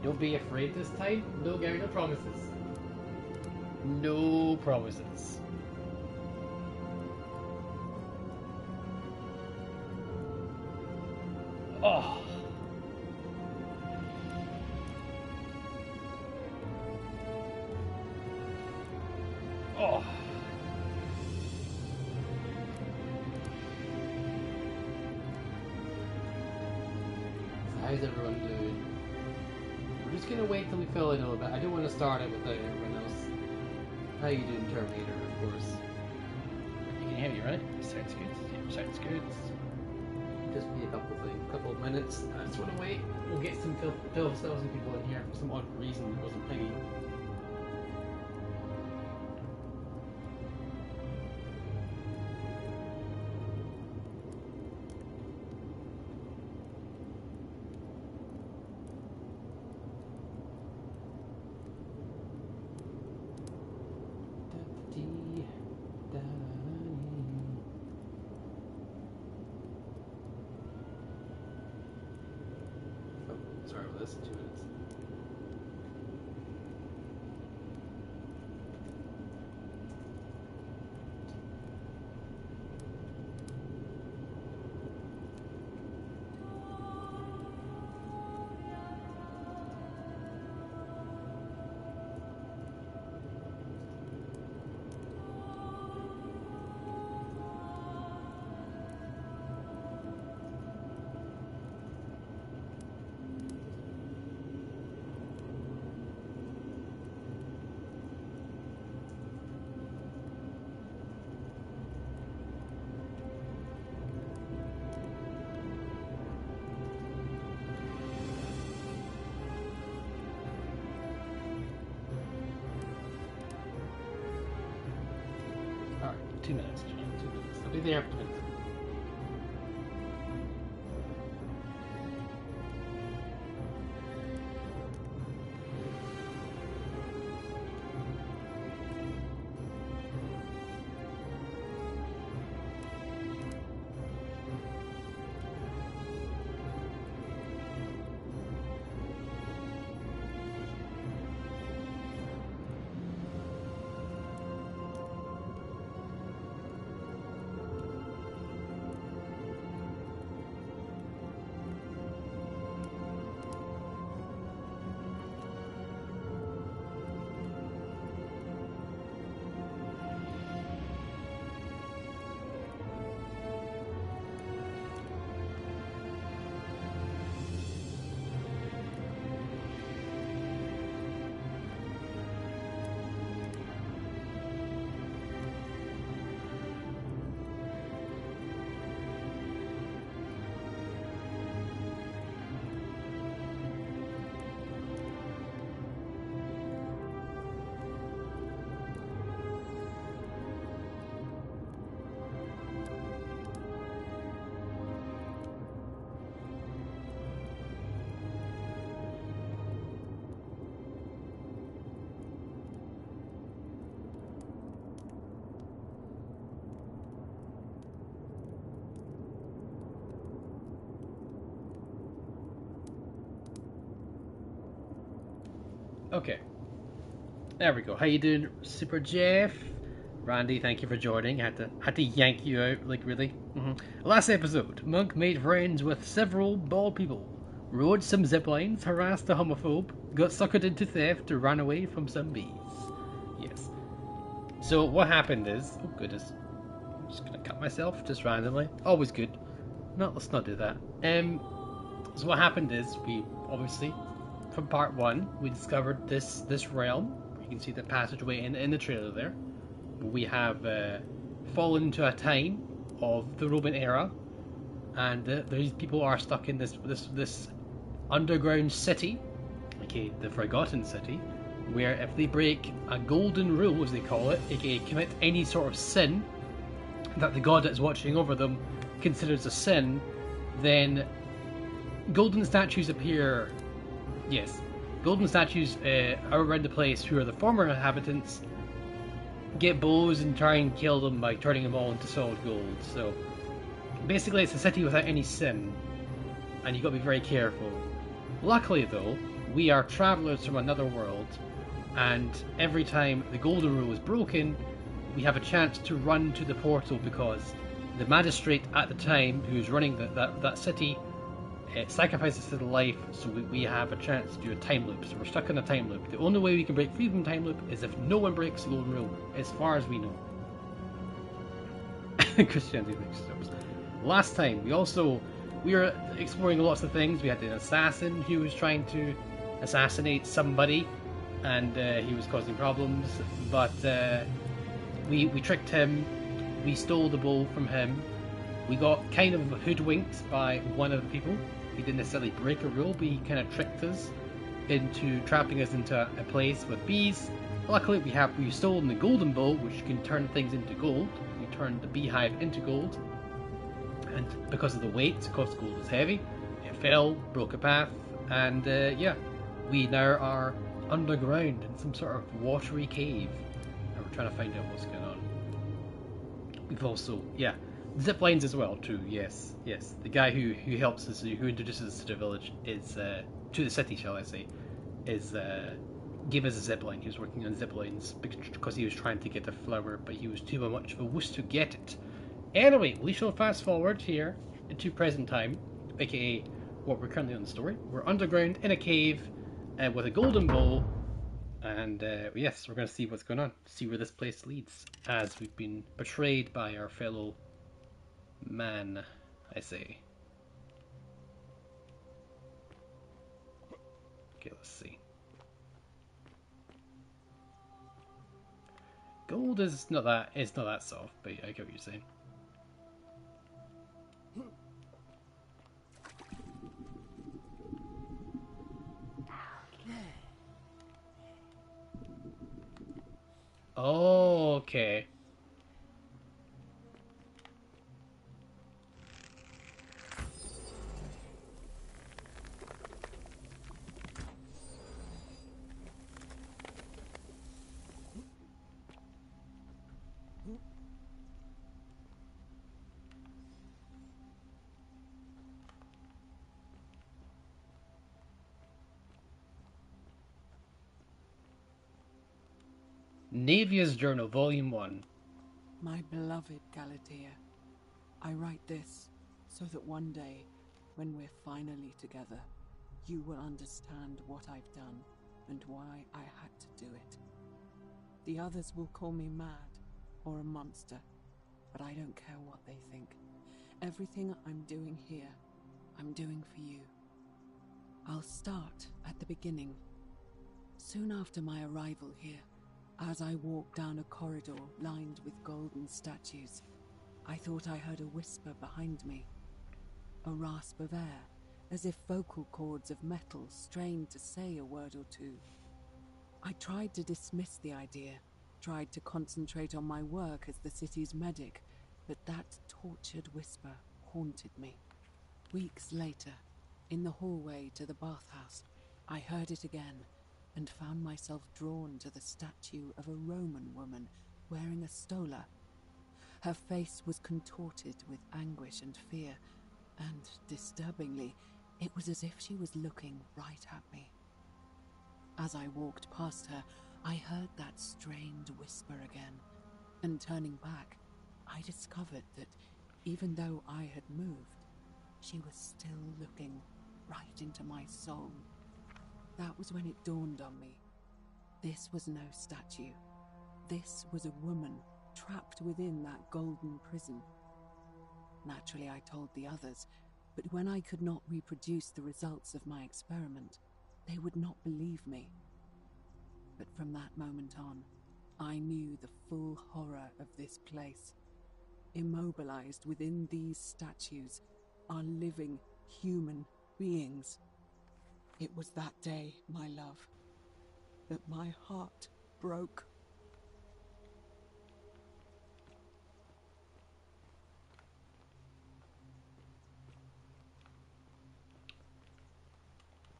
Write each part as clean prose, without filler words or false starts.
Don't be afraid this time. No, Gary, no promises. No promises. Oh. Oh. So how's everyone doing? We're just gonna wait till we fill in a little bit. I don't want to start it without everyone else. How you doing, Terminator? Of course. You can hear me, right? Sounds good. Yeah, sounds good. Just be a couple of minutes. I just want to wait. We'll get some 12,000 people in here for some odd reason it wasn't pinging. Sorry about this, 2 minutes. Alright, 2 minutes. 2 minutes. I'll be there. Okay. There we go. How you doing, Super Jeff? Randy, thank you for joining. I had to yank you out, like really. Last episode, Monk made friends with several bald people, rode some zip lines, harassed a homophobe, got suckered into theft, or ran away from some bees. Yes. So what happened is, oh goodness, I'm just gonna cut myself just randomly. Always good. No, let's not do that. So what happened is we obviously from part one we discovered this realm. You can see the passageway in the trailer there. We have fallen into a time of the Roman era, and these people are stuck in this underground city, aka the Forgotten City, where if they break a golden rule, as they call it, aka commit any sort of sin that the god that's watching over them considers a sin, then golden statues appear. Yes, golden statues around the place who are the former inhabitants get bows and try and kill them by turning them all into solid gold. So basically it's a city without any sin, and you've got to be very careful. Luckily though, We are travelers from another world, and every time the golden rule is broken, we have a chance to run to the portal because the magistrate at the time who's running that city sacrifices his life, so we have a chance to do a time loop. So we're stuck in a time loop. The only way we can break free from time loop is if no one breaks the golden rule, as far as we know. Christianity thinks. Last time we were exploring lots of things. We had an assassin who was trying to assassinate somebody, and he was causing problems. But we tricked him. We stole the bowl from him. We got kind of hoodwinked by one of the people. He didn't necessarily break a rule, but he kind of tricked us into trapping us into a place with bees. Luckily, we've stolen the golden bowl, which can turn things into gold. We turned the beehive into gold, and because of the weight, because gold is heavy, it fell, broke a path, and yeah, we now are underground in some sort of watery cave, and we're trying to find out what's going on. We've also, yeah, zip lines as well too. Yes. The guy who helps us, who introduces us to the village, is to the city, shall I say, is gave us a zip line. He was working on zip lines because he was trying to get a flower, but he was too much of a wuss to get it. Anyway, we shall fast forward here to present time, aka what we're currently on the story. We're underground in a cave with a golden bowl. And yes, we're going to see what's going on, see where this place leads, as we've been betrayed by our fellow man, I say. Okay, let's see. Gold is not that soft, but I get what you're saying. Oh, okay. Navia's Journal, Volume 1. My beloved Galatea, I write this so that one day, when we're finally together, you will understand what I've done and why I had to do it. The others will call me mad or a monster, but I don't care what they think. Everything I'm doing here, I'm doing for you. I'll start at the beginning. Soon after my arrival here, as I walked down a corridor lined with golden statues, I thought I heard a whisper behind me. A rasp of air, as if vocal cords of metal strained to say a word or two. I tried to dismiss the idea, tried to concentrate on my work as the city's medic, but that tortured whisper haunted me. Weeks later, in the hallway to the bathhouse, I heard it again, and found myself drawn to the statue of a Roman woman wearing a stola. Her face was contorted with anguish and fear, and, disturbingly, it was as if she was looking right at me. As I walked past her, I heard that strained whisper again, and turning back, I discovered that, even though I had moved, she was still looking right into my soul. That was when it dawned on me. This was no statue. This was a woman trapped within that golden prison. Naturally, I told the others, but when I could not reproduce the results of my experiment, they would not believe me. But from that moment on, I knew the full horror of this place. Immobilized within these statues are living human beings. It was that day, my love, that my heart broke.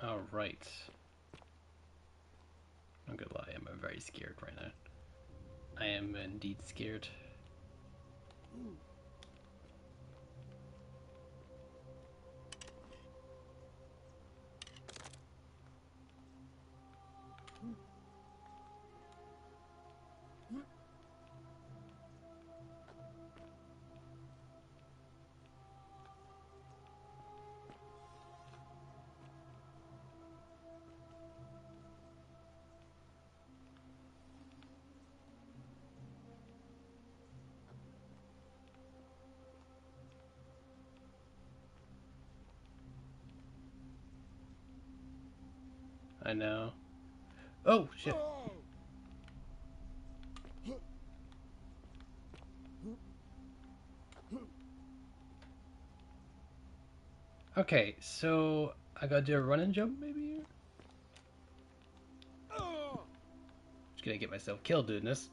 Alright. I'm gonna lie, I'm very scared right now. I am indeed scared. I know. Oh, shit. Okay, so I gotta do a run and jump maybe here? Just gonna get myself killed doing this.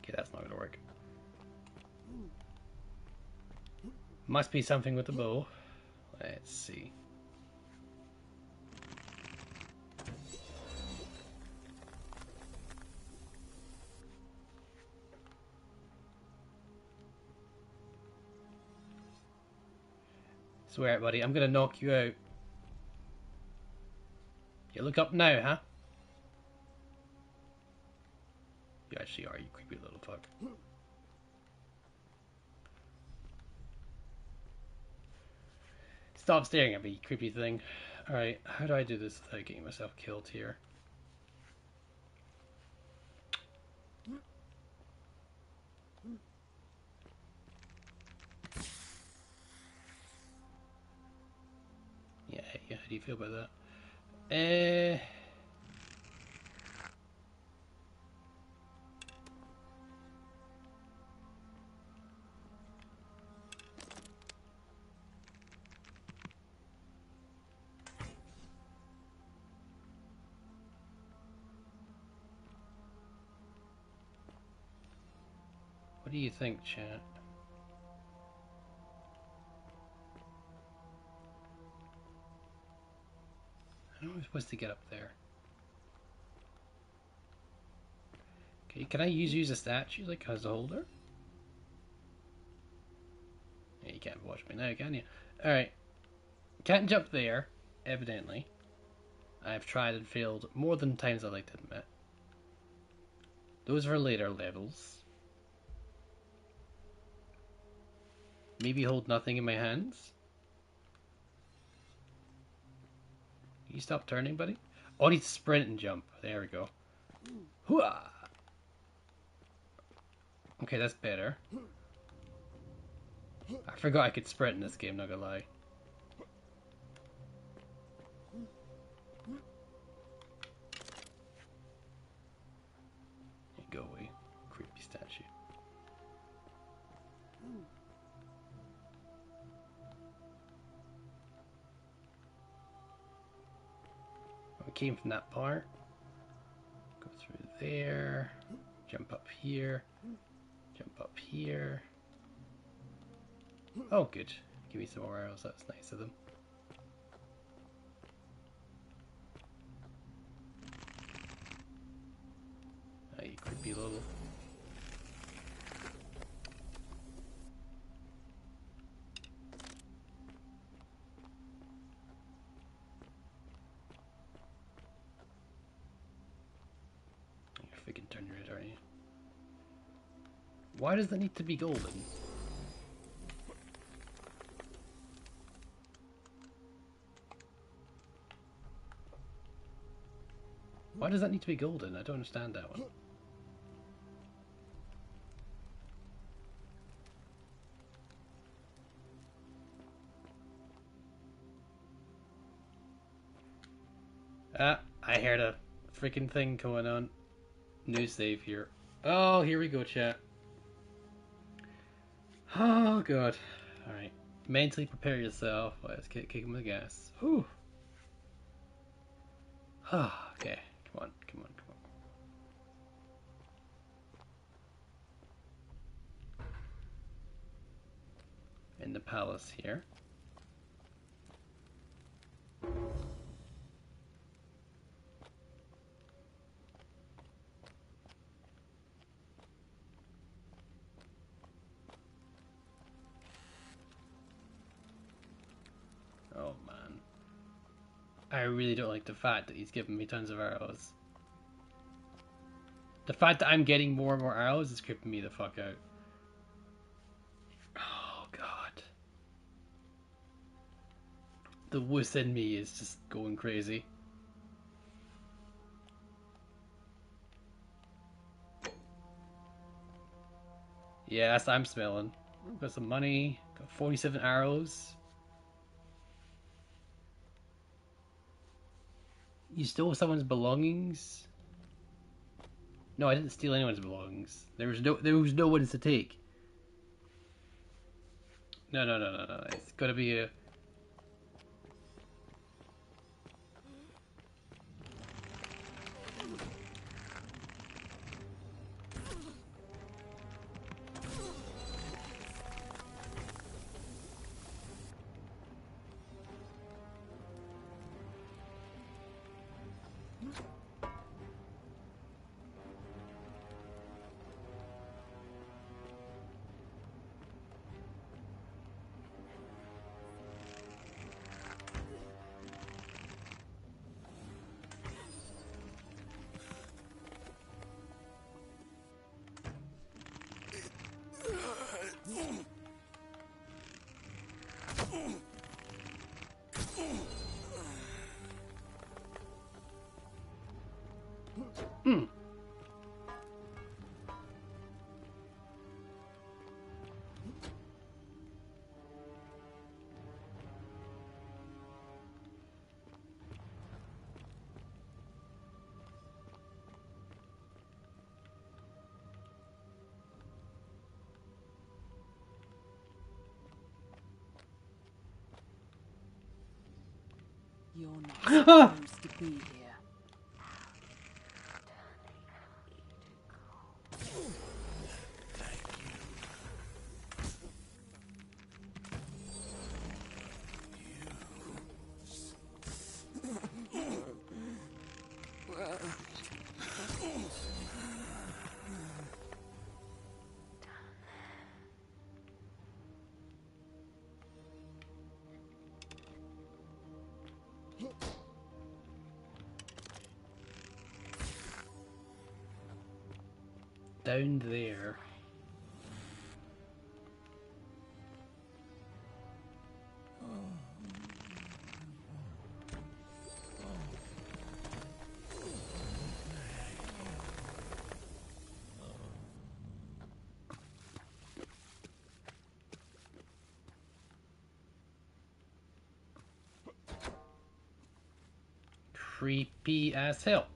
Okay, that's not gonna work. Must be something with the bow. Let's see. Swear it, buddy. I'm gonna knock you out. You look up now, huh? You actually are, you creepy little fuck. Stop staring at me, you creepy thing. Alright, how do I do this without getting myself killed here? Yeah, how do you feel about that? What do you think, chat? How am I supposed to get up there? Okay, can I use a statue like as a holder? Yeah, you can't watch me now, can you? Alright. Can't jump there, evidently. I've tried and failed more than times I like to admit. Those are later levels. Maybe hold nothing in my hands. You stop turning, buddy? Oh, I need to sprint and jump. There we go. Hooah! Okay, that's better. I forgot I could sprint in this game, not gonna lie. Go away, creepy statue. I came from that part. Go through there. Jump up here. Jump up here. Oh, good. Give me some more arrows. That's nice of them. Oh, you creepy little. You're freaking turn your head, aren't you? Why does that need to be golden? Why does that need to be golden? I don't understand that one. Ah, I heard a freaking thing going on. New save here. Oh, here we go, chat. Oh, God. Alright. Mentally prepare yourself. Let's kick him the gas. Whew. Okay. Come on, come on, come on. In the palace here. Oh, man. I really don't like the fact that he's giving me tons of arrows. The fact that I'm getting more and more arrows is creeping me the fuck out. Oh, God. The wuss in me is just going crazy. Yeah, that's what I'm smelling. Got some money. Got 47 arrows. You stole someone's belongings? No, I didn't steal anyone's belongings. There was no one's to take. No. It's gotta be a. Hmm. You're not supposed to be here. Down there. Creepy as hell.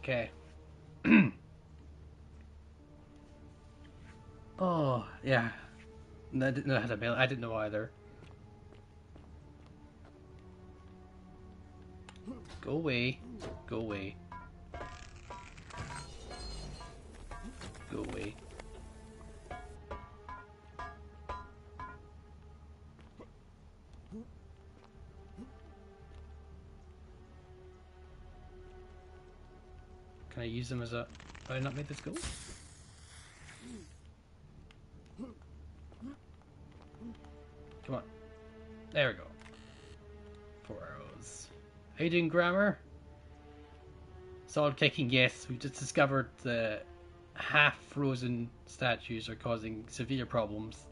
Okay. Oh, yeah. I didn't know how to mail. I didn't know either. Go away. Go away. Go away. Can I use them as a... Did I not make this go? Come on. There we go. 4 arrows. How you doing, Grammar? Solid kicking, yes. We've just discovered the half-frozen statues are causing severe problems.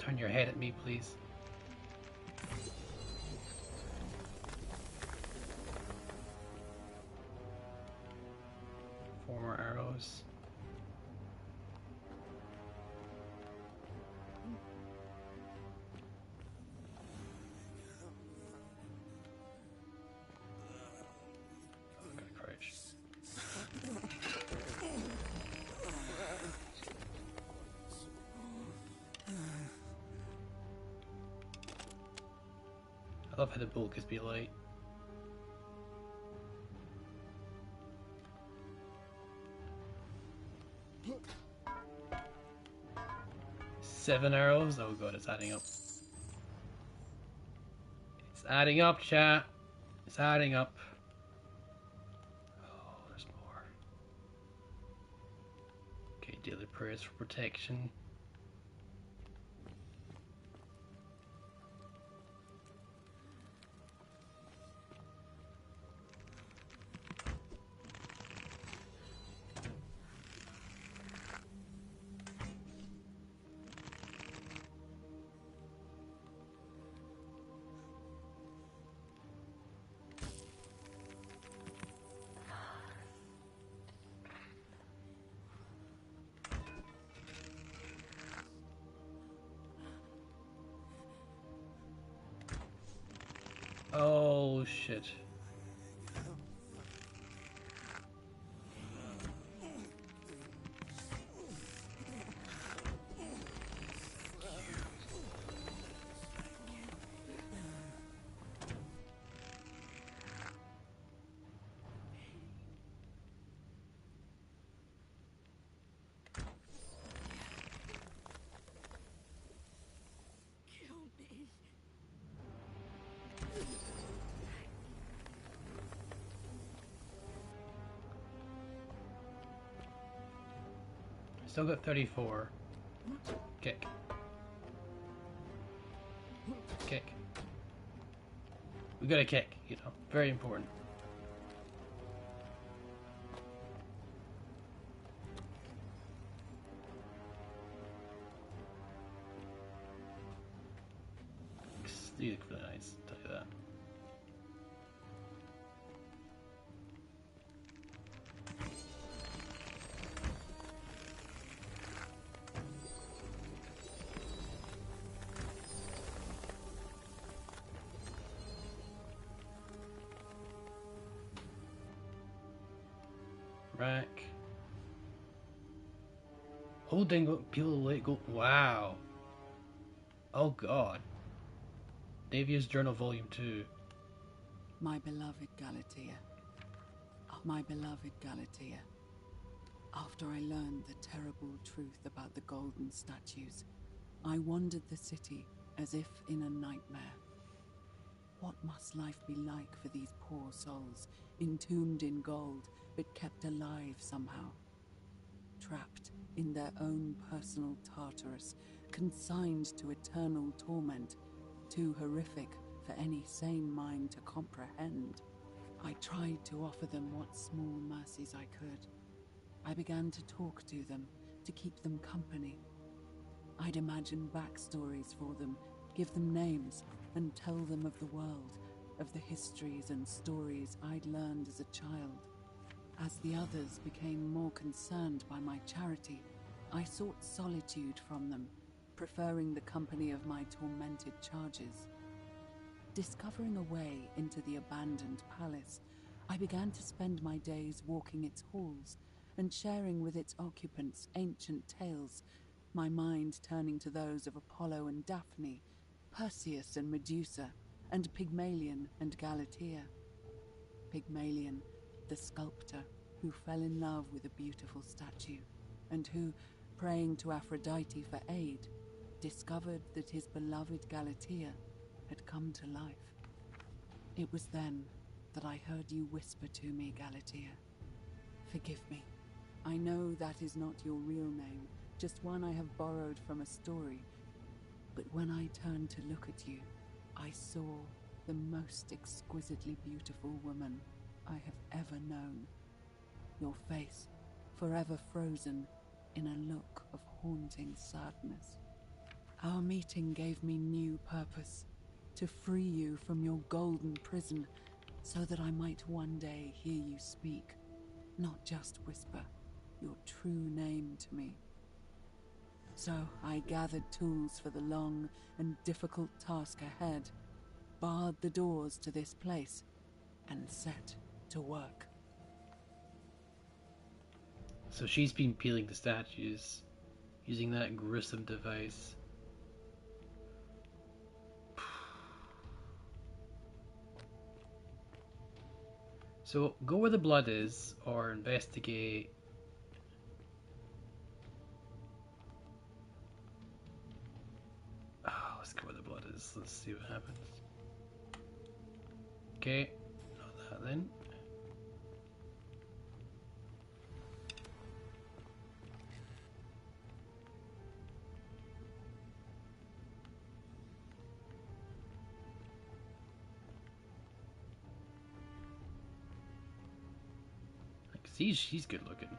Turn your head at me, please. Four more arrows. Oh, I gotta crouch. I love how the bolt gives me light. Seven arrows? Oh god, it's adding up. It's adding up, chat. It's adding up. Oh, there's more. Okay, daily prayers for protection. Oh shit. Kill me. Still got 34. Kick. Kick. We got a kick, you know. Very important. You look really nice, I'll tell you that. Rack. Holding people let go. Wow. Oh god. Davia's Journal Volume 2. My beloved Galatea. Oh, my beloved Galatea. After I learned the terrible truth about the golden statues, I wandered the city as if in a nightmare. What must life be like for these poor souls, entombed in gold, but kept alive somehow? Trapped in their own personal Tartarus, consigned to eternal torment, too horrific for any sane mind to comprehend. I tried to offer them what small mercies I could. I began to talk to them, to keep them company. I'd imagine backstories for them, give them names, and tell them of the world, of the histories and stories I'd learned as a child. As the others became more concerned by my charity, I sought solitude from them, preferring the company of my tormented charges. Discovering a way into the abandoned palace, I began to spend my days walking its halls and sharing with its occupants ancient tales, my mind turning to those of Apollo and Daphne, Perseus and Medusa, and Pygmalion and Galatea. Pygmalion, the sculptor who fell in love with a beautiful statue, and who, praying to Aphrodite for aid, discovered that his beloved Galatea had come to life. It was then that I heard you whisper to me, Galatea. Forgive me. I know that is not your real name, just one I have borrowed from a story. But when I turned to look at you, I saw the most exquisitely beautiful woman I have ever known. Your face, forever frozen in a look of haunting sadness. Our meeting gave me new purpose, to free you from your golden prison, so that I might one day hear you speak, not just whisper your true name to me. So I gathered tools for the long and difficult task ahead, barred the doors to this place, and set to work. So she's been peeling the statues, using that gruesome device. So go where the blood is, or investigate. Oh, let's go where the blood is. Let's see what happens. Okay, not that then. I can see she's good looking.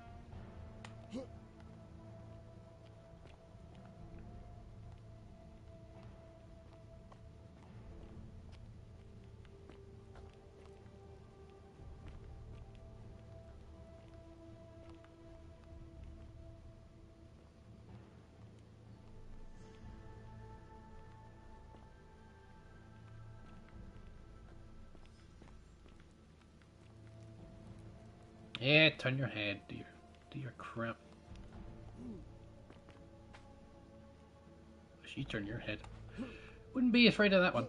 Yeah, turn your head, do your crap. She turn your head. Wouldn't be afraid of that one.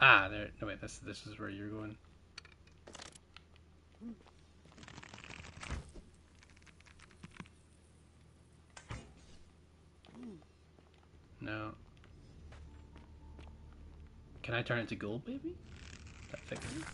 Ah, there. No wait, this is where you're going. No. Can I turn it to gold, baby? That fix it?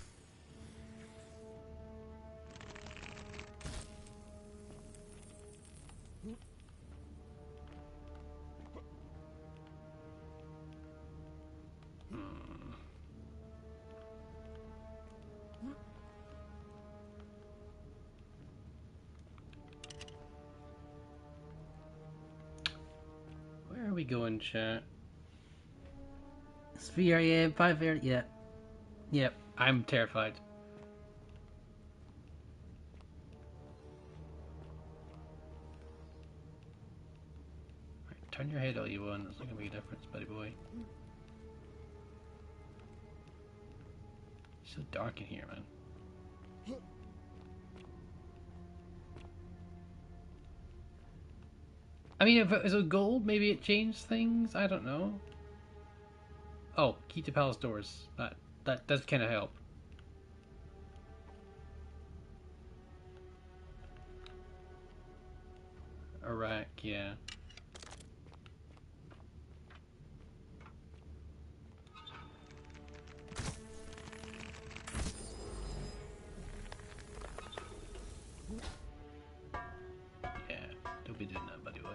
Where are we going, chat? Sphere, yeah, 5 air, yeah. Yep, I'm terrified. Right, turn your head all you want, it's not gonna make a difference, buddy boy. It's so dark in here, man. I mean, if it was gold, maybe it changed things. I don't know. Oh, key to palace doors. That does kind of help. Iraq, yeah. Yeah, don't be doing that, buddy boy.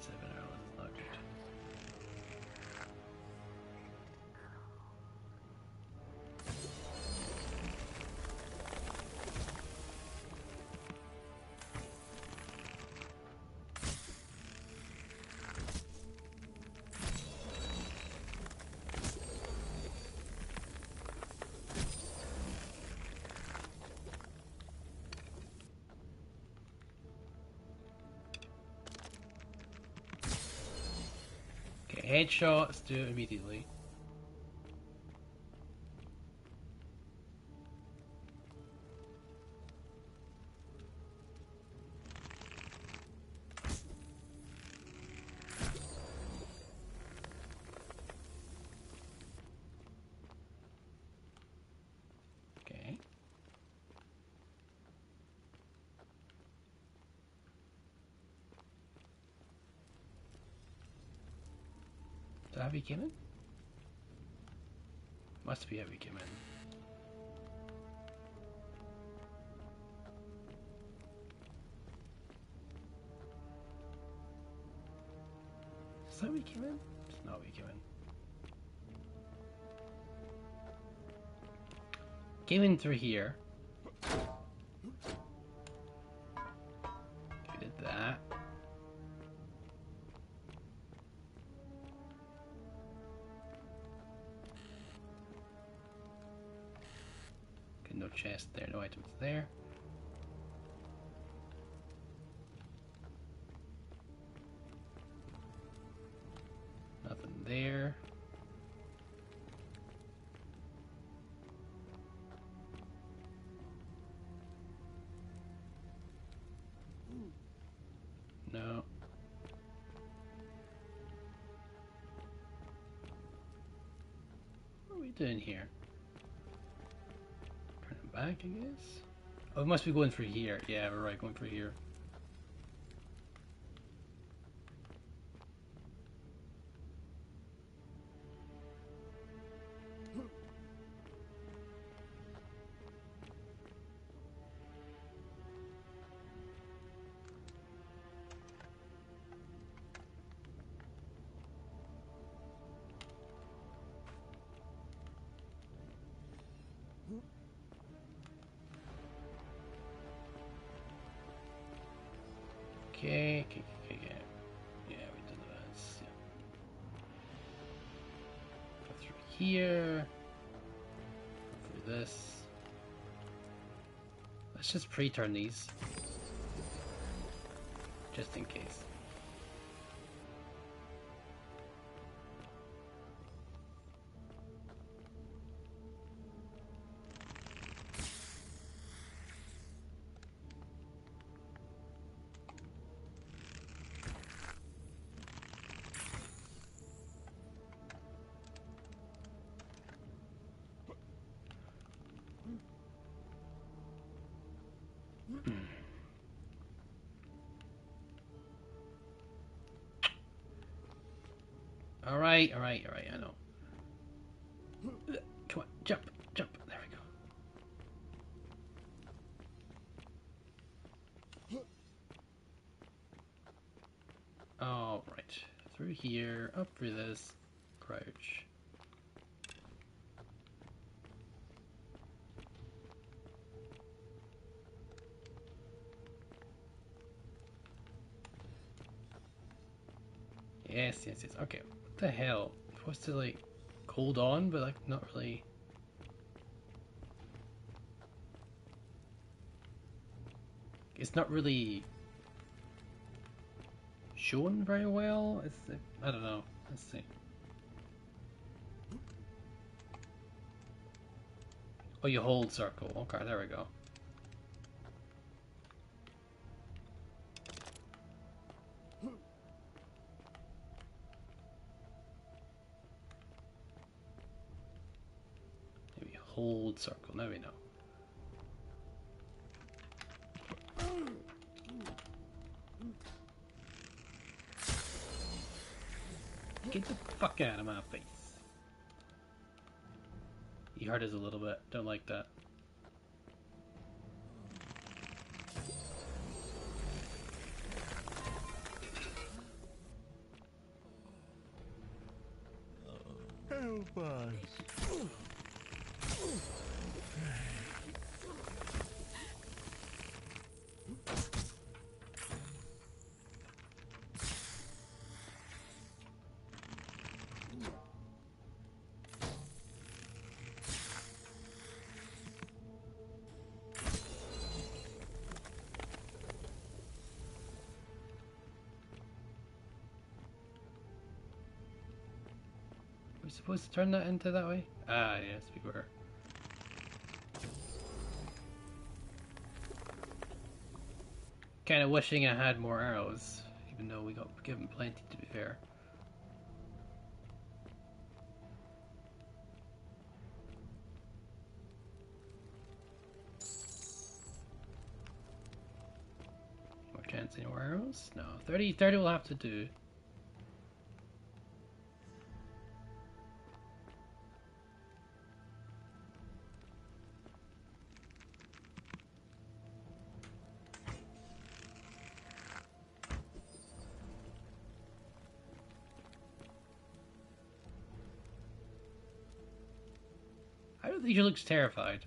Is not good. Okay, headshots, do it immediately. Okay. Is that how we came in? Must be how we came in. that we came in? It's not we came in. Came in through here. We did that. Okay, no chest there, no items there. Nothing there. No. What are we doing here? Turning back, I guess? Oh, we must be going through here. Yeah, we're right, going through here. Okay. Yeah, we did that. Yeah. Go through here. Go through this. Let's just pre-turn these. Just in case. Alright, I know. Come on, jump. There we go. Alright. Through here, up through this. Crouch. Yes. Okay, what the hell? I'm supposed to, like, hold on, but, like, not really... It's not really... shown very well? I don't know. Let's see. Oh, you hold circle. Okay, there we go. Maybe hold circle. Now we know. Get the fuck out of my face. He hurt us a little bit. Don't like that. Help us. We're supposed to turn that into that way? Ah, yes, we were. Kind of wishing I had more arrows, even though we got given plenty, to be fair. More chance, any more arrows? No, 30 will have to do. He looks terrified.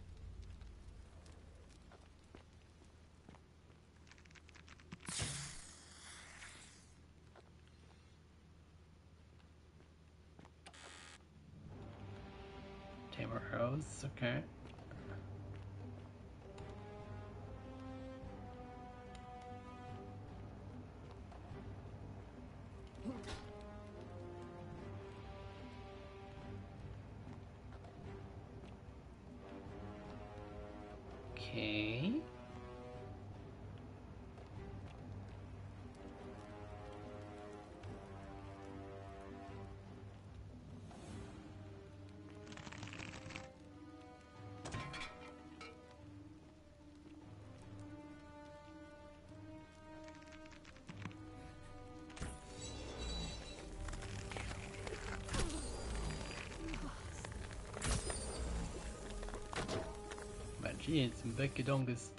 Tamer arrows, okay. Okay. Man, she ain't some big dongas.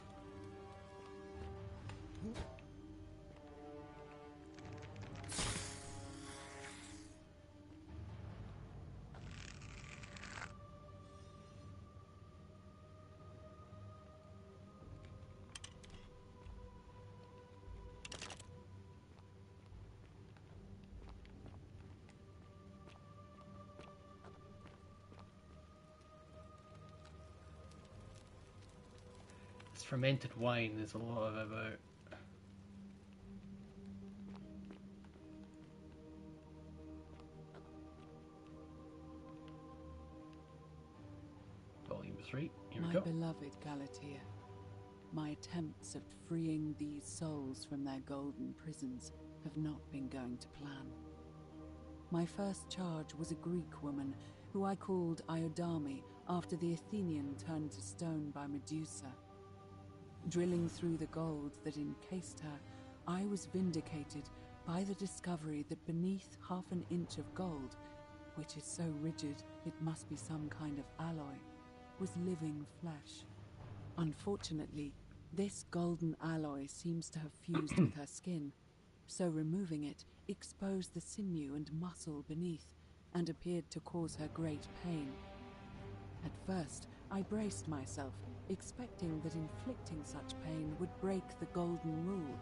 This fermented wine there's a lot of about. Volume 3, here we My go. beloved Galatea, my attempts at freeing these souls from their golden prisons have not been going to plan. My first charge was a Greek woman who I called Iodame after the Athenian turned to stone by Medusa. Drilling through the gold that encased her, I was vindicated by the discovery that beneath half an inch of gold, which is so rigid it must be some kind of alloy, was living flesh. Unfortunately, this golden alloy seems to have fused with her skin, so removing it exposed the sinew and muscle beneath and appeared to cause her great pain. At first, I braced myself, expecting that inflicting such pain would break the golden rule,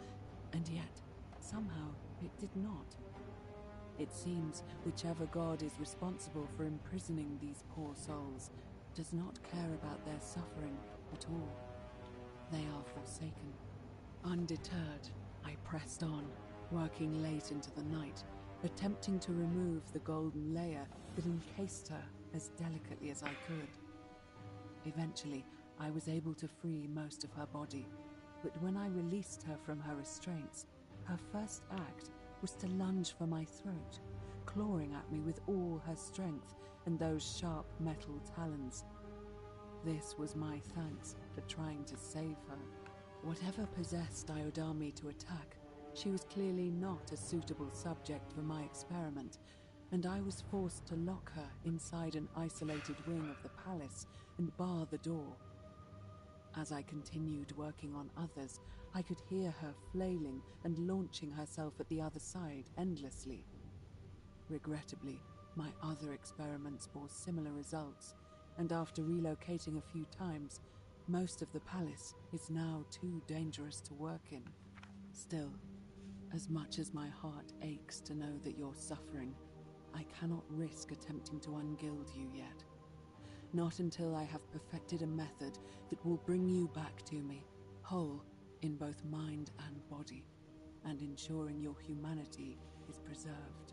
and yet, somehow, it did not. It seems whichever god is responsible for imprisoning these poor souls does not care about their suffering at all. They are forsaken. Undeterred, I pressed on, working late into the night, attempting to remove the golden layer that encased her as delicately as I could. Eventually, I was able to free most of her body, but when I released her from her restraints, her first act was to lunge for my throat, clawing at me with all her strength and those sharp metal talons. This was my thanks for trying to save her. Whatever possessed Iodame to attack, she was clearly not a suitable subject for my experiment, and I was forced to lock her inside an isolated wing of the palace and bar the door. As I continued working on others, I could hear her flailing and launching herself at the other side endlessly. Regrettably, my other experiments bore similar results, and after relocating a few times, most of the palace is now too dangerous to work in. Still, as much as my heart aches to know that you're suffering, I cannot risk attempting to ungild you yet. Not until I have perfected a method that will bring you back to me, whole in both mind and body, and ensuring your humanity is preserved.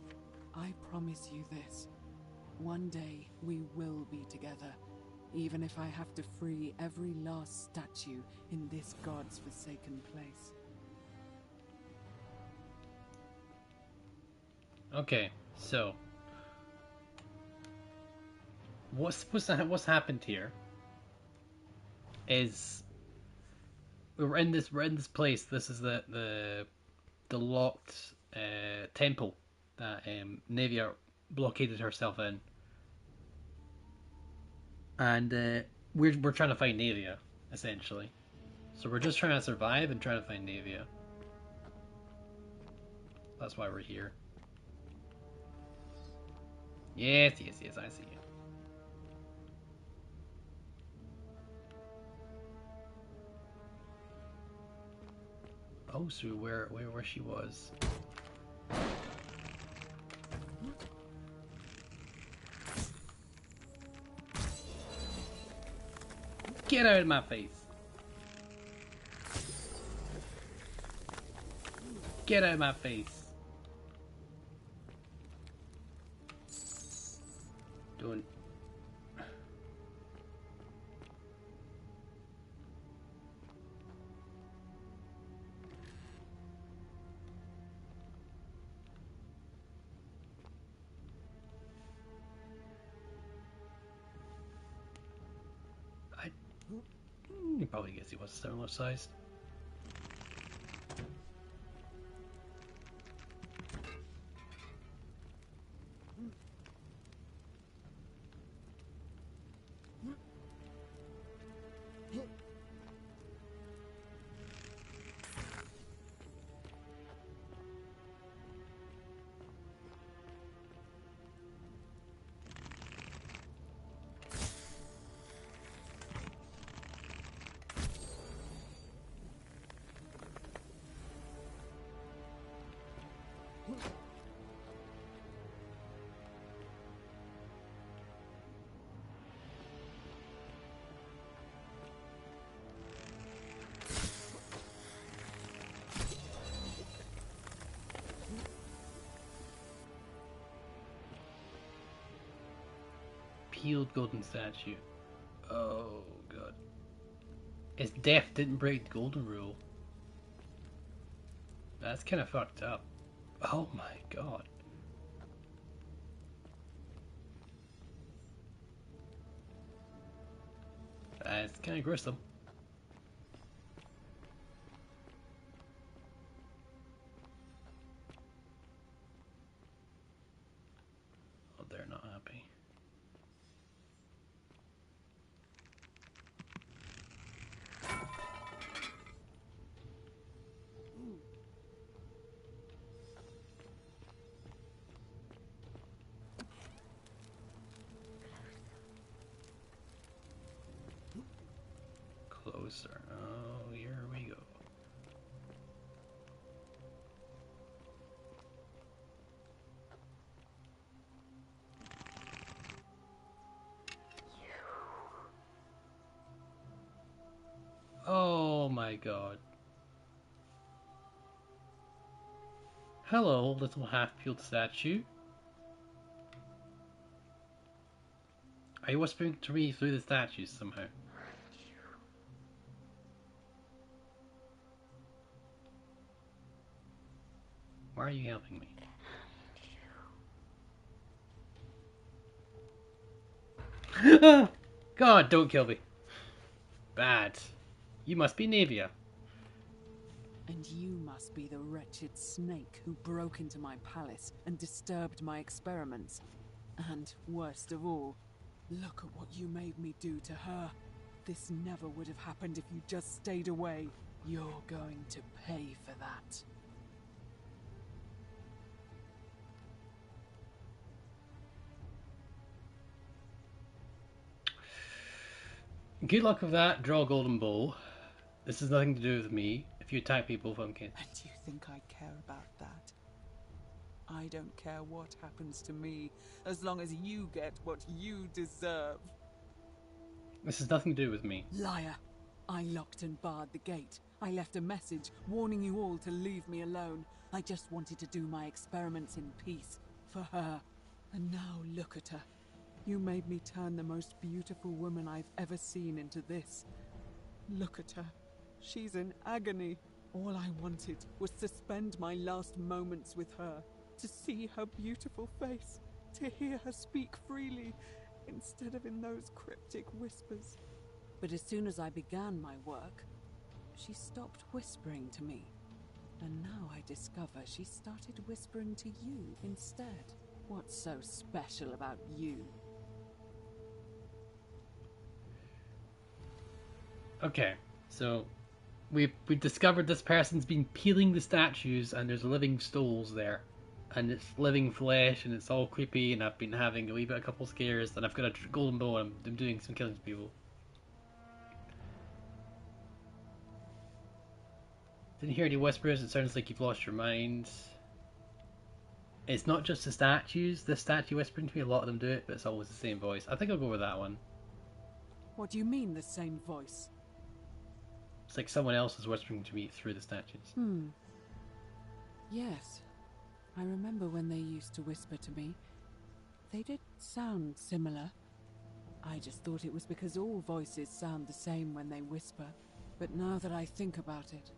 I promise you this. One day we will be together, even if I have to free every last statue in this god's forsaken place. Okay, so what's happened here is we're in this place. This is the locked temple that Navia blockaded herself in, and we're trying to find Navia essentially. So we're just trying to survive and trying to find Navia. That's why we're here. Yes, I see you. Oh, so where she was. Get out of my face! Get out of my face! Don't. You probably guess he was similar sized. Peeled golden statue. Oh god. His death didn't break the golden rule. That's kind of fucked up. Oh my god. It's kind of gruesome. Oh, they're not happy. Closer. Oh, here we go. Oh my god. Hello, little half-peeled statue. Are you whispering to me through the statues somehow? Why are you helping me? God, don't kill me. Bad. You must be Navia. And you must be the wretched snake who broke into my palace and disturbed my experiments. And, worst of all, look at what you made me do to her. This never would have happened if you just stayed away. You're going to pay for that. Good luck with that. Draw a golden bowl. This has nothing to do with me. If you attack people, I'm kidding. And you think I care about that? I don't care what happens to me, as long as you get what you deserve. This has nothing to do with me. Liar! I locked and barred the gate. I left a message warning you all to leave me alone. I just wanted to do my experiments in peace, for her. And now look at her. You made me turn the most beautiful woman I've ever seen into this. Look at her. She's in agony. All I wanted was to spend my last moments with her, to see her beautiful face, to hear her speak freely, instead of in those cryptic whispers. But as soon as I began my work, she stopped whispering to me. And now I discover she started whispering to you instead. What's so special about you? Okay, so we discovered this person's been peeling the statues, and there's living souls there, and it's living flesh, and it's all creepy. And I've been having a couple scares, and I've got a golden bow, and I'm doing some killing to people. Didn't hear any whispers. It sounds like you've lost your mind. It's not just the statues. The statue whispering to me, a lot of them do it, but it's always the same voice. I think I'll go with that one. What do you mean, the same voice? It's like someone else is whispering to me through the statues. Yes. I remember when they used to whisper to me. They did sound similar. I just thought it was because all voices sound the same when they whisper. But now that I think about it,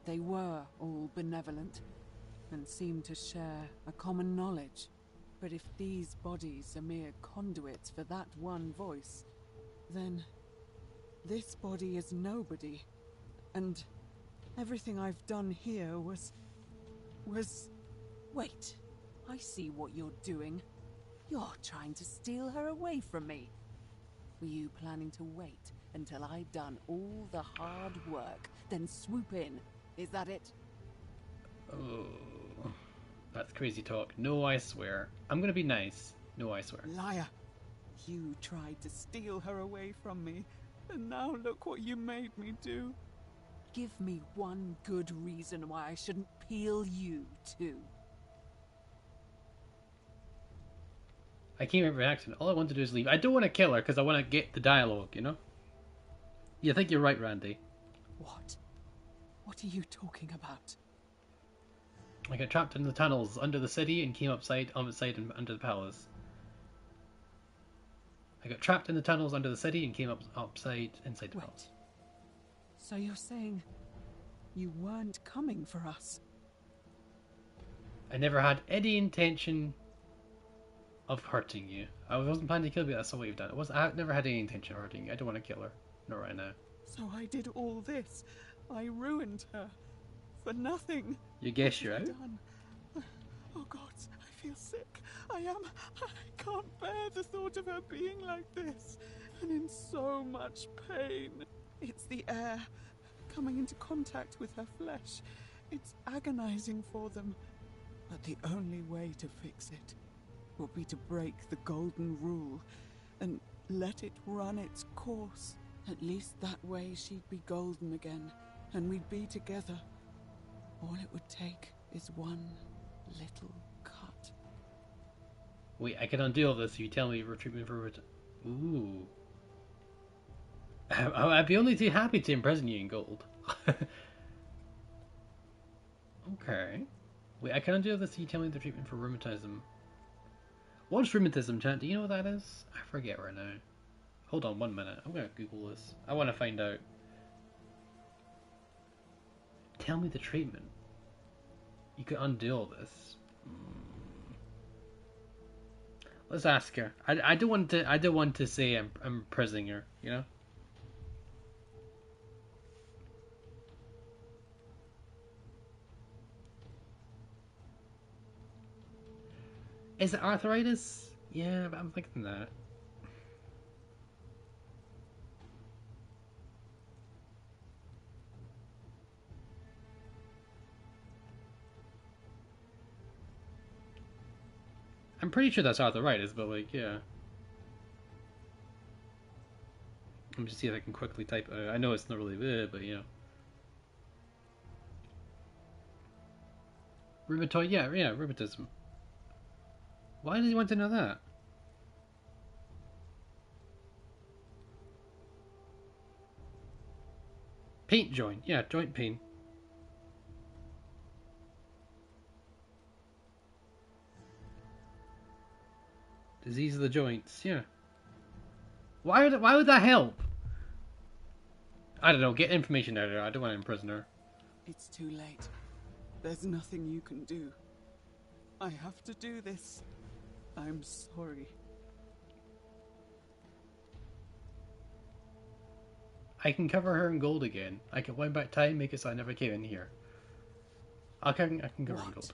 they were all benevolent and seemed to share a common knowledge. But if these bodies are mere conduits for that one voice, then this body is nobody. And everything I've done here was... Wait, I see what you're doing. You're trying to steal her away from me. Were you planning to wait until I'd done all the hard work, then swoop in? Is that it? Oh, that's crazy talk. No, I swear. I'm gonna be nice. No, I swear. Liar! You tried to steal her away from me, and now look what you made me do. Give me one good reason why I shouldn't peel you too. I can't remember an accent. All I want to do is leave. I don't want to kill her because I want to get the dialogue, you know? You think you're right, Randy. What? What are you talking about? I got trapped in the tunnels under the city and came outside and under the palace. I got trapped in the tunnels under the city and came inside the palace. So you're saying you weren't coming for us? I never had any intention of hurting you. I wasn't planning to kill you. That's not what you've done. I never had any intention of hurting you. I don't want to kill her. Not right now. So I did all this. I ruined her. For nothing. You guess you're out? Done? Oh God, I feel sick. I can't bear the thought of her being like this. And in so much pain. It's the air coming into contact with her flesh. It's agonizing for them. But the only way to fix it will be to break the golden rule and let it run its course. At least that way she'd be golden again, and we'd be together. All it would take is one little cut. Wait, I can undo all this if you tell me your treatment for it. Ooh. I'd be only too happy to imprison you in gold. Okay. Wait, I can undo all this if you tell me the treatment for rheumatism. What's rheumatism, chat? Do you know what that is? I forget right now. Hold on 1 minute. I'm gonna Google this. I want to find out. Tell me the treatment. You can undo all this. Let's ask her. I don't want to. I don't want to say I'm imprisoning her. You know. Is it arthritis? Yeah, but I'm thinking that. I'm pretty sure that's arthritis, but like, yeah. Let me just see if I can quickly type. I know it's not really good, but you know. Rheumatoid, yeah, rheumatism. Why does he want to know that? Pain joint, yeah, joint pain. Disease of the joints, yeah. Why would that help? I don't know, get information out of her. I don't want to imprison her. It's too late. There's nothing you can do. I have to do this. I'm sorry. I can cover her in gold again. I can wind back time, make it so I never came in here. I can cover her in gold.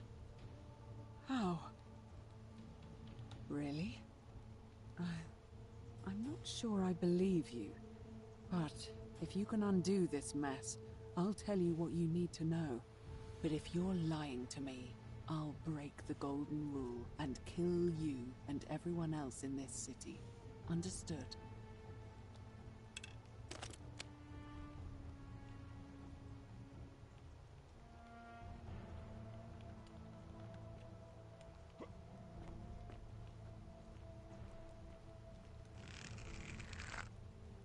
How? Really? I'm not sure I believe you. But if you can undo this mess, I'll tell you what you need to know. But if you're lying to me, I'll break the golden rule and kill you and everyone else in this city. Understood?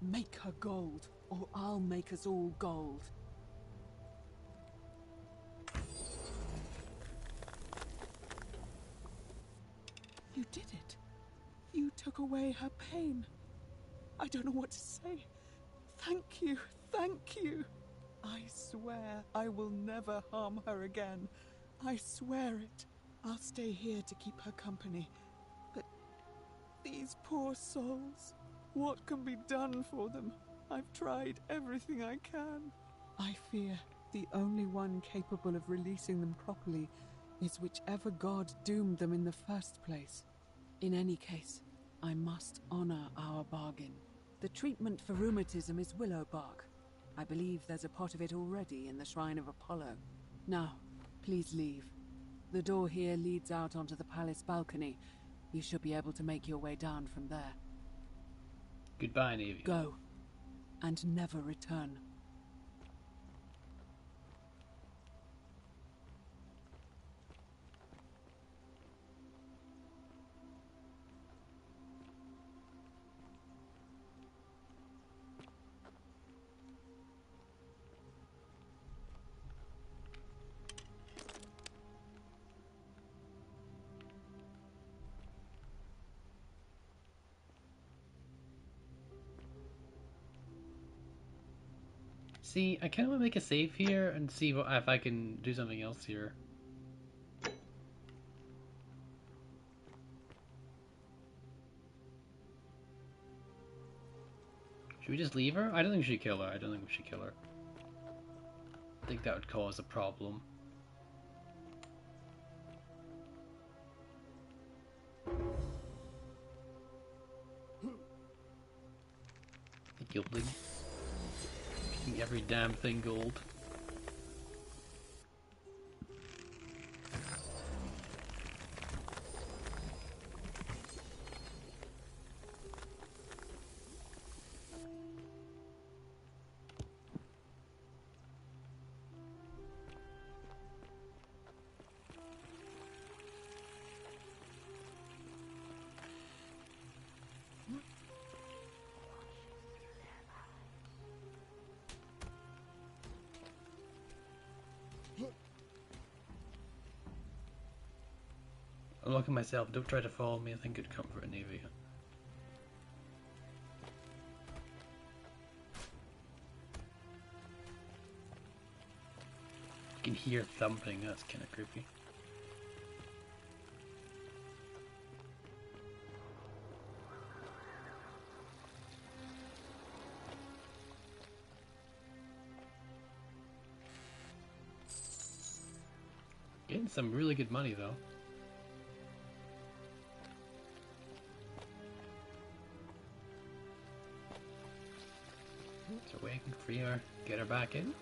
Make her gold, or I'll make us all gold. You did it. You took away her pain. I don't know what to say. Thank you, thank you. I swear I will never harm her again. I swear it. I'll stay here to keep her company. But these poor souls, what can be done for them? I've tried everything I can. I fear the only one capable of releasing them properly is whichever god doomed them in the first place. In any case, I must honor our bargain. The treatment for rheumatism is willow bark. I believe there's a pot of it already in the shrine of Apollo. Now, please leave. The door here leads out onto the palace balcony. You should be able to make your way down from there. Goodbye, Navy. Go, and never return. See, I kind of want to make a save here and see what if I can do something else here. Should we just leave her? I don't think we should kill her. I don't think we should kill her. I think that would cause a problem. The gilding. Making every damn thing gold. I'm looking myself, don't try to follow me, I think good comfort in Navy. I can hear thumping, that's kinda creepy. Getting some really good money though. So we can free her, get her back in.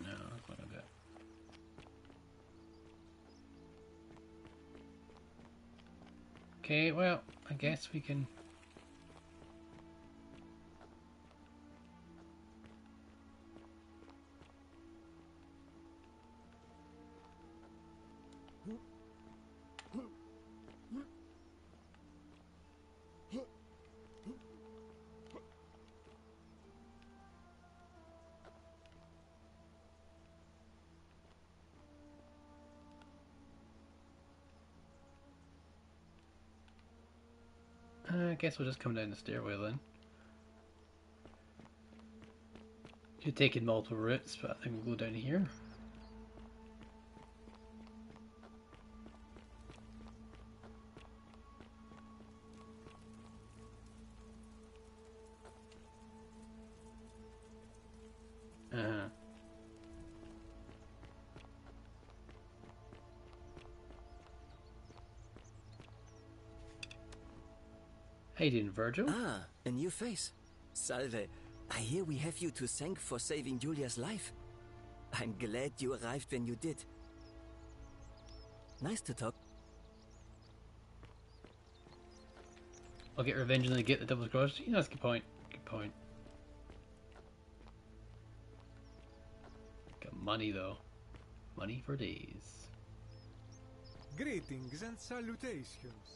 No, that's not good. Okay, well, I guess we can. I guess we'll just come down the stairway then. You're taking multiple routes, but I think we'll go down here. Uh-huh. How you doing, Virgil? Ah, a new face. Salve. I hear we have you to thank for saving Julia's life. I'm glad you arrived when you did. Nice to talk. I'll get revenge and then get the Devil's Grudge. You know, that's a good point. Good point. Got money, though. Money for days. Greetings and salutations.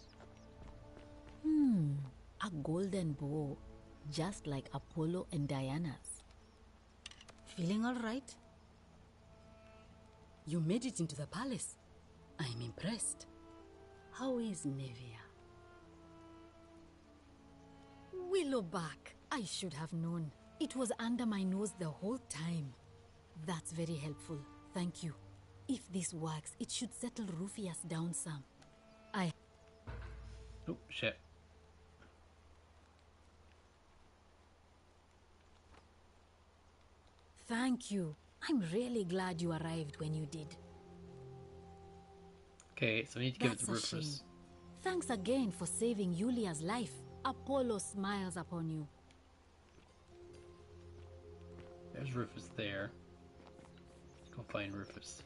A golden bow, just like Apollo and Diana's. Feeling all right? You made it into the palace. I'm impressed. How is Nevia? Willowback, I should have known. It was under my nose the whole time. That's very helpful. Thank you. If this works, it should settle Rufius down some. Oh, shit. Thank you. I'm really glad you arrived when you did. Okay, so I need to give it That's to a Rufus. shame. Thanks again for saving Julia's life. Apollo smiles upon you. There's Rufus there. Let's go find Rufus.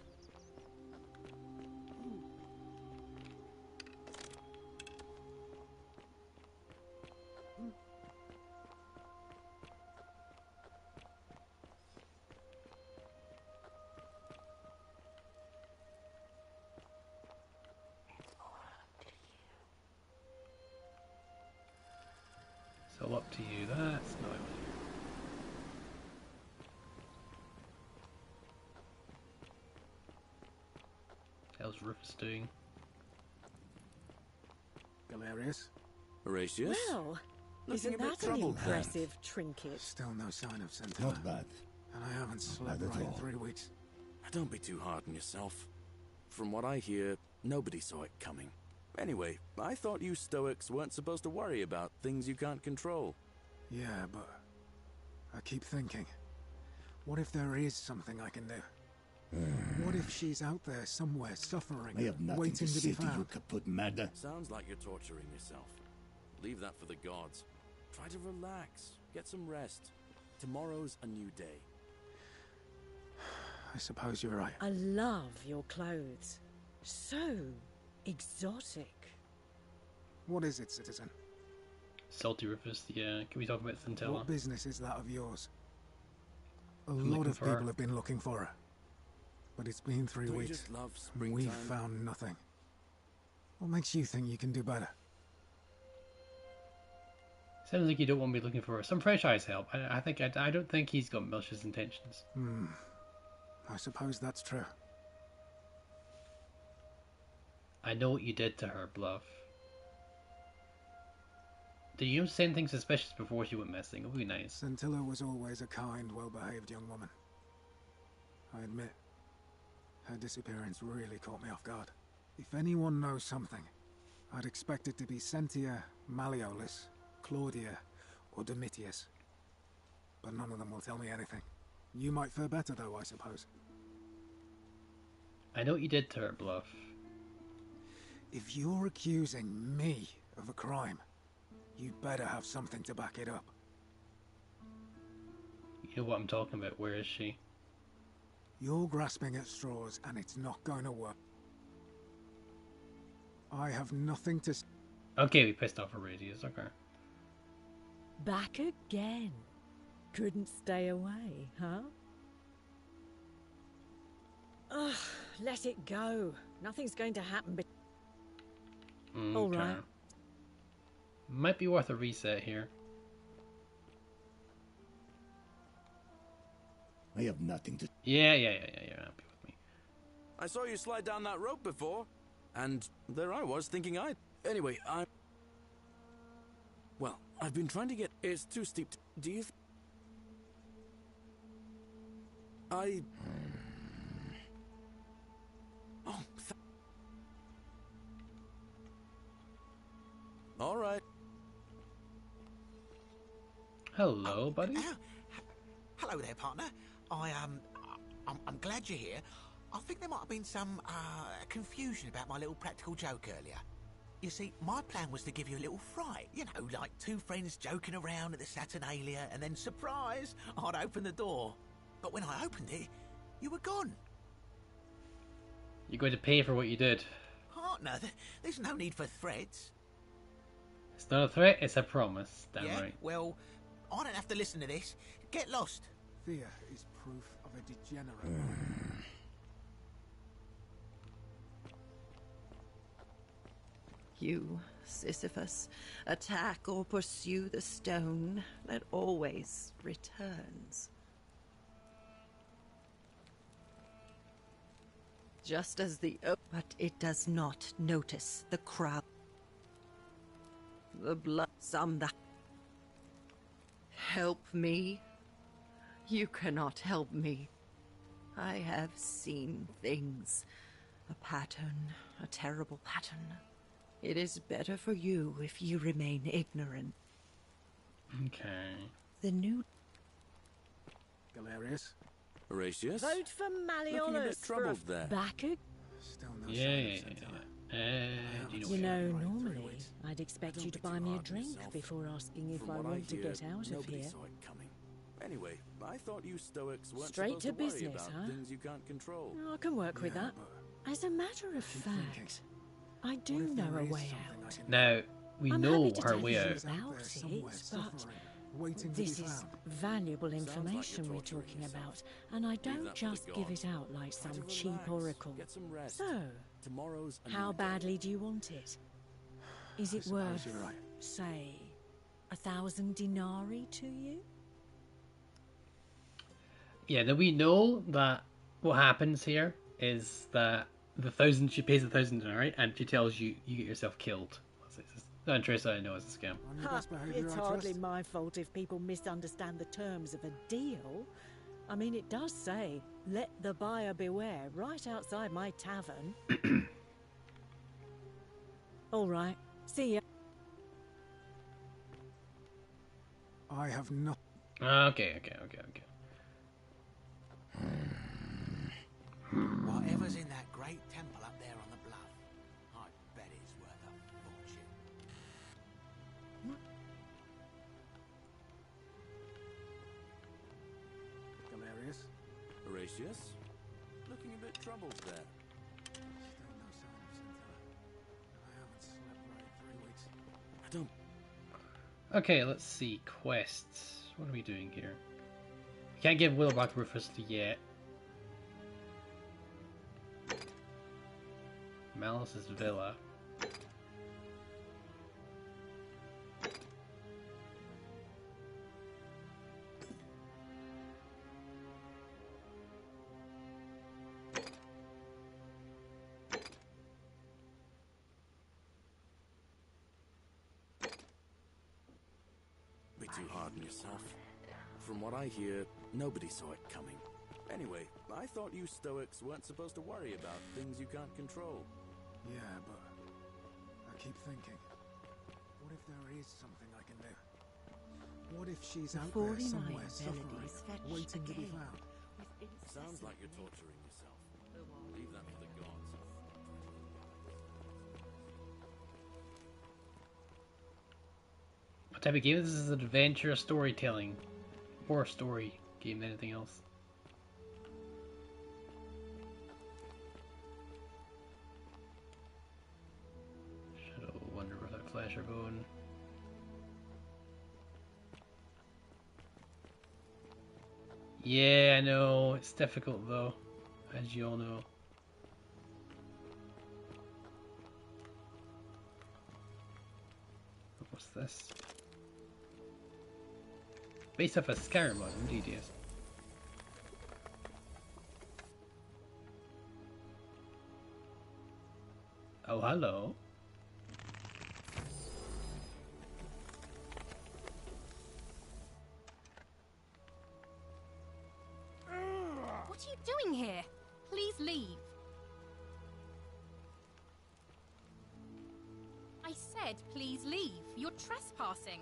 So up to you. That's no idea. How's Rufus doing? Galerius? Horatius? Well, Looking isn't a bit that an troubled, impressive trinket? Still no sign of Scintilla. Not bad. And I haven't slept bad at right in all. 3 weeks. Don't be too hard on yourself. From what I hear, nobody saw it coming. Anyway, I thought you Stoics weren't supposed to worry about things you can't control. Yeah, but I keep thinking, what if there is something I can do? What if she's out there somewhere suffering, I have nothing waiting to to say be to you, found? kaput madder. Sounds like you're torturing yourself. Leave that for the gods. Try to relax, get some rest. Tomorrow's a new day. I suppose you're right. I love your clothes. So exotic. What is it, citizen? Salty Rufus, yeah. Can we talk about Scintilla? What business is that of yours? A I'm lot looking of for her. people have been looking for her. But it's been 3 Don't you weeks. just love and springtime? we've found nothing. What makes you think you can do better? Sounds like you don't want me looking for some fresh eyes help. I don't think he's got malicious intentions. I suppose that's true. I know what you did to her, Bluff. Did you say anything suspicious before she went missing? It would be nice. Scintilla was always a kind, well-behaved young woman. I admit, her disappearance really caught me off guard. If anyone knows something, I'd expect it to be Sentia, Malleolus, Claudia, or Domitius. But none of them will tell me anything. You might fare better, though, I suppose. I know what you did to her, Bluff. If you're accusing me of a crime, you'd better have something to back it up. You know what I'm talking about. Where is she? You're grasping at straws, and it's not going to work. I have nothing to... Okay, we pissed off Herodias. Okay. Back again. Couldn't stay away, huh? Ugh, let it go. Nothing's going to happen. All Okay. right. Might be worth a reset here. I have nothing to... Yeah. You're happy with me. I saw you slide down that rope before, and there I was thinking Anyway, Well, I've been trying to get... It's too steep. Do you... Oh, all right. Hello, buddy. Hello there, partner. I'm glad you're here. I think there might have been some confusion about my little practical joke earlier. You see, my plan was to give you a little fright. You know, like two friends joking around at the Saturnalia, and then, surprise, I'd open the door. But when I opened it, you were gone. You're going to pay for what you did. Partner, there's no need for threats. It's not a threat, it's a promise. Damn Yeah, right. well, I don't have to listen to this. Get lost. Fear is proof of a degenerate mind. You, Sisyphus, attack or pursue the stone that always returns. Just as the but it does not notice the crowd. The blood, some that help me. You cannot help me. I have seen things. A pattern, a terrible pattern. It is better for you if you remain ignorant. Okay. The new... Galerius? Horatius? Vote for Looking a bit Malleolus for a troubled there. backer. Still no Yeah. sign of Centaur. Do you know You what? know, Right, normally 3 weeks. I'd expect Don't you to be buy too me a hard on drink yourself. before asking if From I what want to hear, get out of nobody here. saw it coming. Anyway, I thought you Stoics weren't Straight supposed to worry business, about huh? things you can't control. I can work with Yeah, that. but As a matter of keep thinking. fact, I do what if know there a is way something I out. can do? Now, we I'm know happy to her tell way you out. She's out about there somewhere, it, but suffering, waiting to this be is found. valuable like you're information we're torturing talking yourself. about, and I Leave don't that for the just give gods. it out like Try some to cheap relax, oracle. Get some rest. So, Tomorrow's a how new day. badly do you want it? Is I it suppose worth, you're right. say, 1,000 denarii to you? Yeah, now we know that what happens here is that she pays 1,000 denarii, and she tells you you get yourself killed. The interest I know is a scam. On your Ha, best behavior, it's I hardly trust. my fault if people misunderstand the terms of a deal. I mean, it does say, let the buyer beware, right outside my tavern. All right, see ya. I have not. Okay. Whatever's in that great temple up there on the bluff, I bet it's worth a fortune. Galerius? Horatius? Looking a bit troubled there. Still no sign of Centaur. I haven't slept right in 3 weeks. I don't... Okay, let's see. Quests. What are we doing here? We can't give Willowback Rufus yet. Malice's Villa. Be too hard on yourself. From what I hear, nobody saw it coming. Anyway, I thought you Stoics weren't supposed to worry about things you can't control. Yeah, but I keep thinking, what if there is something I can do? What if she's out there 49 somewhere suffering, melodies fetched waiting to be again. found? Sounds like you're torturing yourself. Leave that for the gods. What type of game is this? Is an adventure, storytelling, more a story game than anything else. Shadow Wonder without flesh or bone. Yeah, I know it's difficult though, as you all know. What's this? Based off a Skyrim mod, indeed, yes. Oh, hello. What are you doing here? Please leave. I said please leave. You're trespassing.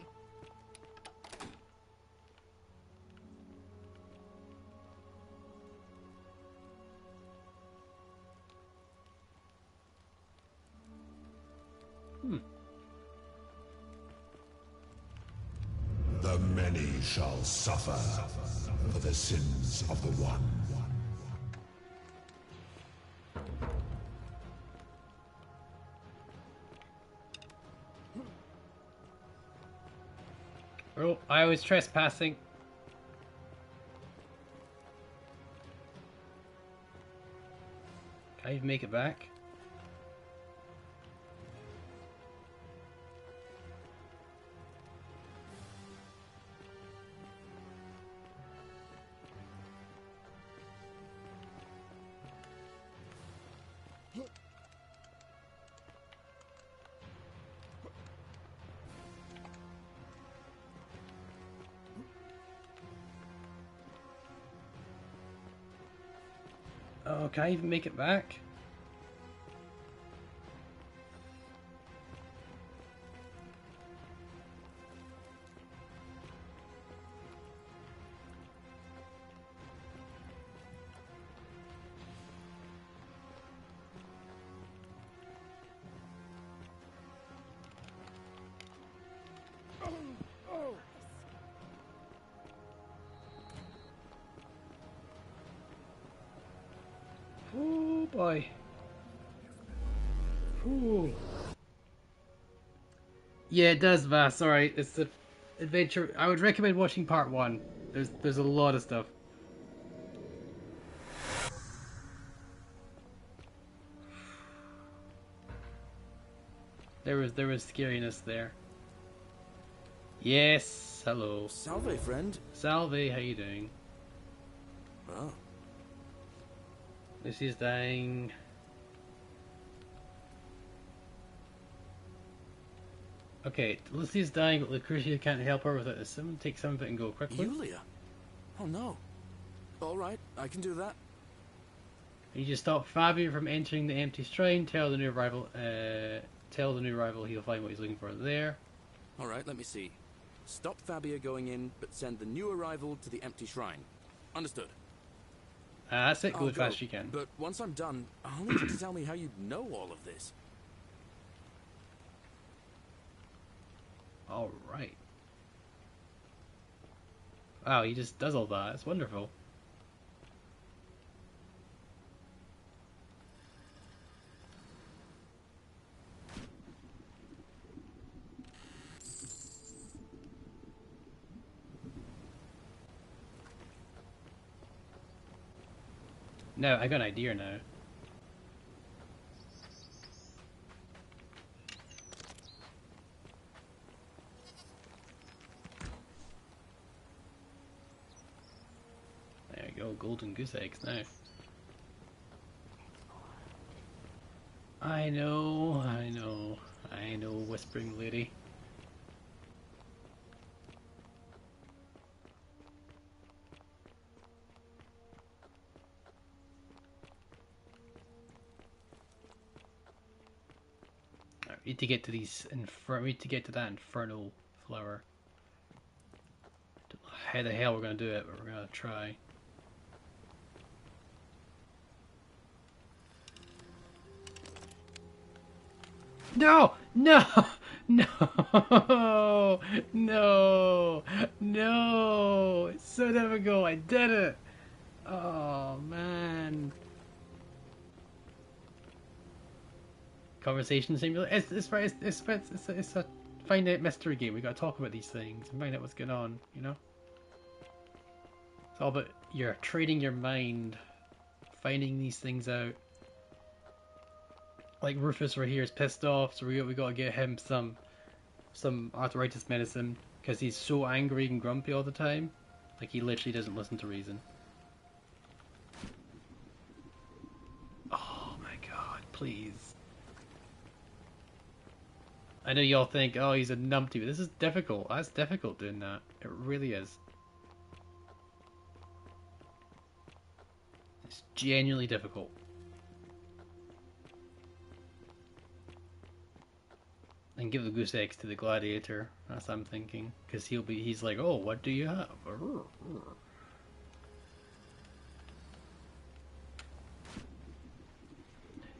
Many shall suffer for the sins of the one. Oh, I was trespassing. Can I even make it back? Oh, can I even make it back? Oh boy. Ooh. Yeah, it does, Vass. Alright, it's the adventure. I would recommend watching part 1. There's a lot of stuff. There was scariness there. Yes, hello. Salve, friend. Salve, how you doing? Oh. Lucy's dying. Okay, Lucy's dying, but Lucretia can't help her without it. Someone take some of it and go quickly. Julia? Oh no. Alright, I can do that. You just stop Fabio from entering the empty shrine. Tell the new arrival he'll find what he's looking for there. Alright, let me see. Stop Fabia going in, but send the new arrival to the empty shrine. Understood. That's it. Go I'll as fast as you can. But once I'm done, I'll need you to tell me how you know all of this. Alright. Wow, he just does all that. It's wonderful. No, I got an idea now. There we go, golden goose eggs now. I know, whispering lady. We need to get to these we need to get to that infernal flower. Don't know how the hell we're gonna do it, but we're gonna try. No! No! No! No! No! It's so difficult. I did it. Oh man. Conversation simulator. It's a find out mystery game. We gotta talk about these things and find out what's going on. You know. It's all about you're trading your mind, finding these things out. Like Rufus right here is pissed off, so we gotta get him some arthritis medicine because he's so angry and grumpy all the time. Like he literally doesn't listen to reason. Oh my god, please. I know y'all think, oh, he's a numpty, but this is difficult. That's difficult doing that. It really is. It's genuinely difficult. And give the goose eggs to the gladiator. That's what I'm thinking. Because he's like, oh, what do you have?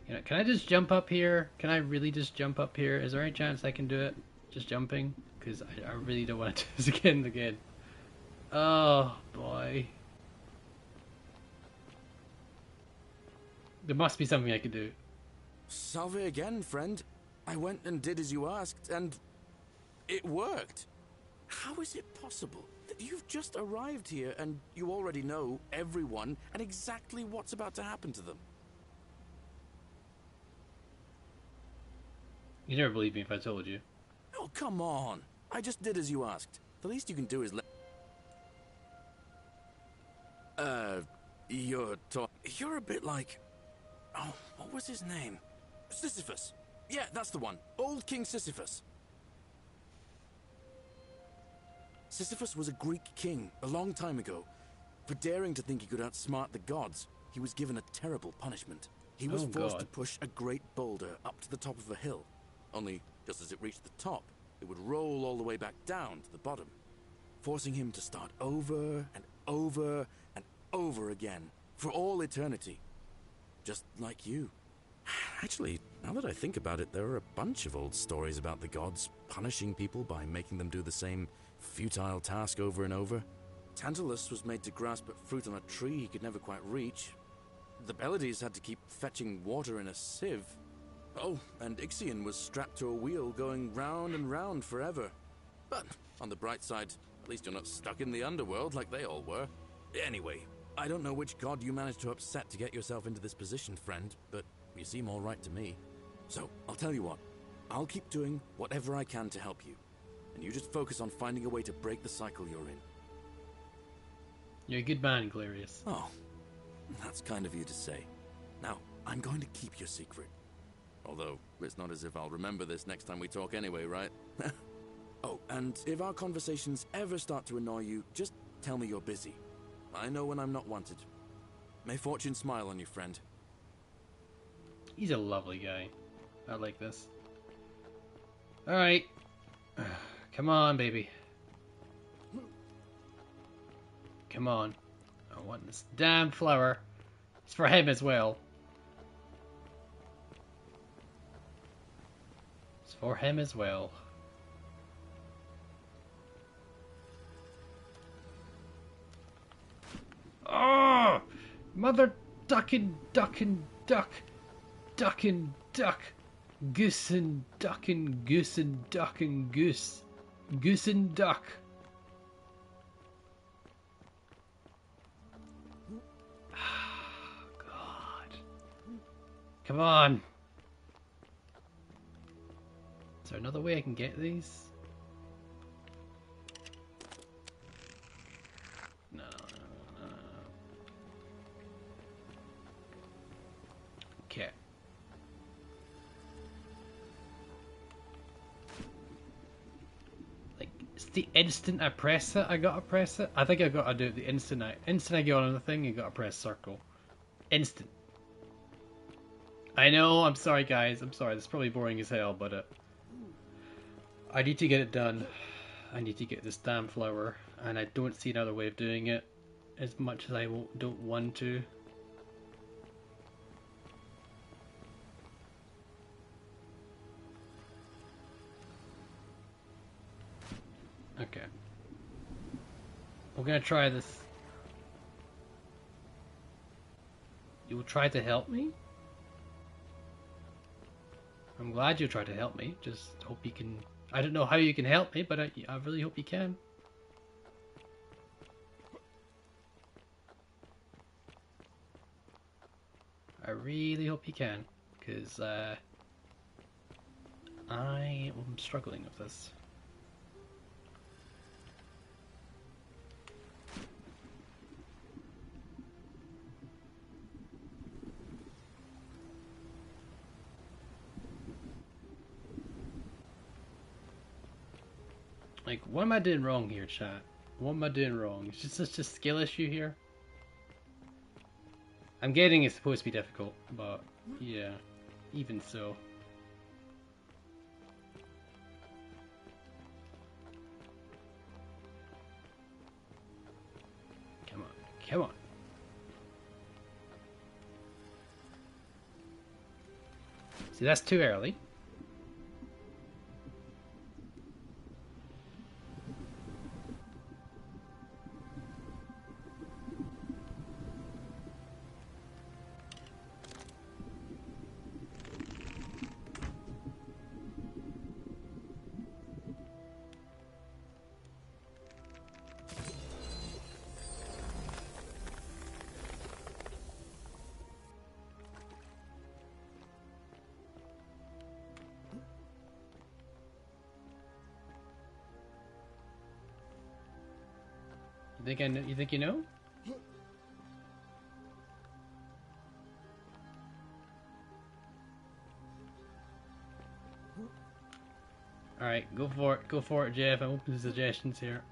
You know, can I just jump up here? Can I really just jump up here? Is there any chance I can do it? Just jumping? Because I really don't want to do this again. Oh boy. There must be something I could do. Salve again, friend. I went and did as you asked, and it worked. How is it possible that you've just arrived here and you already know everyone and exactly what's about to happen to them? You never believe me if I told you. Oh, come on. I just did as you asked. The least you can do is let... You're a bit like... Oh, what was his name? Sisyphus. Yeah, that's the one. Old King Sisyphus. Sisyphus was a Greek king a long time ago. For daring to think he could outsmart the gods, he was given a terrible punishment. He was forced to push a great boulder up to the top of a hill. Only, just as it reached the top, it would roll all the way back down to the bottom, forcing him to start over and over and over again, for all eternity. Just like you. Actually, now that I think about it, there are a bunch of old stories about the gods punishing people by making them do the same futile task over and over. Tantalus was made to grasp at fruit on a tree he could never quite reach. The Pleiades had to keep fetching water in a sieve. Oh, and Ixion was strapped to a wheel going round and round forever. But, on the bright side, at least you're not stuck in the underworld like they all were. Anyway, I don't know which god you managed to upset to get yourself into this position, friend, but you seem all right to me. So, I'll tell you what. I'll keep doing whatever I can to help you. And you just focus on finding a way to break the cycle you're in. You're a good man, Galerius. Oh, that's kind of you to say. Now, I'm going to keep your secret. Although, it's not as if I'll remember this next time we talk anyway, right? Oh, and if our conversations ever start to annoy you, just tell me you're busy. I know when I'm not wanted. May fortune smile on you, friend. He's a lovely guy. I like this. Alright. Come on, baby. Come on. I want this damn flower. It's for him as well. It's for him as well. Oh! Mother duckin' duck. Duckin' duck. Goose and duck and goose and duck and goose. Goose and duck. God. Come on. Is there another way I can get these? No. Okay. Like, it's the instant I press it, I gotta press it. I think I gotta do it the instant I get on the thing, you gotta press circle. Instant. I know, I'm sorry guys, I'm sorry, this is probably boring as hell, but I need to get it done. I need to get this damn flower, and I don't see another way of doing it, as much as I don't want to. Okay. We're gonna try this. You will try to help me? I'm glad you tried to help me. Just hope you can... I don't know how you can help me, but I really hope you can. I really hope you can, because I am struggling with this. Like, what am I doing wrong here, chat? What am I doing wrong? It's just a skill issue here. I'm getting it's supposed to be difficult, but yeah, even so. Come on, come on. See, that's too early. You think you know? Alright, go for it. Go for it, Jeff. I'm open to suggestions here.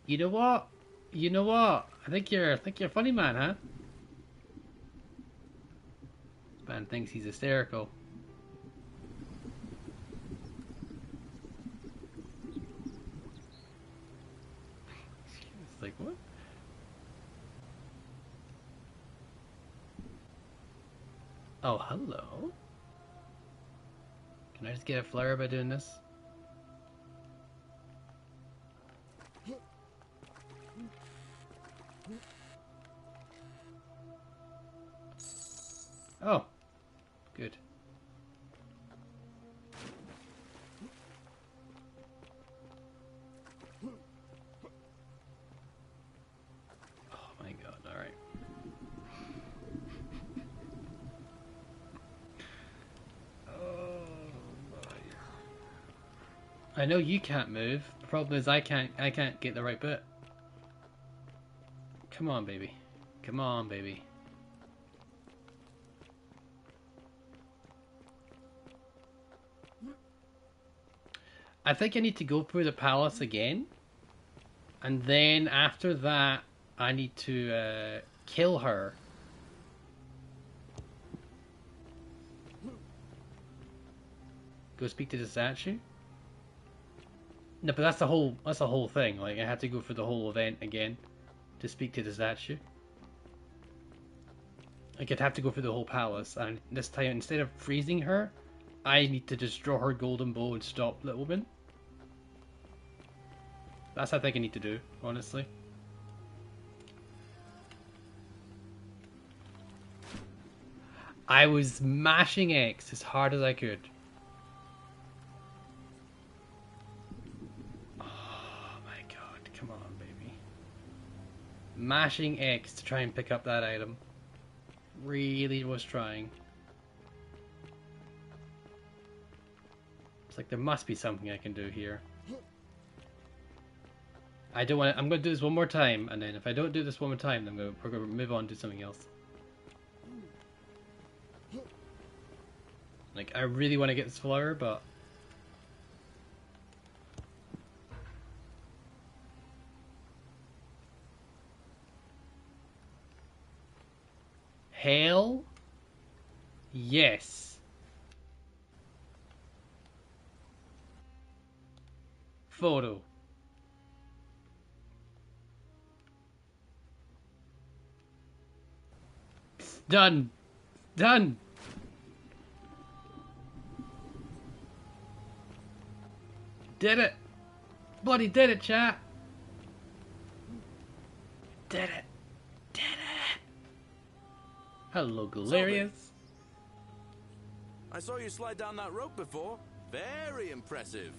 You know what? You know what? I think you're a funny man, huh? This man thinks he's hysterical. It's like, what? Oh, hello. Can I just get a flower by doing this? Oh, good. Oh my god, alright. I know you can't move. The problem is I can't get the right bit. Come on, baby. Come on, baby. I think I need to go through the palace again. And then after that, I need to kill her. Go speak to the statue? No, but that's the whole thing. Like, I had to go through the whole event again to speak to the statue. Like, I'd have to go through the whole palace, and this time, instead of freezing her, I need to just draw her golden bow and stop the woman. That's what I think I need to do, honestly. I was mashing X as hard as I could. Oh my god, come on, baby. Mashing X to try and pick up that item. Really was trying. It's like there must be something I can do here. I don't want to, I'm going to do this one more time, and then if I don't do this one more time, then we're going to move on to something else. Like, I really want to get this flower, but... Hell? Yes. Photo. Done. Done. Did it. Bloody did it, chat. Did it. Did it. Hello, Galerius. I saw you slide down that rope before. Very impressive.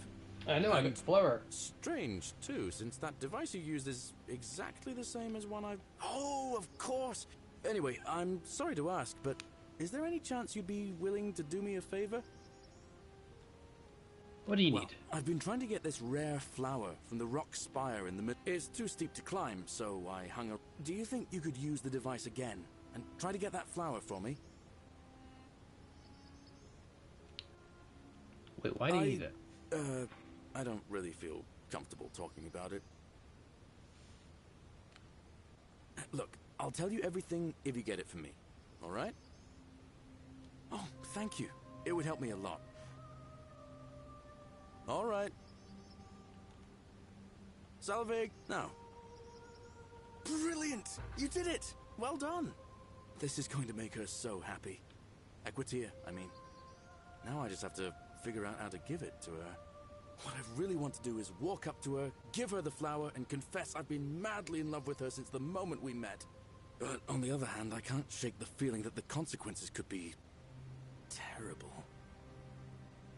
I know, I'm an explorer. Strange, too, since that device you used is exactly the same as one I've... Oh, of course. Anyway, I'm sorry to ask, but is there any chance you'd be willing to do me a favor? What do you need? I've been trying to get this rare flower from the rock spire in the mid... It's too steep to climb, so I hung a... Do you think you could use the device again and try to get that flower for me? Wait, why do you need it? I don't really feel comfortable talking about it. Look, I'll tell you everything if you get it for me, all right? Oh, thank you. It would help me a lot. All right. Salve, now. Brilliant! You did it! Well done! This is going to make her so happy. Equitia, I mean. Now I just have to figure out how to give it to her. What I really want to do is walk up to her, give her the flower, and confess I've been madly in love with her since the moment we met. But on the other hand, I can't shake the feeling that the consequences could be... terrible.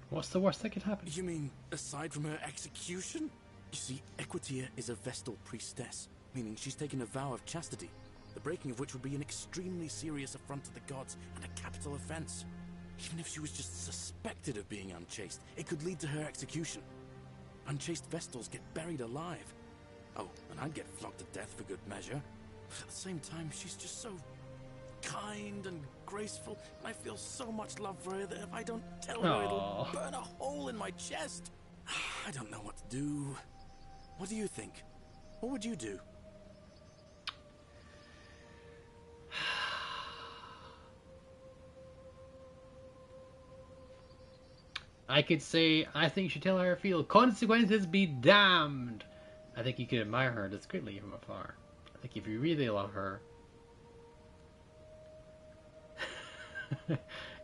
What's the worst that could happen? You mean, aside from her execution? You see, Equitia is a Vestal priestess, meaning she's taken a vow of chastity, the breaking of which would be an extremely serious affront to the gods and a capital offense. Even if she was just suspected of being unchaste, it could lead to her execution. Unchaste Vestals get buried alive. Oh, and I'd get flogged to death for good measure. But at the same time, she's just so kind and graceful, and I feel so much love for her that if I don't tell her, it'll burn a hole in my chest. I don't know what to do. What do you think? What would you do? I could say, I think you should tell her how I feel. Consequences be damned. I think you could admire her discreetly from afar. I think if you really love her, you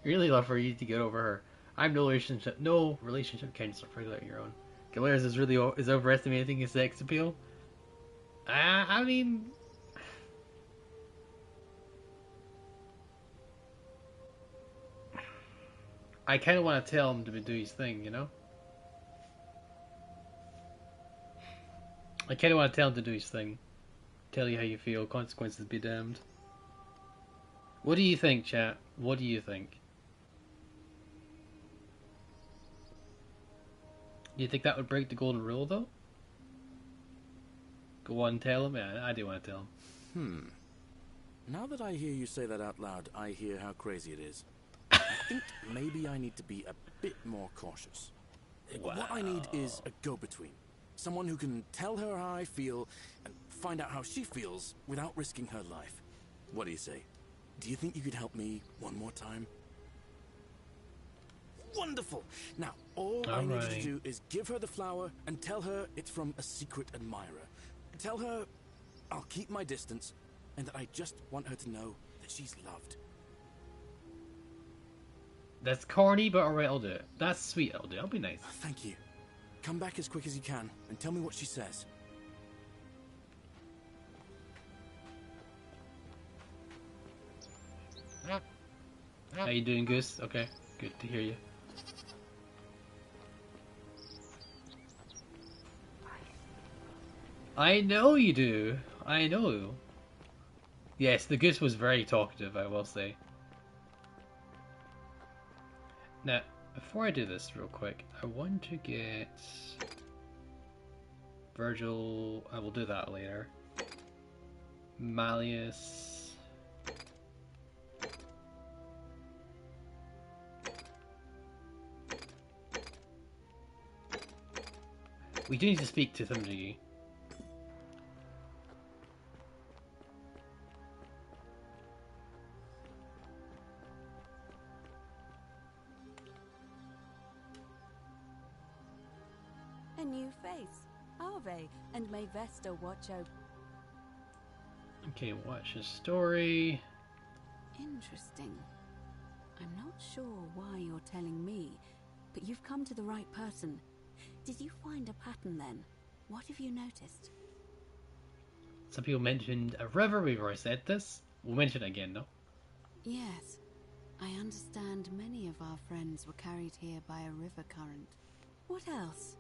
really love her, you need to get over her. I'm no relationship counselor for your own. Galeras is overestimating his sex appeal. I mean, I kind of want to tell him to do his thing, you know? I kind of want to tell him to do his thing. Tell you how you feel, consequences be damned. What do you think, chat? What do you think? Do you think that would break the golden rule, though? Go on, tell him? Yeah, I do want to tell him. Now that I hear you say that out loud, I hear how crazy it is. I think maybe I need to be a bit more cautious. Wow. What I need is a go-between. Someone who can tell her how I feel and find out how she feels without risking her life. What do you say? Do you think you could help me one more time? Wonderful! Now, all I need you to do is give her the flower and tell her it's from a secret admirer. Tell her I'll keep my distance and that I just want her to know that she's loved. That's corny, but alright, I'll do it. That's sweet, I'll do it. I'll be nice. Thank you. Come back as quick as you can and tell me what she says. How you doing, Goose? Okay, good to hear you. I know you do. I know. Yes, the Goose was very talkative, I will say. Now, before I do this real quick, I want to get Virgil. I will do that later. Malleus. We do need to speak to somebody. A new face. Ave, and may Vesta watch over. Okay, watch his story. Interesting. I'm not sure why you're telling me, but you've come to the right person. Did you find a pattern then? What have you noticed? Some people mentioned a river. We've already said this. We'll mention it again, though. Yes. I understand many of our friends were carried here by a river current. What else?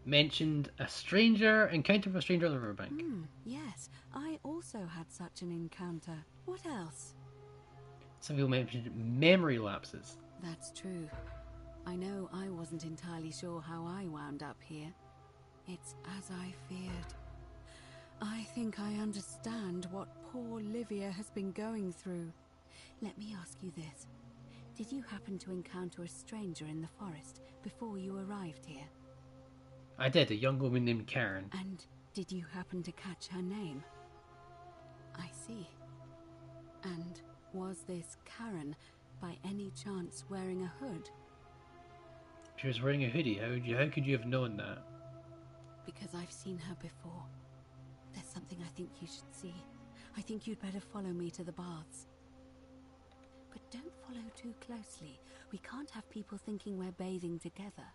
Mentioned a stranger, encounter with a stranger on the riverbank. Yes, I also had such an encounter. What else? Some people mentioned memory lapses. That's true. I know I wasn't entirely sure how I wound up here. It's as I feared. I think I understand what poor Livia has been going through. Let me ask you this. Did you happen to encounter a stranger in the forest before you arrived here? I did, a young woman named Karen. And did you happen to catch her name? I see. And was this Karen, by any chance, wearing a hood? She was wearing a hoodie. How could you have known that? Because I've seen her before. There's something I think you should see. I think you'd better follow me to the baths. But don't follow too closely. We can't have people thinking we're bathing together.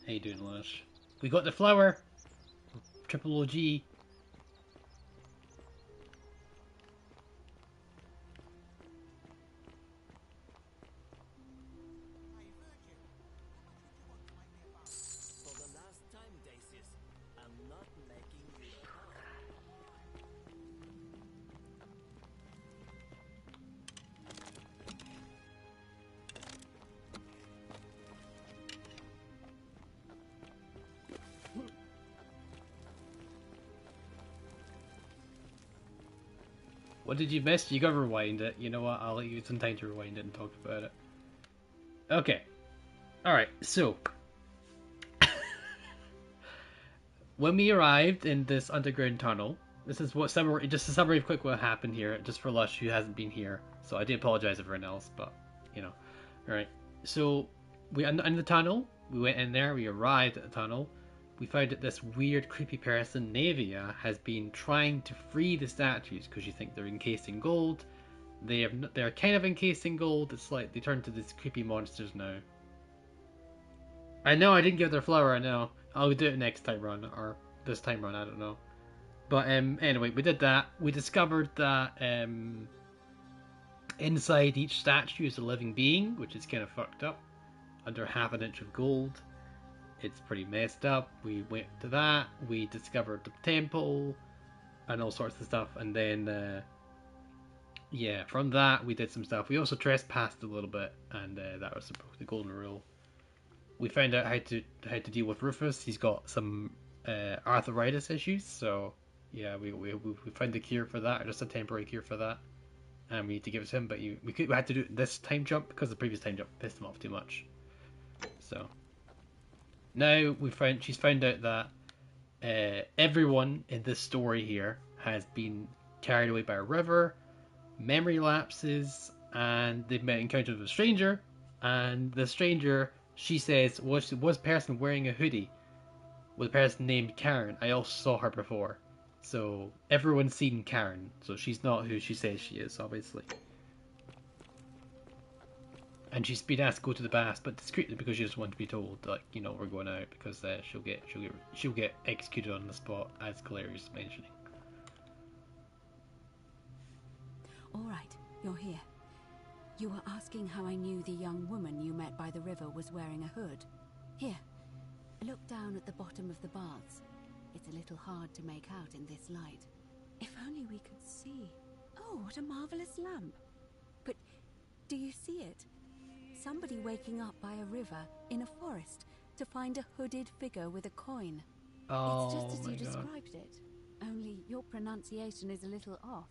How you doing, Lush? We got the flower! Triple OG. What did you miss? You gotta rewind it. You know what? I'll let you some time to rewind it and talk about it. Okay. Alright, so when we arrived in this underground tunnel, this is what summary, just a summary of quick what happened here, just for Lush who hasn't been here. So I do apologize everyone else, but you know. Alright. So we in the tunnel, we went in there, we arrived at the tunnel. We found that this weird, creepy person, Navia, has been trying to free the statues because you think they're encased in gold. They're kind of encased in gold. It's like they turn to these creepy monsters now. I know I didn't give their flower. I know I'll do it next time run or this time run. I don't know. But anyway, we did that. We discovered that inside each statue is a living being, which is kind of fucked up. Under half an inch of gold. It's pretty messed up. We went to that. We discovered the temple and all sorts of stuff. And then, yeah, from that we did some stuff. We also trespassed a little bit, and that was the golden rule. We found out how to deal with Rufus. He's got some arthritis issues, so yeah, we found a cure for that, or just a temporary cure for that, and we need to give it to him. But we had to do this time jump because the previous time jump pissed him off too much. So. Now she's found out that everyone in this story here has been carried away by a river, memory lapses, and they've encountered a stranger. And the stranger, she says, was a person wearing a hoodie, was a person named Karen. I also saw her before, so everyone's seen Karen. So she's not who she says she is, obviously. And she's been asked to go to the baths, but discreetly because she doesn't want to be told, like, you know, we're going out, because she'll get executed on the spot, as Claire is mentioning. All right, you're here. You were asking how I knew the young woman you met by the river was wearing a hood. Here, look down at the bottom of the baths. It's a little hard to make out in this light. If only we could see. Oh, what a marvelous lamp! But do you see it? Somebody waking up by a river in a forest to find a hooded figure with a coin. Oh, it's just as you God. described it, only your pronunciation is a little off.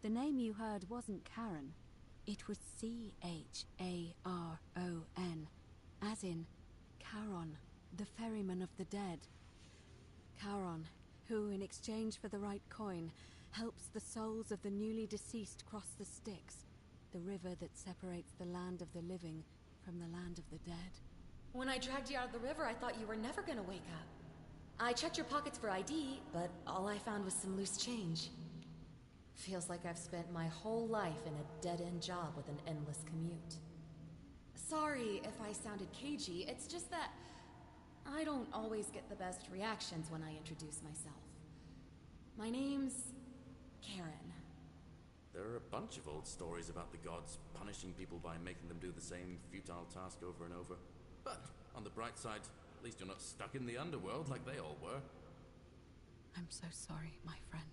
The name you heard wasn't Karen. It was C-H-A-R-O-N, as in Charon, the ferryman of the dead. Charon, who, in exchange for the right coin, helps the souls of the newly deceased cross the Styx, the river that separates the land of the living from the land of the dead. When I dragged you out of the river, I thought you were never gonna wake up. I checked your pockets for ID, but all I found was some loose change. Feels like I've spent my whole life in a dead-end job with an endless commute. Sorry if I sounded cagey, it's just that I don't always get the best reactions when I introduce myself. My name's Karen. There are a bunch of old stories about the gods punishing people by making them do the same futile task over and over. But, on the bright side, at least you're not stuck in the underworld like they all were. I'm so sorry, my friend.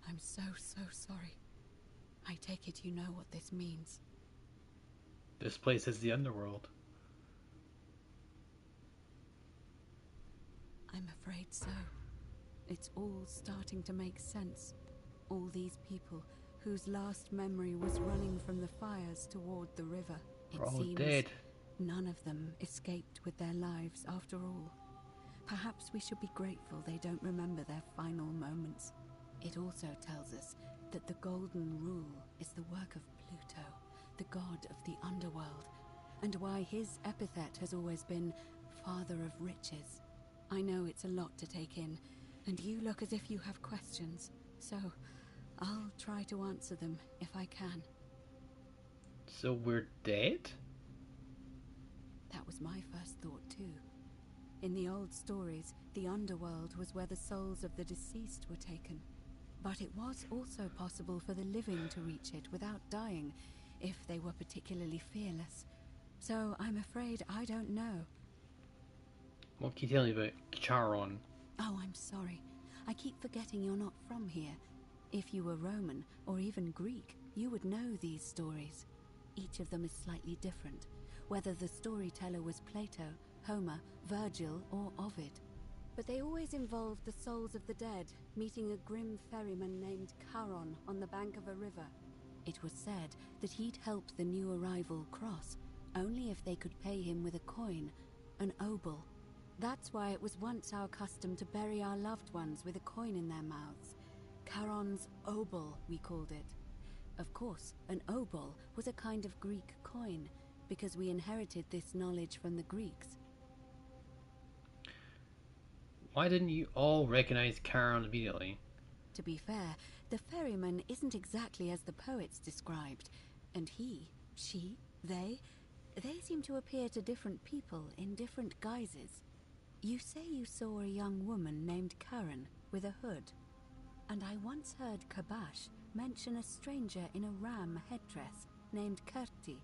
I'm so sorry. I take it you know what this means. This place is the underworld. I'm afraid so. It's all starting to make sense. All these people whose last memory was running from the fires toward the river. It We're all seems dead. none of them escaped with their lives after all. Perhaps we should be grateful they don't remember their final moments. It also tells us that the Golden Rule is the work of Pluto, the god of the underworld, and why his epithet has always been Father of Riches. I know it's a lot to take in, and you look as if you have questions, so I'll try to answer them if I can. So we're dead? That was my first thought too. In the old stories, the underworld was where the souls of the deceased were taken. But it was also possible for the living to reach it without dying, if they were particularly fearless. So I'm afraid I don't know. What can you tell me about Charon? Oh, I'm sorry. I keep forgetting you're not from here. If you were Roman, or even Greek, you would know these stories. Each of them is slightly different, whether the storyteller was Plato, Homer, Virgil, or Ovid. but they always involved the souls of the dead meeting a grim ferryman named Charon on the bank of a river. It was said that he'd help the new arrival cross only if they could pay him with a coin, an obol. That's why it was once our custom to bury our loved ones with a coin in their mouths. Charon's obol, we called it. Of course, an obol was a kind of Greek coin, because we inherited this knowledge from the Greeks. Why didn't you all recognize Charon immediately? To be fair, the ferryman isn't exactly as the poets described, and he, she, they seem to appear to different people in different guises. You say you saw a young woman named Karen with a hood, and I once heard Kabash mention a stranger in a ram headdress named Kerti,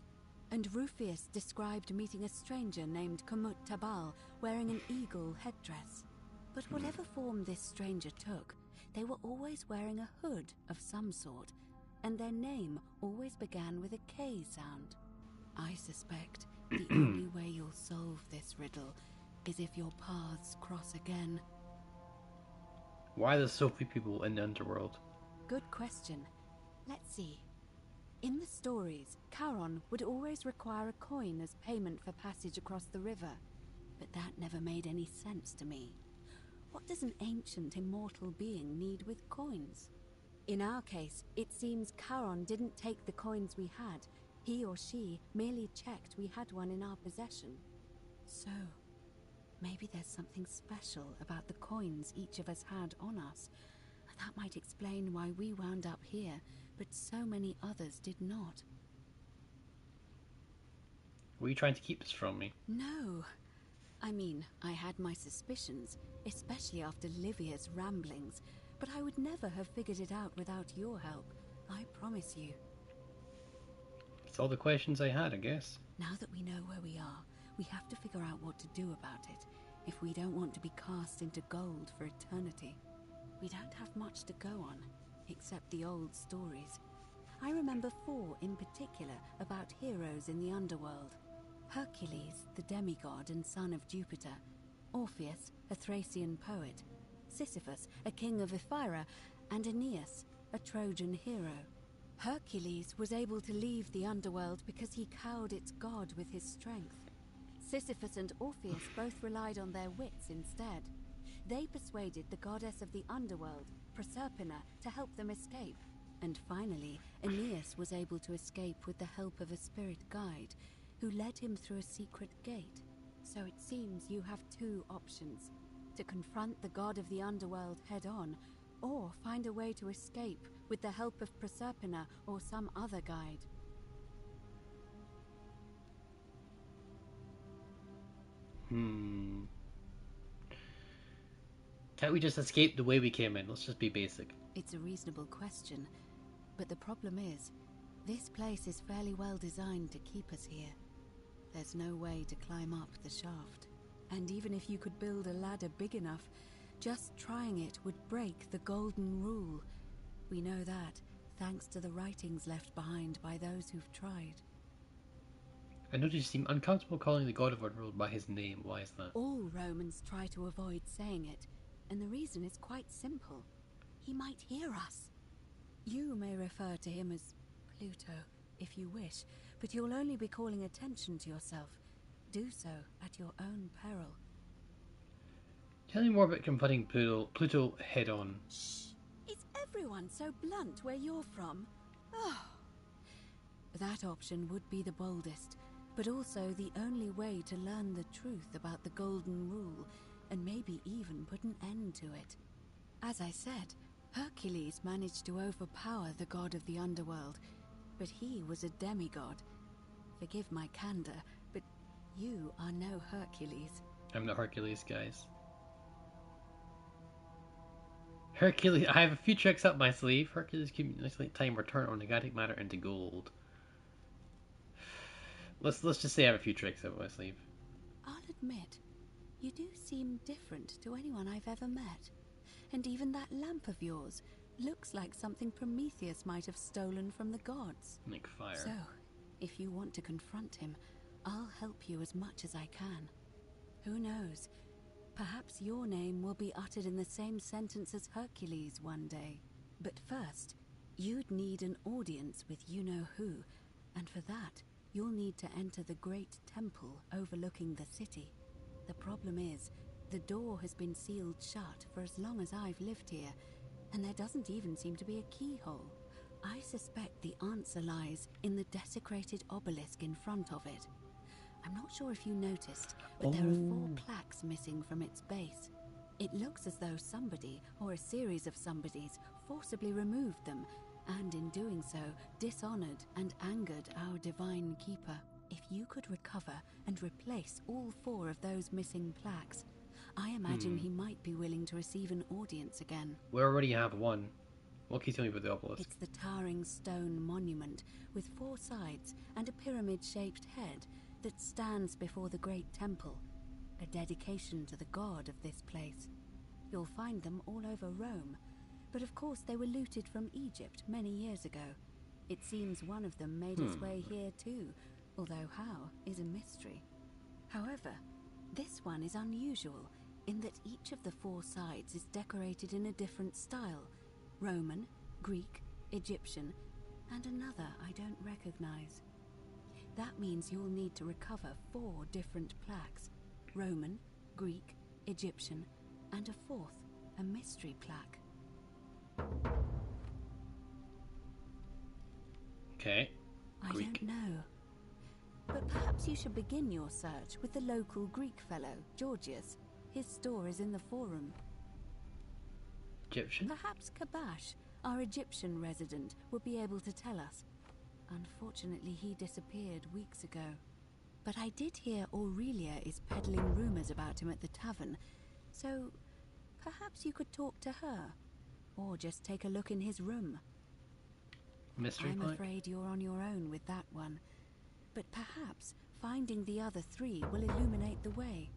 and Rufius described meeting a stranger named Kumut Tabal wearing an eagle headdress. But whatever form this stranger took, they were always wearing a hood of some sort, and their name always began with a K sound. I suspect the only way you'll solve this riddle is if your paths cross again. Why are there so few people in the underworld? Good question. Let's see. In the stories, Charon would always require a coin as payment for passage across the river, but that never made any sense to me. What does an ancient immortal being need with coins? In our case, it seems Charon didn't take the coins we had. He or she merely checked we had one in our possession. So, maybe there's something special about the coins each of us had on us. That might explain why we wound up here, but so many others did not. Were you trying to keep this from me? No. I mean, I had my suspicions, especially after Livia's ramblings, but I would never have figured it out without your help, I promise you. That's all the questions I had, I guess. Now that we know where we are, we have to figure out what to do about it, if we don't want to be cast into gold for eternity. We don't have much to go on, except the old stories. I remember 4 in particular about heroes in the underworld. Hercules, the demigod and son of Jupiter. Orpheus, a Thracian poet. Sisyphus, a king of Ephyra. And Aeneas, a Trojan hero. Hercules was able to leave the underworld because he cowed its god with his strength. Sisyphus and Orpheus both relied on their wits instead. They persuaded the goddess of the underworld, Proserpina, to help them escape. And finally, Aeneas was able to escape with the help of a spirit guide, who led him through a secret gate. So it seems you have 2 options: to confront the god of the underworld head-on, or find a way to escape with the help of Proserpina or some other guide. Can't we just escape the way we came in? Let's just be basic. It's a reasonable question, but the problem is, this place is fairly well designed to keep us here. There's no way to climb up the shaft. And even if you could build a ladder big enough, just trying it would break the golden rule. We know that, thanks to the writings left behind by those who've tried. I noticed you seem uncomfortable calling the god of our world by his name. Why is that? All Romans try to avoid saying it, and the reason is quite simple. He might hear us. You may refer to him as Pluto, if you wish, but you'll only be calling attention to yourself. Do so at your own peril. Tell me more about confronting Pluto head-on. Shh! Is everyone so blunt where you're from? Oh. That option would be the boldest, but also the only way to learn the truth about the Golden Rule, and maybe even put an end to it. As I said, Hercules managed to overpower the god of the underworld, but he was a demigod. Forgive my candor, but you are no Hercules. I'm no Hercules, guys. Hercules, I have a few tricks up my sleeve. Hercules can nicely time return organic matter into gold. Let's just say I have a few tricks up my sleeve. I'll admit, you do seem different to anyone I've ever met. And even that lamp of yours looks like something Prometheus might have stolen from the gods. Like fire. So, if you want to confront him, I'll help you as much as I can. Who knows? Perhaps your name will be uttered in the same sentence as Hercules one day. But first, you'd need an audience with you-know-who, and for that, you'll need to enter the great temple overlooking the city. The problem is, the door has been sealed shut for as long as I've lived here, and there doesn't even seem to be a keyhole. I suspect the answer lies in the desecrated obelisk in front of it. I'm not sure if you noticed, but there are 4 plaques missing from its base. It looks as though somebody, or a series of somebodies, forcibly removed them, and in doing so, dishonored and angered our divine keeper. If you could recover and replace all 4 of those missing plaques, I imagine he might be willing to receive an audience again. We already have one. What can you tell me about the obelisk? It's the towering stone monument with 4 sides and a pyramid-shaped head that stands before the great temple, a dedication to the god of this place. You'll find them all over Rome, but of course they were looted from Egypt many years ago. It seems one of them made its way here too, although how is a mystery. However, this one is unusual in that each of the 4 sides is decorated in a different style: Roman, Greek, Egyptian, and another I don't recognize. That means you'll need to recover 4 different plaques: Roman, Greek, Egyptian, and a 4th, a mystery plaque. Okay. I don't know. But perhaps you should begin your search with the local Greek fellow, Georgius. His store is in the forum. Egyptian? Perhaps Kabash, our Egyptian resident, would be able to tell us. Unfortunately, he disappeared weeks ago. But I did hear Aurelia is peddling rumors about him at the tavern, so perhaps you could talk to her, or just take a look in his room. Mystery I'm plaque? afraid you're on your own with that one, but perhaps finding the other 3 will illuminate the way.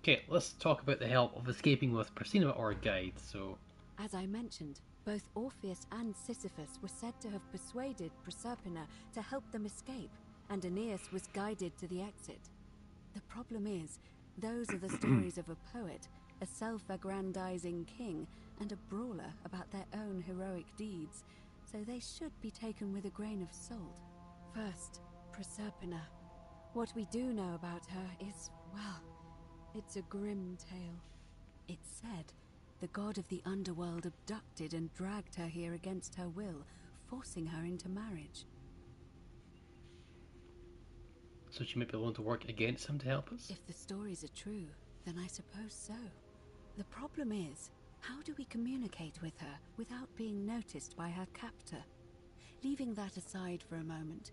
Okay, let's talk about the help of escaping with Persina or a guide, so... As I mentioned, both Orpheus and Sisyphus were said to have persuaded Proserpina to help them escape, and Aeneas was guided to the exit. The problem is, those are the stories of a poet, a self-aggrandizing king, and a brawler about their own heroic deeds, so they should be taken with a grain of salt. First, Proserpina. What we do know about her is, well, it's a grim tale. It's said the god of the underworld abducted and dragged her here against her will, forcing her into marriage. So she might be willing to work against him to help us? If the stories are true, then I suppose so. The problem is, how do we communicate with her without being noticed by her captor? Leaving that aside for a moment,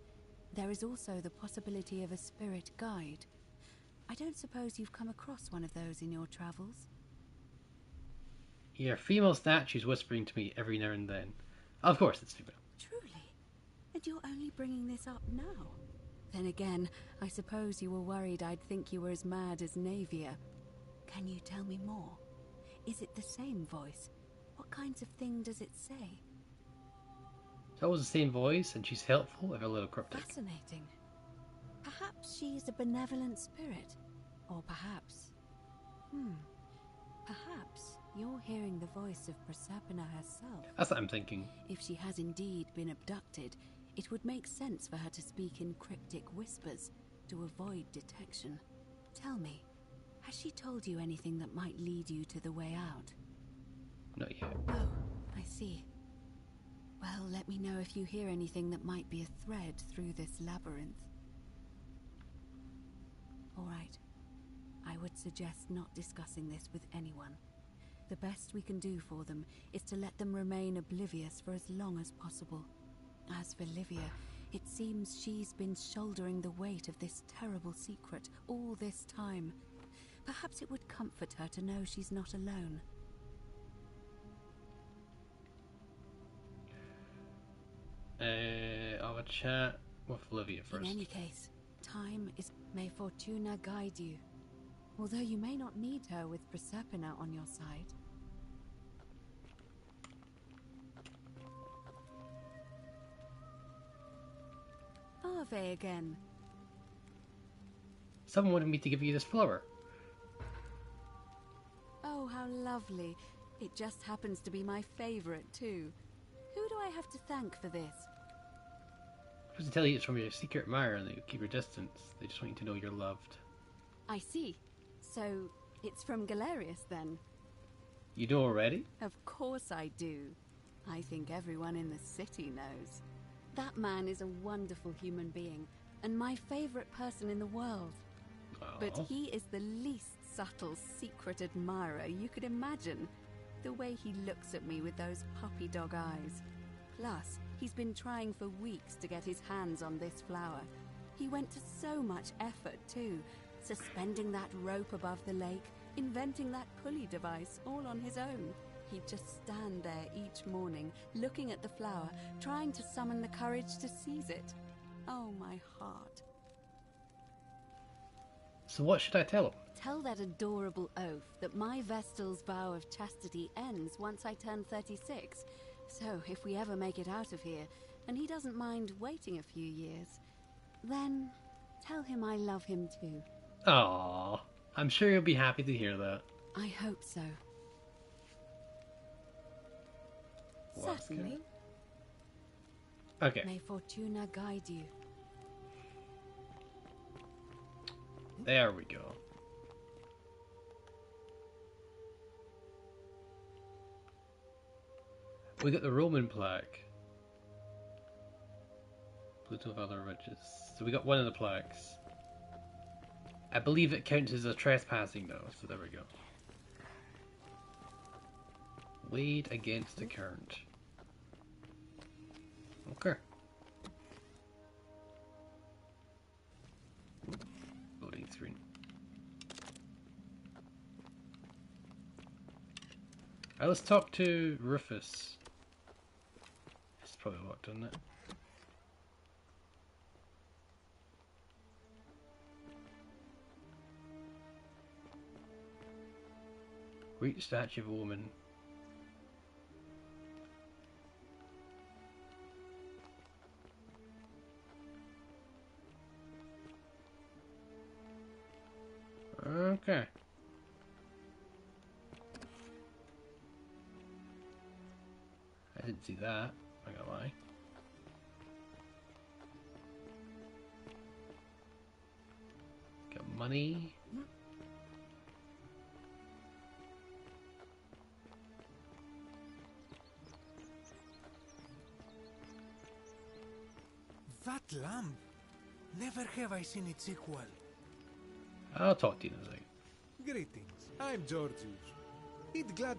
there is also the possibility of a spirit guide. I don't suppose you've come across one of those in your travels? Yeah, female statues whispering to me every now and then. Of course it's female. Truly? And you're only bringing this up now? Then again, I suppose you were worried I'd think you were as mad as Navia. Can you tell me more? Is it the same voice? What kinds of thing does it say? It's always the same voice, and she's helpful, if a little cryptic. Fascinating. Perhaps she's a benevolent spirit. Or perhaps... Perhaps you're hearing the voice of Proserpina herself. That's what I'm thinking. If she has indeed been abducted, it would make sense for her to speak in cryptic whispers to avoid detection. Tell me, has she told you anything that might lead you to the way out? Not yet. Oh, I see. Well, let me know if you hear anything that might be a thread through this labyrinth. All right. I would suggest not discussing this with anyone. The best we can do for them is to let them remain oblivious for as long as possible. As for Livia, it seems she's been shouldering the weight of this terrible secret all this time. Perhaps it would comfort her to know she's not alone. I'll have a chat with Livia first. In any case, time is... May Fortuna guide you. Although you may not need her with Proserpina on your side. Ave again. Someone wanted me to give you this flower. Oh, how lovely. It just happens to be my favorite, too. Who do I have to thank for this? I'm supposed to tell you it's from your secret admirer and that you keep your distance. They just want you to know you're loved. I see. So, it's from Galerius, then? You know already? Of course I do. I think everyone in the city knows. That man is a wonderful human being, and my favorite person in the world. But he is the least subtle secret admirer you could imagine. The way he looks at me with those puppy dog eyes. Plus, he's been trying for weeks to get his hands on this flower. He went to so much effort, too. Suspending that rope above the lake, inventing that pulley device all on his own. He'd just stand there each morning, looking at the flower, trying to summon the courage to seize it. Oh, my heart. So what should I tell him? Tell that adorable oaf that my Vestal's vow of chastity ends once I turn 36. So if we ever make it out of here, and he doesn't mind waiting a few years, then tell him I love him too. Aww, I'm sure you'll be happy to hear that. I hope so. Certainly. Okay. May Fortuna guide you. There we go. We got the Roman plaque. Pluto of other riches. So we got one of the plaques. I believe it counts as a trespassing though, so there we go. Weighed against the current. Okay. Loading screen. Alright, let's talk to Rufus. It's probably locked, isn't it? Great statue of a woman. Okay. I didn't see that. I'm not gonna lie. Got money. That lamp! Never have I seen its equal. I'll talk to you in a second. Greetings, I'm Georgius. It glad...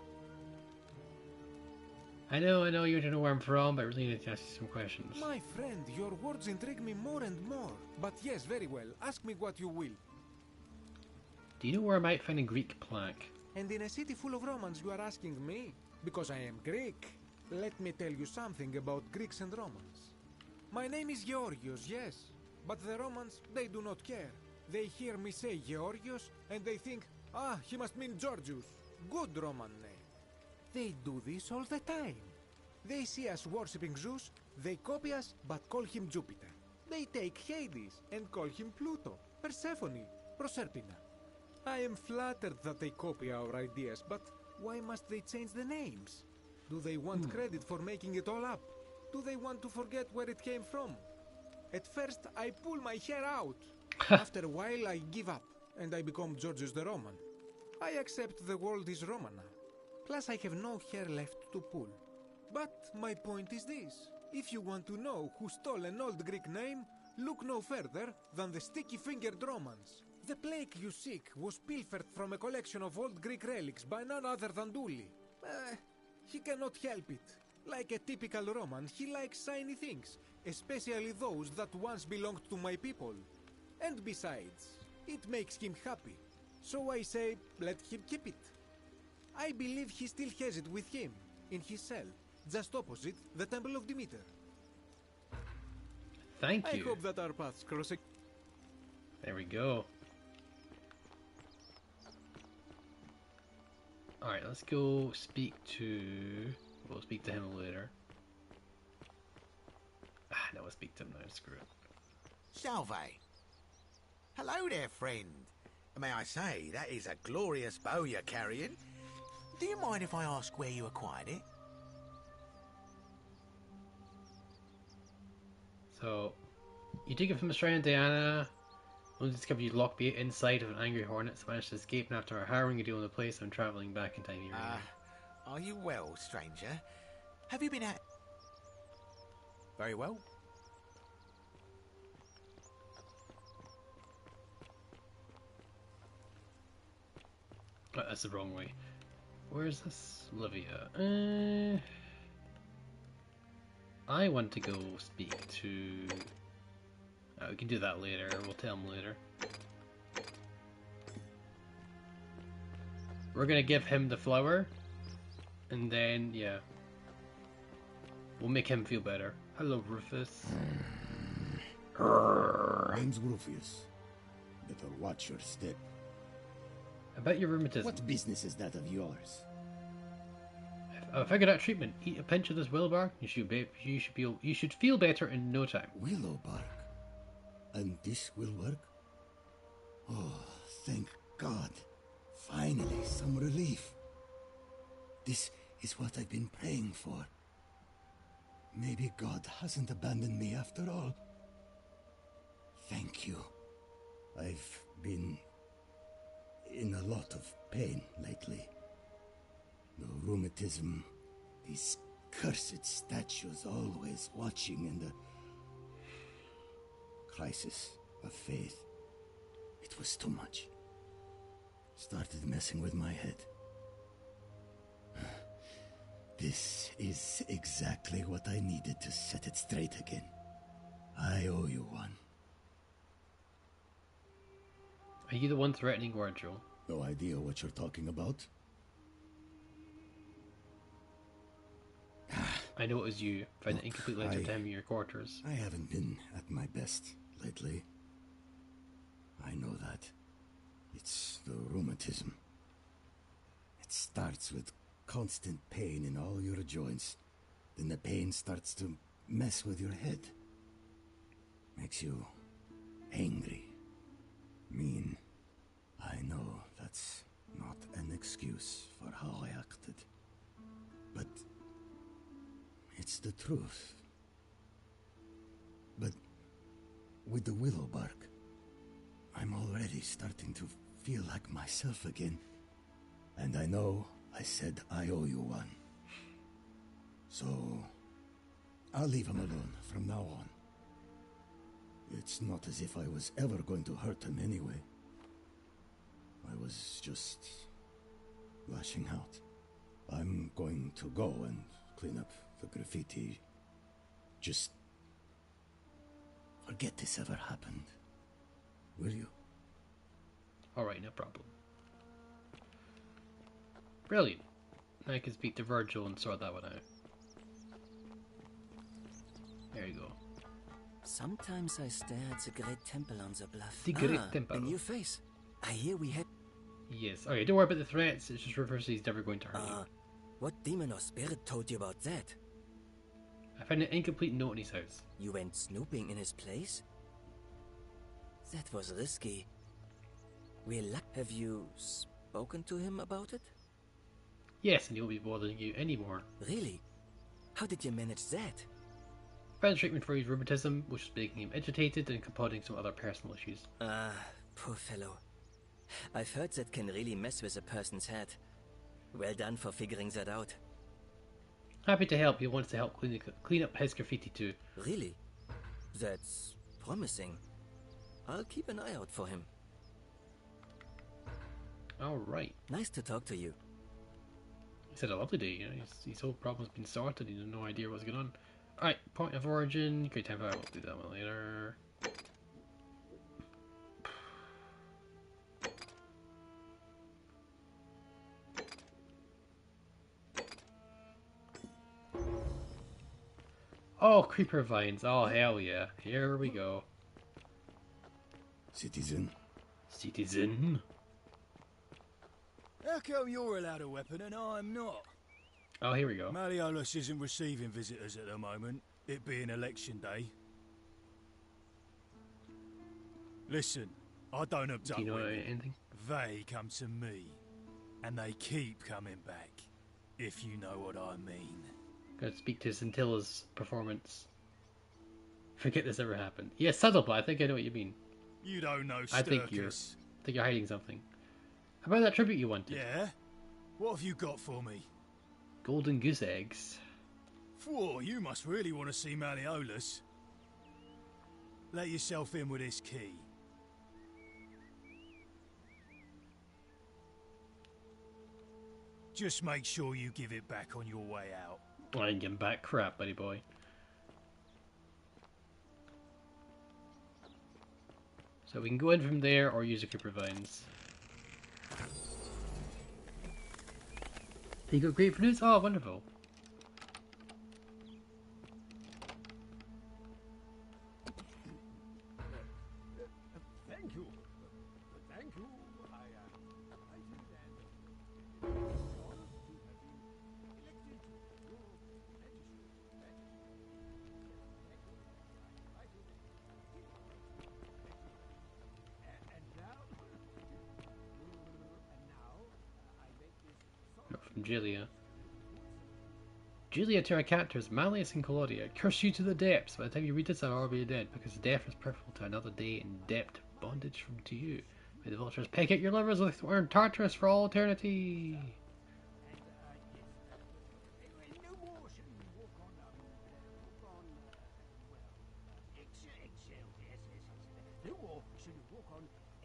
I know you don't know where I'm from, but I really need to ask you some questions. My friend, your words intrigue me more and more. But yes, very well. Ask me what you will. Do you know where I might find a Greek plaque? And in a city full of Romans you are asking me? Because I am Greek. Let me tell you something about Greeks and Romans. My name is Georgios, yes. But the Romans, they do not care. They hear me say Georgios, and they think, ah, he must mean Georgius. Good Roman name. They do this all the time. They see us worshipping Zeus, they copy us, but call him Jupiter. They take Hades, and call him Pluto, Persephone, Proserpina. I am flattered that they copy our ideas, but why must they change the names? Do they want credit for making it all up? Do they want to forget where it came from? At first, I pull my hair out. After a while, I give up, and I become Georgius the Roman. I accept the world is Roman now. Plus, I have no hair left to pull. But my point is this. If you want to know who stole an old Greek name, look no further than the sticky-fingered Romans. The plaque you seek was pilfered from a collection of old Greek relics by none other than Dully. He cannot help it. Like a typical Roman, he likes shiny things, especially those that once belonged to my people. And besides, it makes him happy. So I say, let him keep it. I believe he still has it with him, in his cell, just opposite the Temple of Demeter. Thank you. I hope that our paths cross again. There we go. Alright, let's go speak to... We'll speak to him later. No, we'll speak to him now, screw it. Salve. Hello there, friend. May I say, that is a glorious bow you're carrying. Do you mind if I ask where you acquired it? So, you take it from Australian Diana. Only discovered you locked me inside of an angry hornet, so managed to escape, and after harrowing a deal in the place, I'm travelling back in time here. Are you well, stranger? Have you been at... Very well. Oh, that's the wrong way. Where's this? Olivia. I want to go speak to... we can do that later. We'll tell him later. We're gonna give him the flower. And then, yeah. We'll make him feel better. Hello, Rufus. Name's Rufius. Better watch your step. About your rheumatism. What business is that of yours? I figured out treatment. Eat a pinch of this willow bark. You should feel better in no time. Willow bark? And this will work? Oh, thank God. Finally, some relief. This is what I've been praying for. Maybe God hasn't abandoned me after all. Thank you. I've been in a lot of pain lately. The rheumatism, these cursed statues always watching, and the crisis of faith. It was too much. Started messing with my head. This is exactly what I needed to set it straight again. I owe you one. Are you the one threatening Virgil? No idea what you're talking about. I know it was you. Found the incomplete letter to him in your quarters. I haven't been at my best lately. I know that. It's the rheumatism. It starts with constant pain in all your joints. Then the pain starts to mess with your head. Makes you angry, mean. I know that's not an excuse for how I acted. But it's the truth. But with the willow bark, I'm already starting to feel like myself again. And I know I said I owe you one. So I'll leave him alone from now on. It's not as if I was ever going to hurt him anyway. I was just lashing out. I'm going to go and clean up the graffiti. Just forget this ever happened. Will you? Alright, no problem. Brilliant. I can speak to Virgil and sort that one out. There you go. Sometimes I stare at the Great Temple on the bluff. The Great Temple. A new face. I hear we had... Yes. Okay, don't worry about the threats. It's just Rufus. He's never going to hurt you. What demon or spirit told you about that? I found an incomplete note in his house. You went snooping in his place? That was risky. Have you spoken to him about it? Yes, and he won't be bothering you anymore. Really? How did you manage that? Found treatment for his rheumatism, which was making him agitated and compounding some other personal issues. Poor fellow. I've heard that can really mess with a person's head. Well done for figuring that out. Happy to help. He wants to help clean up his graffiti too. Really? That's promising. I'll keep an eye out for him. Alright. Nice to talk to you. He's had a lovely day, you know, his whole problem's been sorted, he had no idea what's going on. Alright, point of origin, great temple, we'll do that one later. Oh, creeper vines, oh hell yeah, here we go. Citizen. Citizen. How come you're allowed a weapon and I'm not? Oh, here we go. Malleolus isn't receiving visitors at the moment, it being election day. Listen, I don't abduct Do you know women. anything? They come to me, and they keep coming back, if you know what I mean. Gotta speak to Scintilla's performance. Forget this ever happened. Yeah, subtle, but I think I know what you mean. You don't know I think you're hiding something. How about that tribute you wanted? Yeah? What have you got for me? Golden goose eggs. Whoa, you must really want to see Malleolus. Let yourself in with this key. Just make sure you give it back on your way out. I ain't giving back crap, buddy boy. So we can go in from there or use the creeper vines. You got grapefruit news? Oh, wonderful. Thank you. Thank you. I think that From Julia. Julia Terracanters, Malleus and Claudia, curse you to the depths. By the time you read this, I'll already be dead, because death is preferable to another day in depth bondage from to you. May the vultures peck at your livers with Earn Tartarus for all eternity.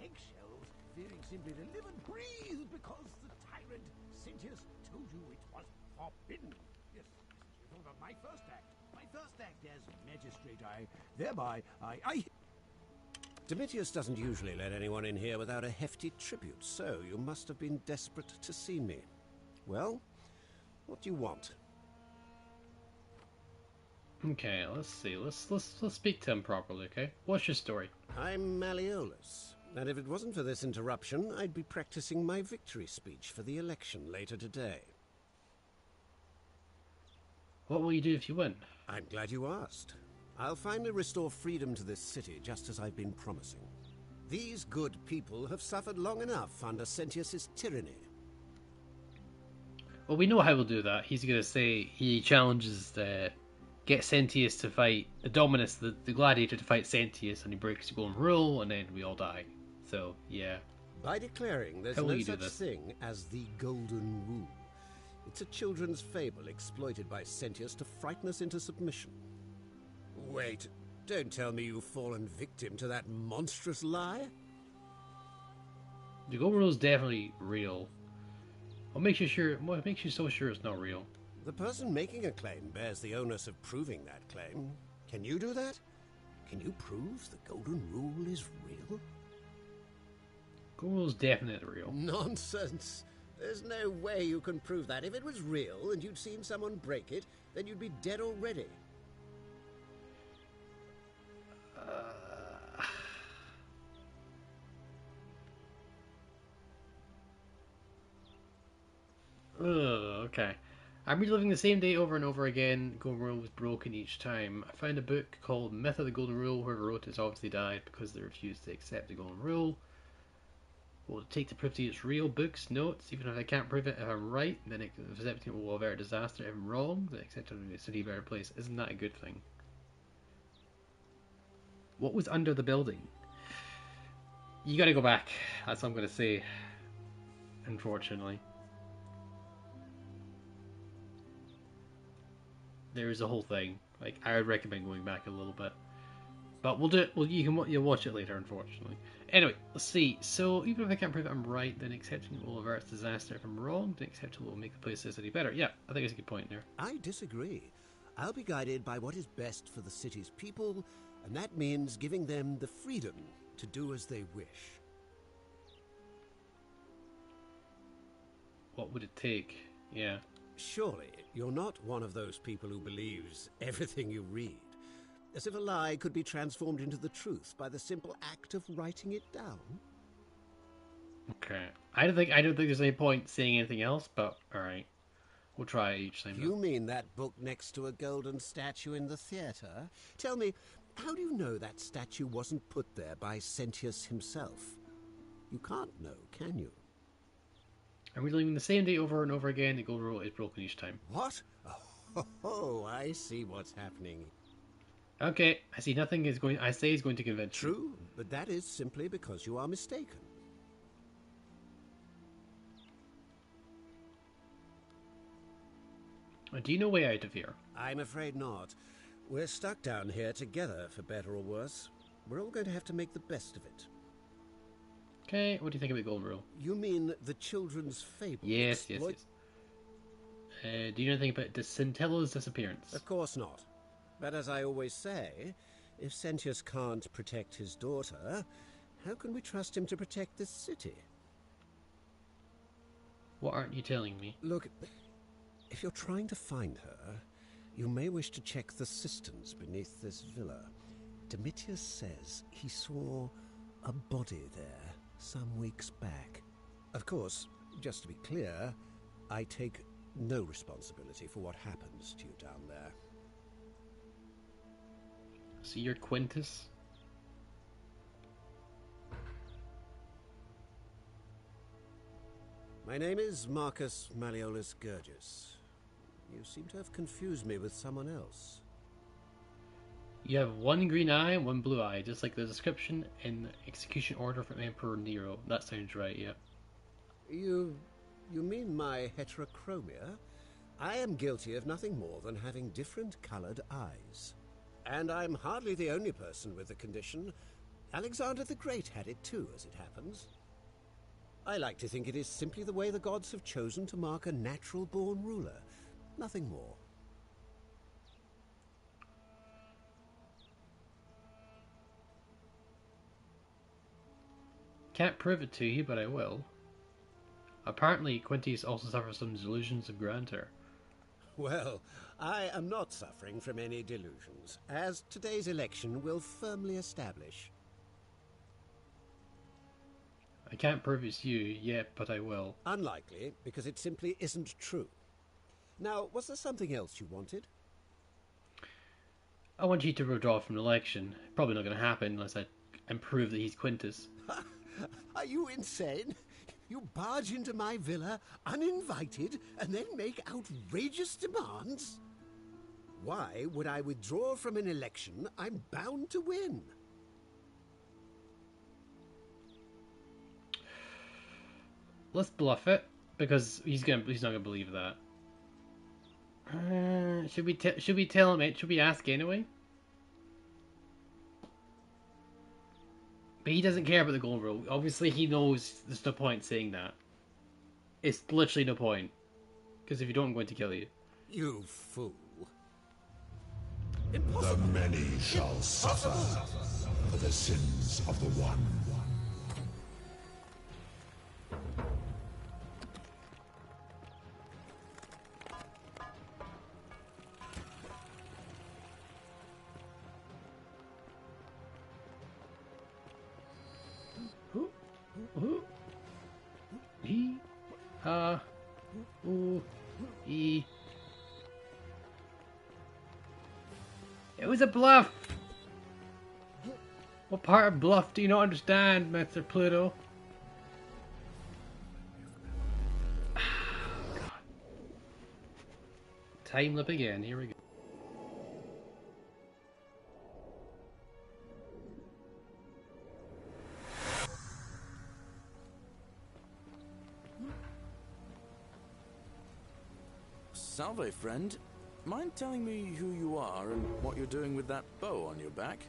eggshells, fearing simply to live and breathe because the tyrant Sentius told you it was forbidden. Yes, you thought of my first act. My first act as magistrate, I... Domitius doesn't usually let anyone in here without a hefty tribute, so you must have been desperate to see me. Well, what do you want? Okay, let's see. Let's speak to him properly, okay? What's your story? I'm Malleolus, and if it wasn't for this interruption, I'd be practicing my victory speech for the election later today. What will you do if you win? I'm glad you asked. I'll finally restore freedom to this city, just as I've been promising. These good people have suffered long enough under Sentius's tyranny. Well, we know how we'll do that. He's going to say he challenges get Sentius to fight Dominus, the gladiator, to fight Sentius, and he breaks the golden rule, and then we all die. So, yeah. By declaring there's no such thing as the golden rule. It's a children's fable exploited by Sentius to frighten us into submission. Wait, don't tell me you've fallen victim to that monstrous lie? The golden rule is definitely real. What makes you so sure it's not real? The person making a claim bears the onus of proving that claim. Can you do that? Can you prove the golden rule is real? Golden rule is definitely real. Nonsense! There's no way you can prove that. If it was real and you'd seen someone break it, then you'd be dead already. Okay. I'm reliving the same day over and over again. Golden Rule was broken each time. I found a book called Myth of the Golden Rule. Whoever wrote it has obviously died because they refused to accept the Golden Rule. What will it take to prove to you it's real? Books, notes. Even if I can't prove it, if I'm right, then accepting it will avert disaster. If I'm wrong, then accepting it will be a city better place. Isn't that a good thing? What was under the building? You gotta go back. That's what I'm gonna say. Unfortunately. There's a whole thing. Like, I would recommend going back a little bit, but we'll do it. Well, you'll watch it later, unfortunately. Anyway, let's see. So even if I can't prove it I'm right, then accepting it will avert disaster. If I'm wrong, then accepting it will make the place a city better. Yeah, I think that's a good point there. I disagree. I'll be guided by what is best for the city's people, and that means giving them the freedom to do as they wish. What would it take? Yeah. Surely, you're not one of those people who believes everything you read. As if a lie could be transformed into the truth by the simple act of writing it down. Okay. I don't think there's any point saying anything else, but alright. We'll try it each time. You mean that book next to a golden statue in the theatre? Tell me, How do you know that statue wasn't put there by Sentius himself? You can't know, can you? I'm reliving the same day over and over again. The gold rule is broken each time. What? Oh, I see what's happening. Okay, I see nothing is going. I say is going to convince you. True, but that is simply because you are mistaken. Do you know a way out of here? I'm afraid not. We're stuck down here together, for better or worse. We're all going to have to make the best of it. Okay, what do you think about Golden Rule? You mean the children's fable? Yes. Do you know anything about Scintilla's disappearance? Of course not. But as I always say, if Sentius can't protect his daughter, how can we trust him to protect this city? What aren't you telling me? Look, if you're trying to find her, you may wish to check the cisterns beneath this villa. Domitius says he saw a body there some weeks back. Of course, just to be clear, I take no responsibility for what happens to you down there. So you're Quintus? My name is Marcus Malleolus Gurgis. You seem to have confused me with someone else. You have one green eye and one blue eye, just like the description in the execution order from Emperor Nero. That sounds right, yeah. You mean my heterochromia? I am guilty of nothing more than having different coloured eyes. And I'm hardly the only person with the condition. Alexander the Great had it too, as it happens. I like to think it is simply the way the gods have chosen to mark a natural-born ruler. Nothing more. Can't prove it to you, but I will. Apparently, Quintus also suffers from delusions of grandeur. Well, I am not suffering from any delusions, as today's election will firmly establish. I can't prove it's you yet, but I will. Unlikely, because it simply isn't true. Now, was there something else you wanted? I want you to withdraw from the election. Probably not going to happen unless I prove that he's Quintus. Are you insane? You barge into my villa uninvited and then make outrageous demands? Why would I withdraw from an election I'm bound to win? Let's bluff it, because he's not gonna believe that. Should we tell him it? Should we ask anyway? But he doesn't care about the golden rule. Obviously, he knows there's no point saying that. It's literally no point. Because if you don't, I'm going to kill you. You fool. The many shall suffer for the sins of the one. It was a bluff! What part of bluff do you not understand, Mr. Pluto? God. Time loop again, here we go. Salve, friend. Mind telling me who you are and what you're doing with that bow on your back?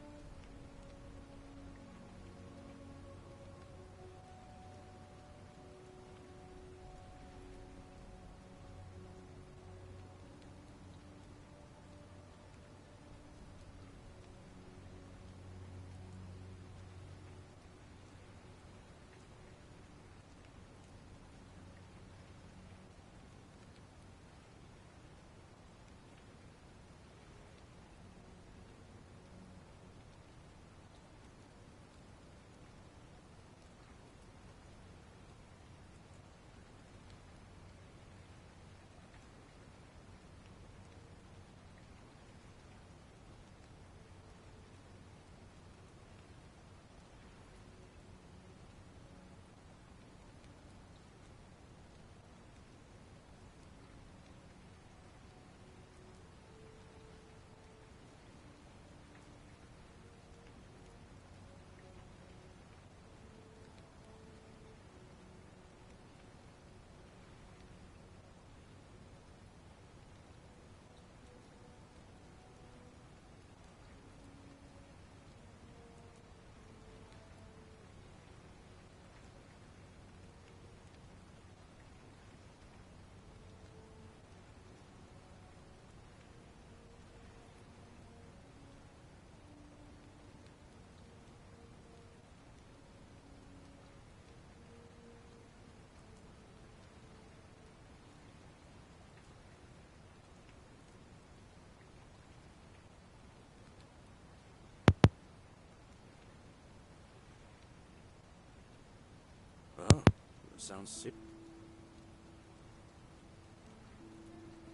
sounds sick.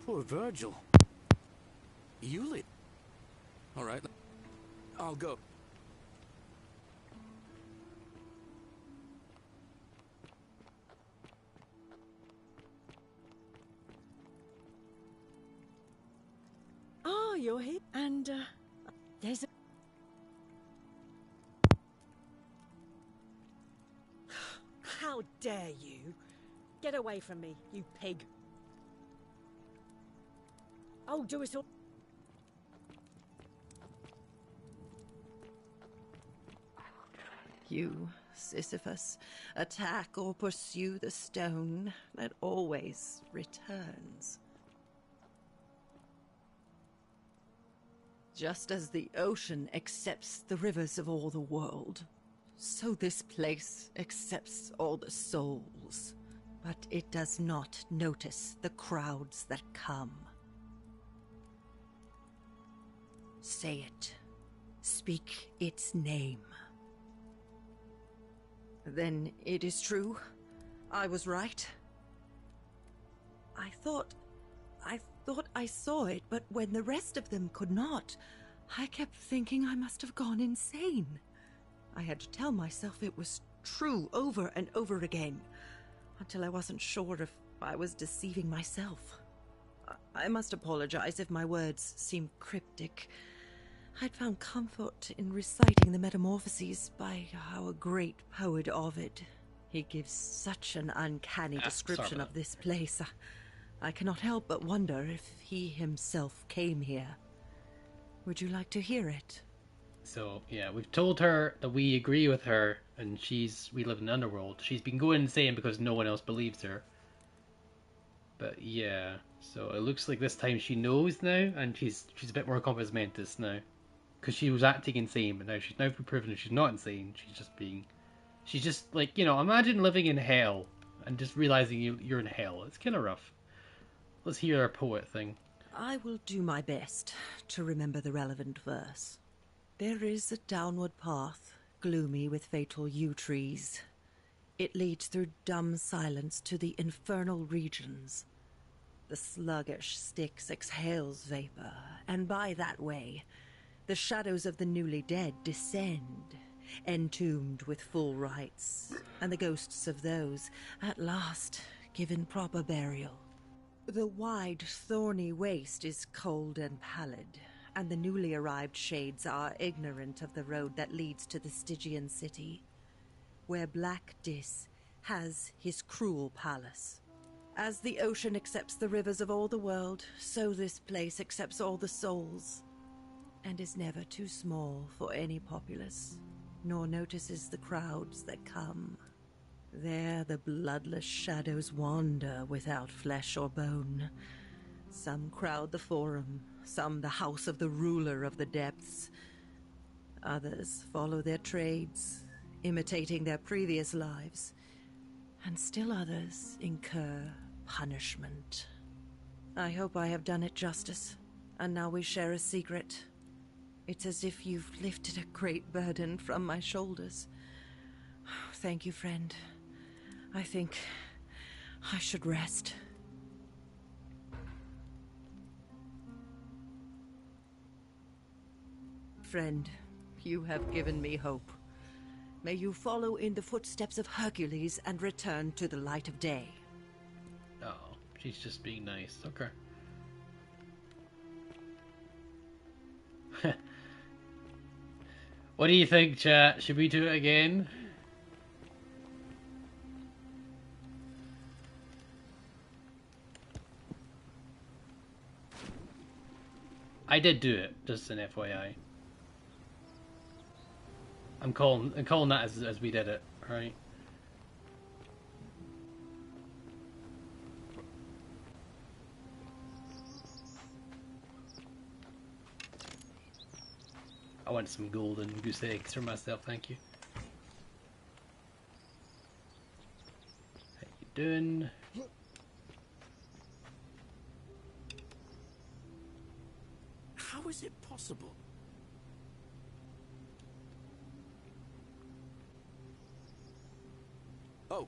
Poor Virgil. You leave. All right, I'll go. Oh, you're here, and there's a... How dare you? Get away from me, you pig. Oh, do it all. You, Sisyphus, attack or pursue the stone that always returns. Just as the ocean accepts the rivers of all the world, so this place accepts all the souls. But it does not notice the crowds that come. Say it. Speak its name. Then it is true. I was right. I thought I saw it, but when the rest of them could not, I kept thinking I must have gone insane. I had to tell myself it was true over and over again, until I wasn't sure if I was deceiving myself. I must apologize if my words seem cryptic. I'd found comfort in reciting the Metamorphoses by our great poet Ovid. He gives such an uncanny description of this place. I cannot help but wonder if he himself came here. Would you like to hear it? So, yeah, we've told her that we agree with her, and we live in the underworld. She's been going insane because no one else believes her. But yeah, so it looks like this time she knows now, and she's a bit more compos mentis now. Because she was acting insane, but now she's been proven she's not insane. She's just like, imagine living in hell and just realizing you're in hell. It's kind of rough. Let's hear our poet thing. I will do my best to remember the relevant verse. There is a downward path, gloomy with fatal yew trees. It leads through dumb silence to the infernal regions. The sluggish Styx exhales vapor, and by that way, the shadows of the newly dead descend, entombed with full rites, and the ghosts of those, at last, given proper burial. The wide, thorny waste is cold and pallid, and the newly arrived shades are ignorant of the road that leads to the Stygian city, where Black Dis has his cruel palace. As the ocean accepts the rivers of all the world, so this place accepts all the souls, and is never too small for any populace, nor notices the crowds that come. There the bloodless shadows wander without flesh or bone. Some crowd the forum, some the house of the ruler of the depths. Others follow their trades, imitating their previous lives, and still others incur punishment. I hope I have done it justice, and now we share a secret. It's as if you've lifted a great burden from my shoulders. Thank you, friend. I think I should rest. Friend, you have given me hope. May you follow in the footsteps of Hercules and return to the light of day. Oh, she's just being nice. Okay. What do you think, chat? Should we do it again? I did do it, just an FYI. I'm calling that as we did it, right? I want some golden goose eggs for myself, thank you. How you doing? How is it possible? Oh,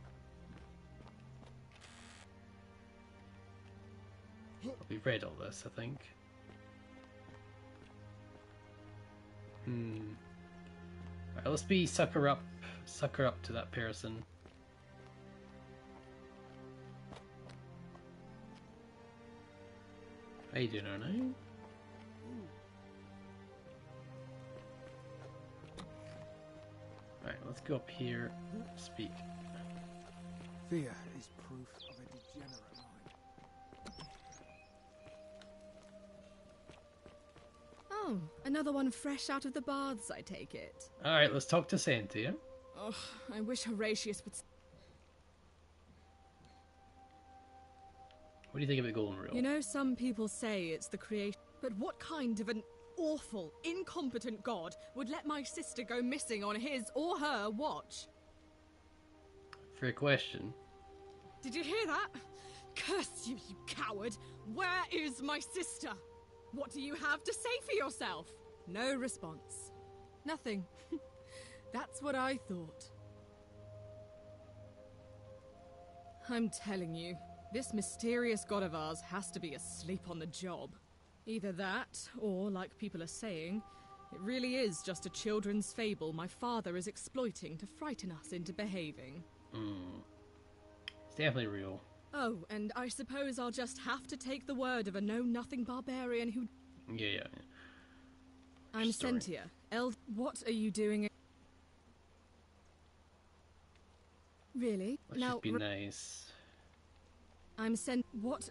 We've read all this, I think. Right, let's be sucker up to that person. How you doing, Arno? Alright, let's go up here, speak. Fear is proof of a degenerate mind. Oh, another one fresh out of the baths, I take it. Alright, let's talk to Cynthia. Oh, I wish Horatius would... What do you think of the golden rule? You know, some people say it's the creation... But what kind of an awful, incompetent god would let my sister go missing on his or her watch? Fair question. Did you hear that? Curse you, you coward! Where is my sister? What do you have to say for yourself? No response. Nothing. That's what I thought. I'm telling you, this mysterious god of ours has to be asleep on the job. Either that, or, like people are saying, it really is just a children's fable my father is exploiting to frighten us into behaving. It's definitely real. Oh, and I suppose I'll just have to take the word of a know-nothing barbarian who... Yeah. I'm Cynthia. What are you doing? Really? Let's just be nice. I'm What?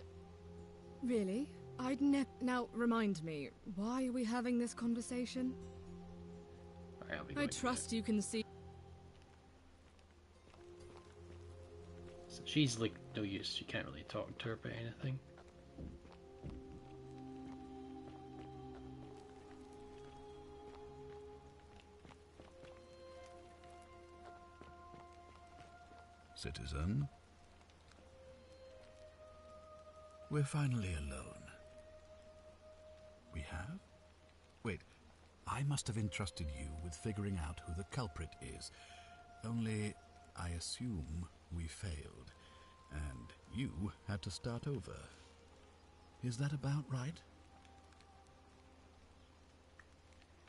Really? I'd Now, remind me, why are we having this conversation? I trust you can see... So she's like no use, you can't really talk to her about anything. Citizen, we're finally alone. We have? Wait, I must have entrusted you with figuring out who the culprit is. Only, I assume we failed, and you had to start over. Is that about right?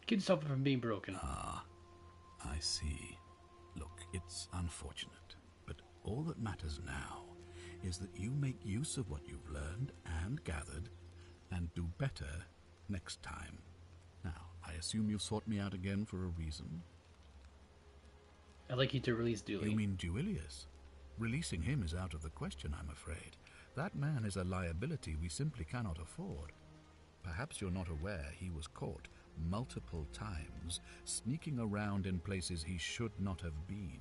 Couldn't stop it from being broken. Ah, I see. Look, it's unfortunate. All that matters now is that you make use of what you've learned and gathered and do better next time. Now, I assume you've sought me out again for a reason? I'd like you to release Dooley. You mean Duilius? Releasing him is out of the question, I'm afraid. That man is a liability we simply cannot afford. Perhaps you're not aware he was caught multiple times sneaking around in places he should not have been.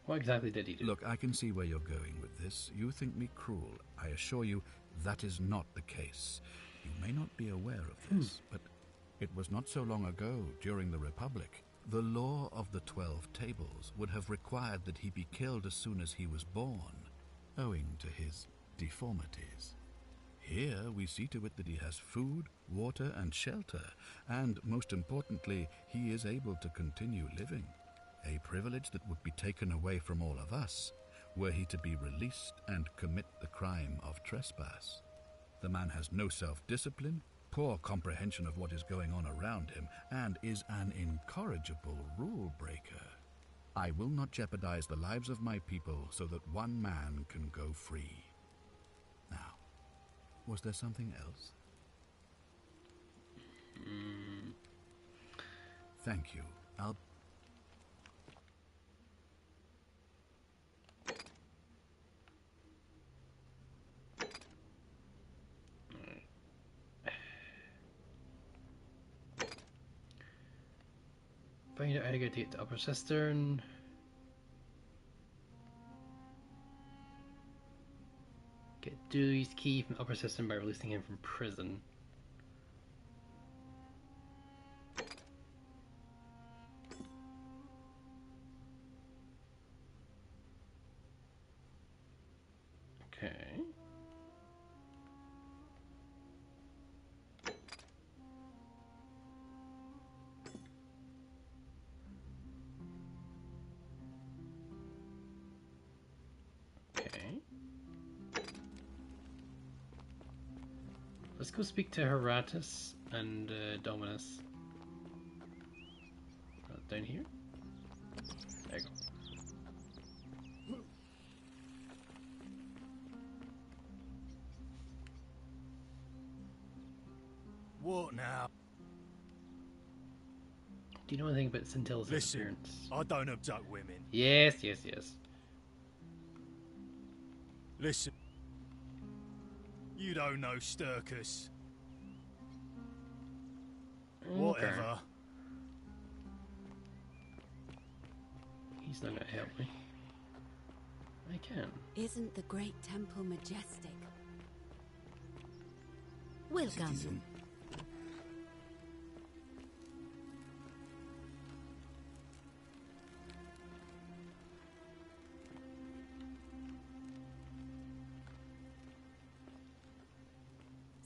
What exactly did he do? Look, I can see where you're going with this. You think me cruel. I assure you that is not the case. You may not be aware of this, but it was not so long ago, during the Republic. The law of the 12 Tables would have required that he be killed as soon as he was born, owing to his deformities. Here we see to it that he has food, water, and shelter, and, most importantly, he is able to continue living. A privilege that would be taken away from all of us were he to be released and commit the crime of trespass. The man has no self-discipline, poor comprehension of what is going on around him, and is an incorrigible rule-breaker. I will not jeopardize the lives of my people so that one man can go free. Now, was there something else? Thank you. I'll... Find out how to get to the upper cistern. Get Dewey's key from the upper cistern by releasing him from prison. Okay. Let's go speak to Heratus and Dominus. Down here? There you go. What now? Do you know anything about Scintilla's Listen, appearance? I don't abduct women. Yes. Listen. You don't know Sturkus. Okay. Whatever. He's not gonna help me. I can. Isn't the great temple majestic? Welcome. Citizen.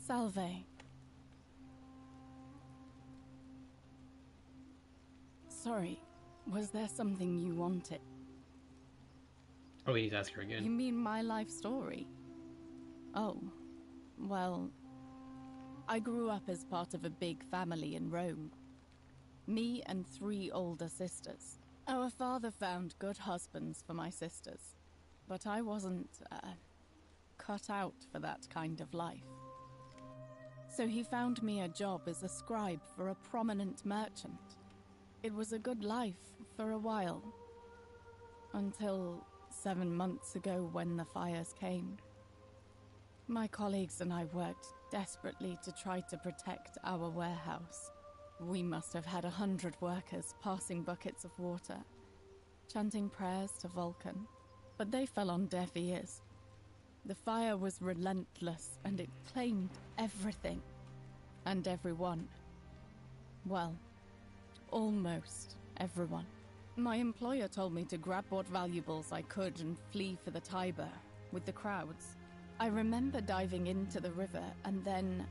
Salve. Sorry, was there something you wanted? Oh, we need to ask her again. You mean my life story? Oh, well, I grew up as part of a big family in Rome. Me and 3 older sisters. Our father found good husbands for my sisters, but I wasn't, cut out for that kind of life. So he found me a job as a scribe for a prominent merchant. It was a good life for a while. Until 7 months ago when the fires came. My colleagues and I worked desperately to try to protect our warehouse. We must have had 100 workers passing buckets of water, chanting prayers to Vulcan, but they fell on deaf ears. The fire was relentless, and it claimed everything. And everyone. Well, almost everyone. My employer told me to grab what valuables I could and flee for the Tiber, with the crowds. I remember diving into the river, and then...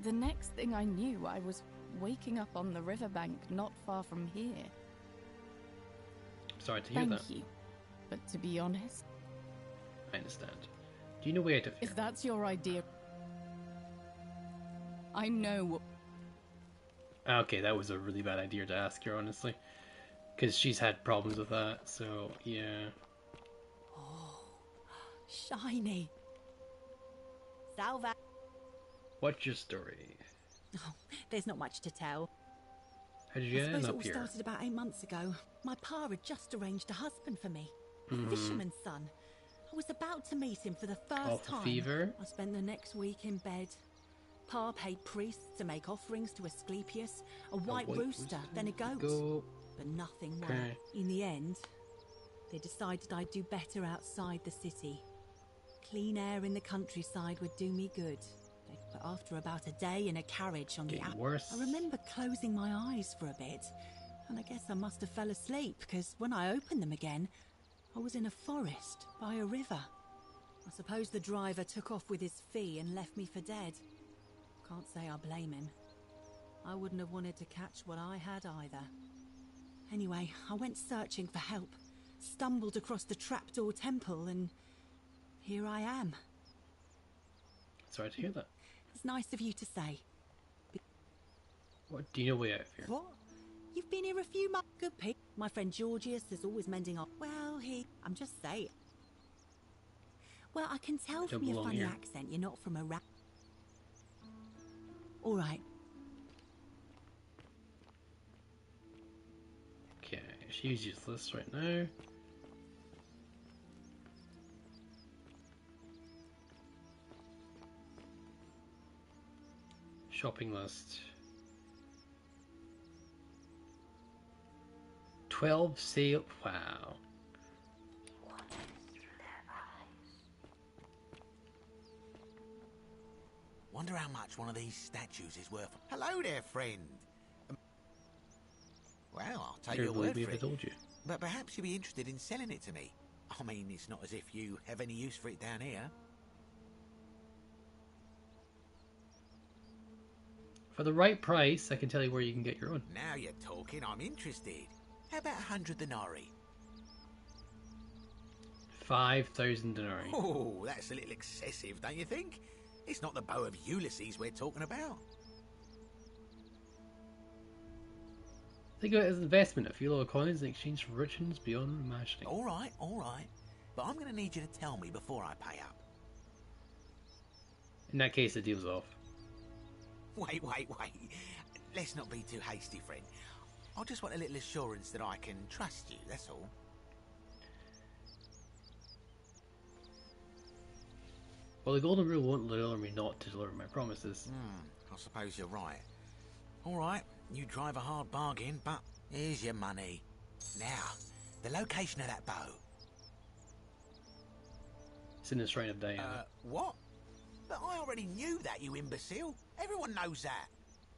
the next thing I knew, I was waking up on the riverbank not far from here. Sorry to hear that. Thank you. But to be honest... I understand. Do you know way out of here? If that's your idea... I know... Okay, that was a really bad idea to ask her, honestly. Because she's had problems with that, so, yeah. Oh, shiny. Salva. What's your story? Oh, there's not much to tell. How did you I end suppose it up all here? started about 8 months ago. My pa had just arranged a husband for me. A Mhm. fisherman's son. I was about to meet him for the first Off the time. fever? I spent the next week in bed. Pa paid priests to make offerings to Asclepius, a white rooster, then a goat. But nothing worked. Okay. In the end, they decided I'd do better outside the city. Clean air in the countryside would do me good. But after about a day in a carriage on the Getting worse. I remember closing my eyes for a bit, and I guess I must have fell asleep, because when I opened them again, I was in a forest by a river. I suppose the driver took off with his fee and left me for dead. Can't say I blame him. I wouldn't have wanted to catch what I had either. Anyway, I went searching for help, stumbled across the trapdoor temple, and here I am. Sorry to hear that. It's nice of you to say. What do you know way out of here? What? You've been here a few months. Good pig. My friend Georgius is always mending up. Well, I'm just saying. Well, I can tell Don't from your belong funny here. accent you're not from a rat. All right. Okay, she's useless right now. Shopping list. 12 sale. Wow. Wonder how much one of these statues is worth. Hello there, friend. Well, I'll take your word for I it. told you. But perhaps you'd be interested in selling it to me. I mean, it's not as if you have any use for it down here. For the right price, I can tell you where you can get your own. Now you're talking, I'm interested. How about 100 denarii? 5,000 denarii. Oh, that's a little excessive, don't you think? It's not the bow of Ulysses we're talking about. Think of it as an investment, a few little coins in exchange for riches beyond imagining. All right. But I'm going to need you to tell me before I pay up. In that case, the deal's off. Wait. Let's not be too hasty, friend. I just want a little assurance that I can trust you, that's all. Well, the golden rule won't allow me not to deliver my promises. I suppose you're right. All right, you drive a hard bargain, but here's your money. Now, the location of that bow. It's in the Shrine of Diana. What? But I already knew that, you imbecile. Everyone knows that.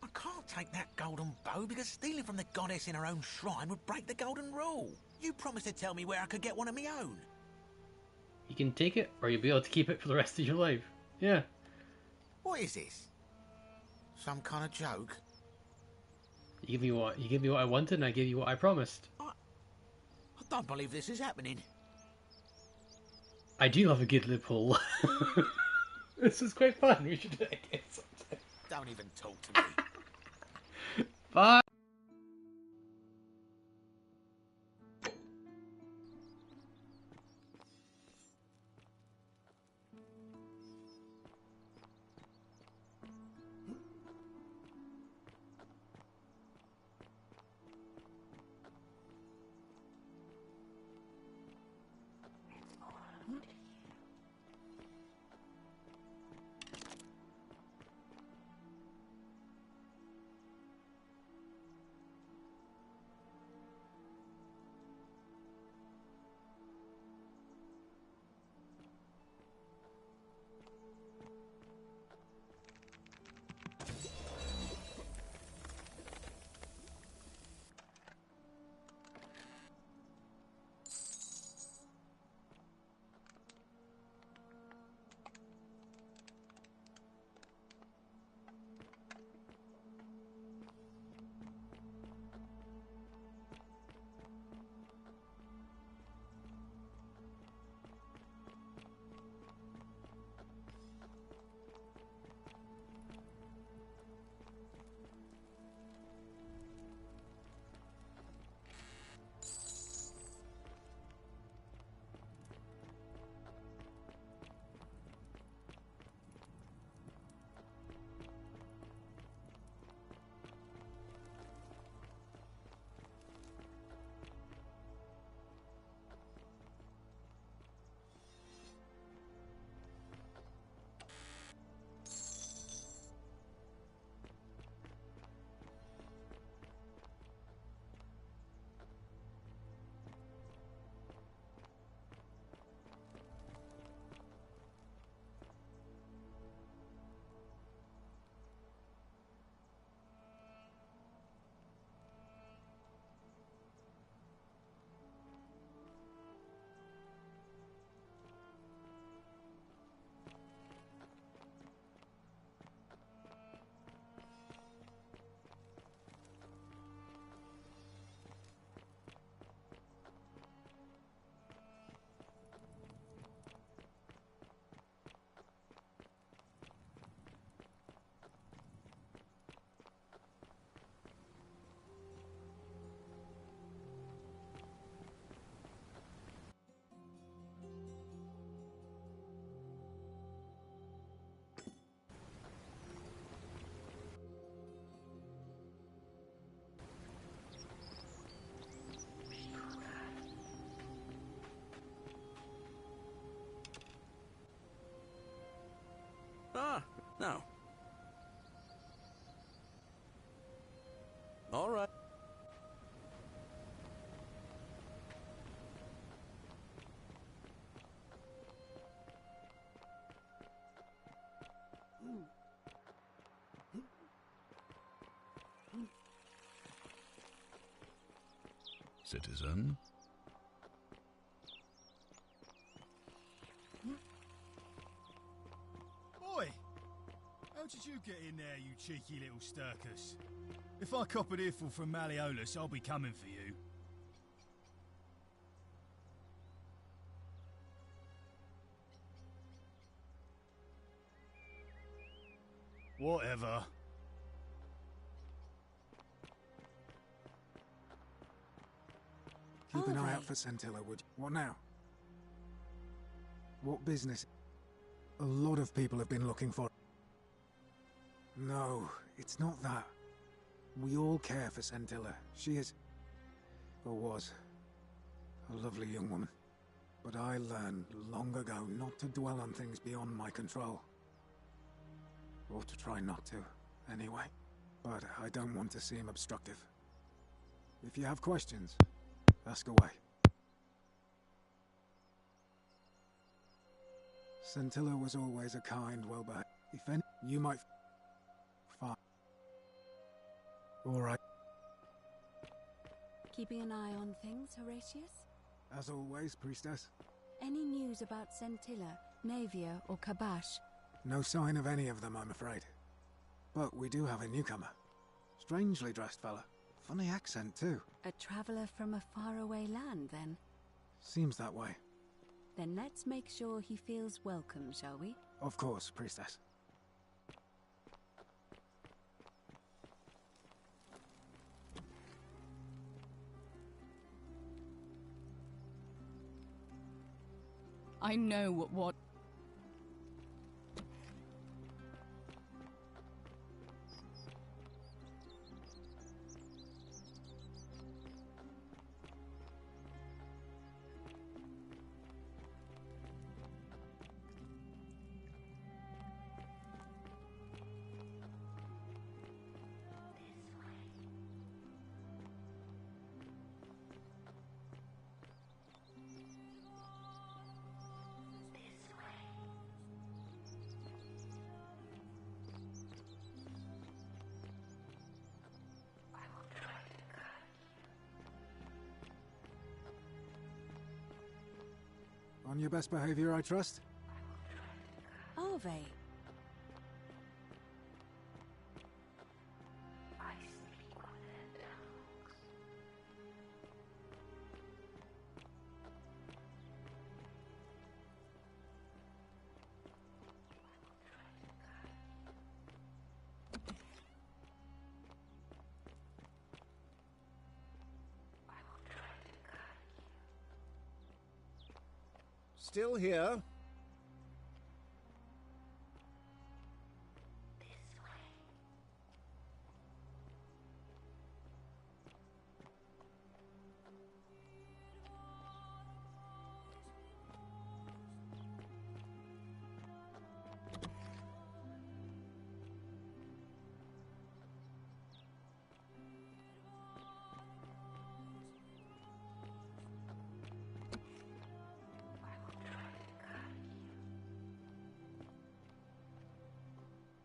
I can't take that golden bow because stealing from the goddess in her own shrine would break the golden rule. You promised to tell me where I could get one of my own. You can take it, or you'll be able to keep it for the rest of your life. Yeah. What is this? Some kind of joke? You give me what I wanted, and I give you what I promised. I don't believe this is happening. I do love a good loophole. This is quite fun. We should do it again sometime. Don't even talk to me. Bye. No. All right. Citizen? Oi! How did you get in there, you cheeky little stirkus? If I cop an earful from Malleolus, I'll be coming for you. Whatever. Keep an eye out for Scintilla, would you? What now? What business? A lot of people have been looking for... No, it's not that. We all care for Scintilla. She is... or was... a lovely young woman. But I learned long ago not to dwell on things beyond my control. Or to try not to, anyway. But I don't want to seem obstructive. If you have questions, ask away. Scintilla was always a kind, well-behaved... If any... you might... Fine. Alright. Keeping an eye on things, Horatius? As always, Priestess. Any news about Scintilla, Navia, or Kabash? No sign of any of them, I'm afraid. But we do have a newcomer. Strangely dressed fella. Funny accent, too. A traveller from a faraway land, then? Seems that way. Then let's make sure he feels welcome, shall we? Of course, Priestess. I know what... On your best behavior, I trust? Are they? Still here.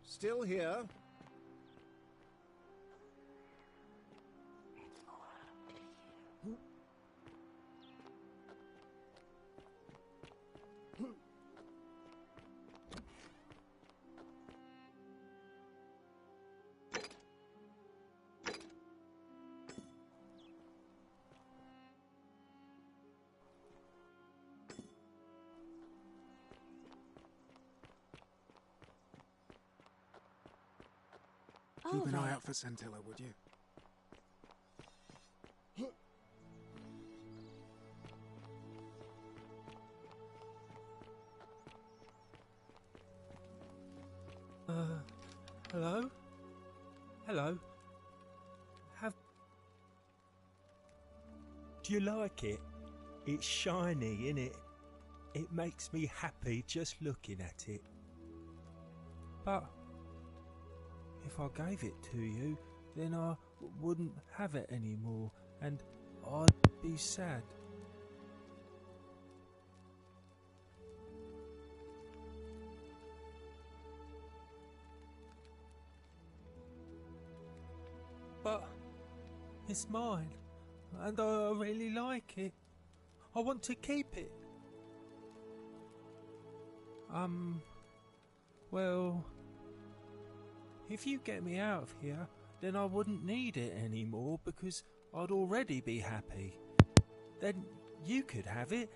Still here. Keep an eye out for Scintilla, would you? Hello? Hello? Do you like it? It's shiny, innit? It makes me happy just looking at it. But if I gave it to you, then I wouldn't have it anymore, and I'd be sad. But it's mine, and I really like it. I want to keep it. Well, if you get me out of here, then I wouldn't need it anymore because I'd already be happy. Then you could have it,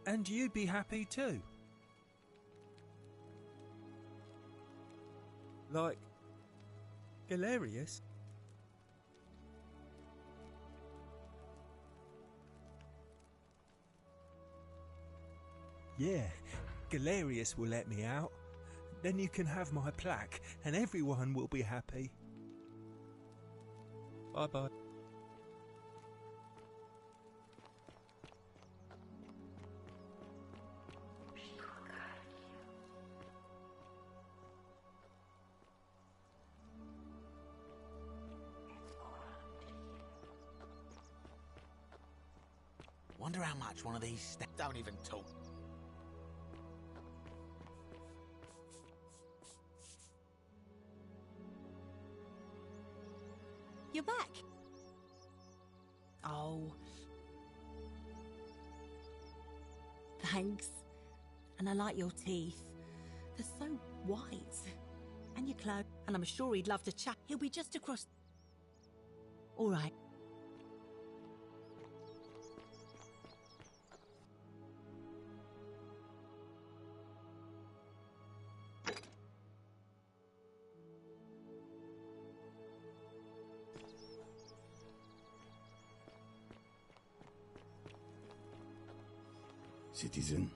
and you'd be happy too. Like Galerius? Yeah, Galerius will let me out. Then you can have my plaque, and everyone will be happy. Bye-bye. Wonder how much one of these don't even talk. You're back. Oh. Thanks. And I like your teeth. They're so white. And your clothes. And I'm sure he'd love to chat. He'll be just across. All right. Citizen.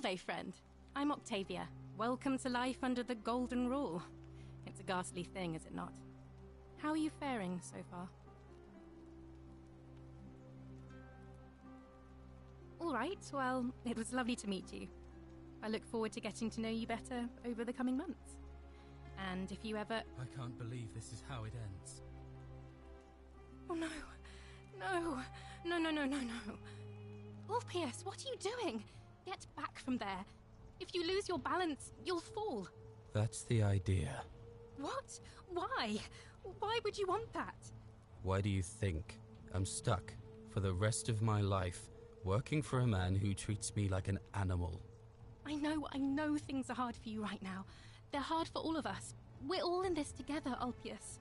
Salve, friend. I'm Octavia. Welcome to life under the Golden Rule. It's a ghastly thing, is it not? How are you faring so far? All right, well, it was lovely to meet you. I look forward to getting to know you better over the coming months. And if you ever... I can't believe this is how it ends. Oh, no. No. No, no, no, no, no. Ulpius, what are you doing? Get back from there. If you lose your balance, you'll fall. That's the idea. What? Why? Why would you want that? Why do you think I'm stuck for the rest of my life working for a man who treats me like an animal? I know things are hard for you right now. They're hard for all of us. We're all in this together, Ulpius.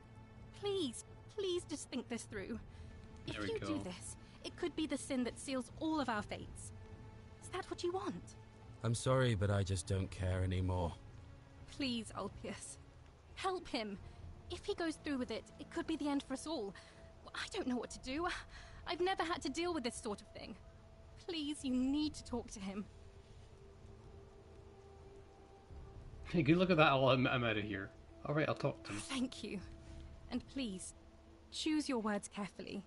Please just think this through. If you do this, It could be the sin that seals all of our fates. Is that what you want? I'm sorry, but I just don't care anymore. Please, Ulpius. Help him. If he goes through with it, it could be the end for us all. I don't know what to do. I've never had to deal with this sort of thing. Please, you need to talk to him. Hey, good look at that. I'm out of here. Alright, I'll talk to him. Thank you. And please, choose your words carefully.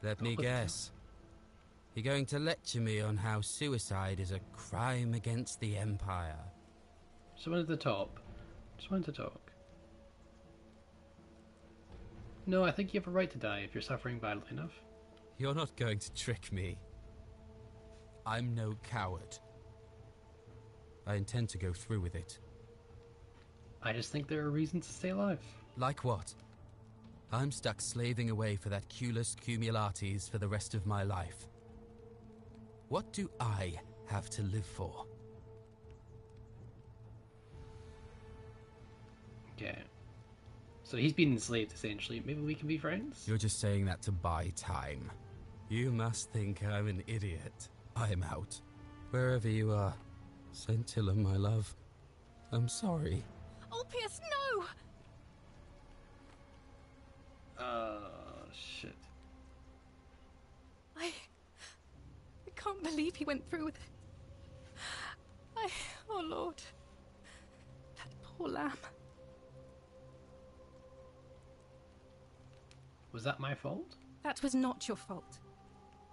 Let me guess. You're going to lecture me on how suicide is a crime against the Empire. Just wanted to talk. Just wanted to talk. No, I think you have a right to die if you're suffering badly enough. You're not going to trick me. I'm no coward. I intend to go through with it. I just think there are reasons to stay alive. Like what? I'm stuck slaving away for that culus cumulatis for the rest of my life. What do I have to live for? Okay. So he's been enslaved, essentially. Maybe we can be friends? You're just saying that to buy time. You must think I'm an idiot. I'm out. Wherever you are. Scintilla, my love. I'm sorry. Ulpius, no! Shit. I can't believe he went through with it. Oh Lord. That poor lamb. Was that my fault? That was not your fault.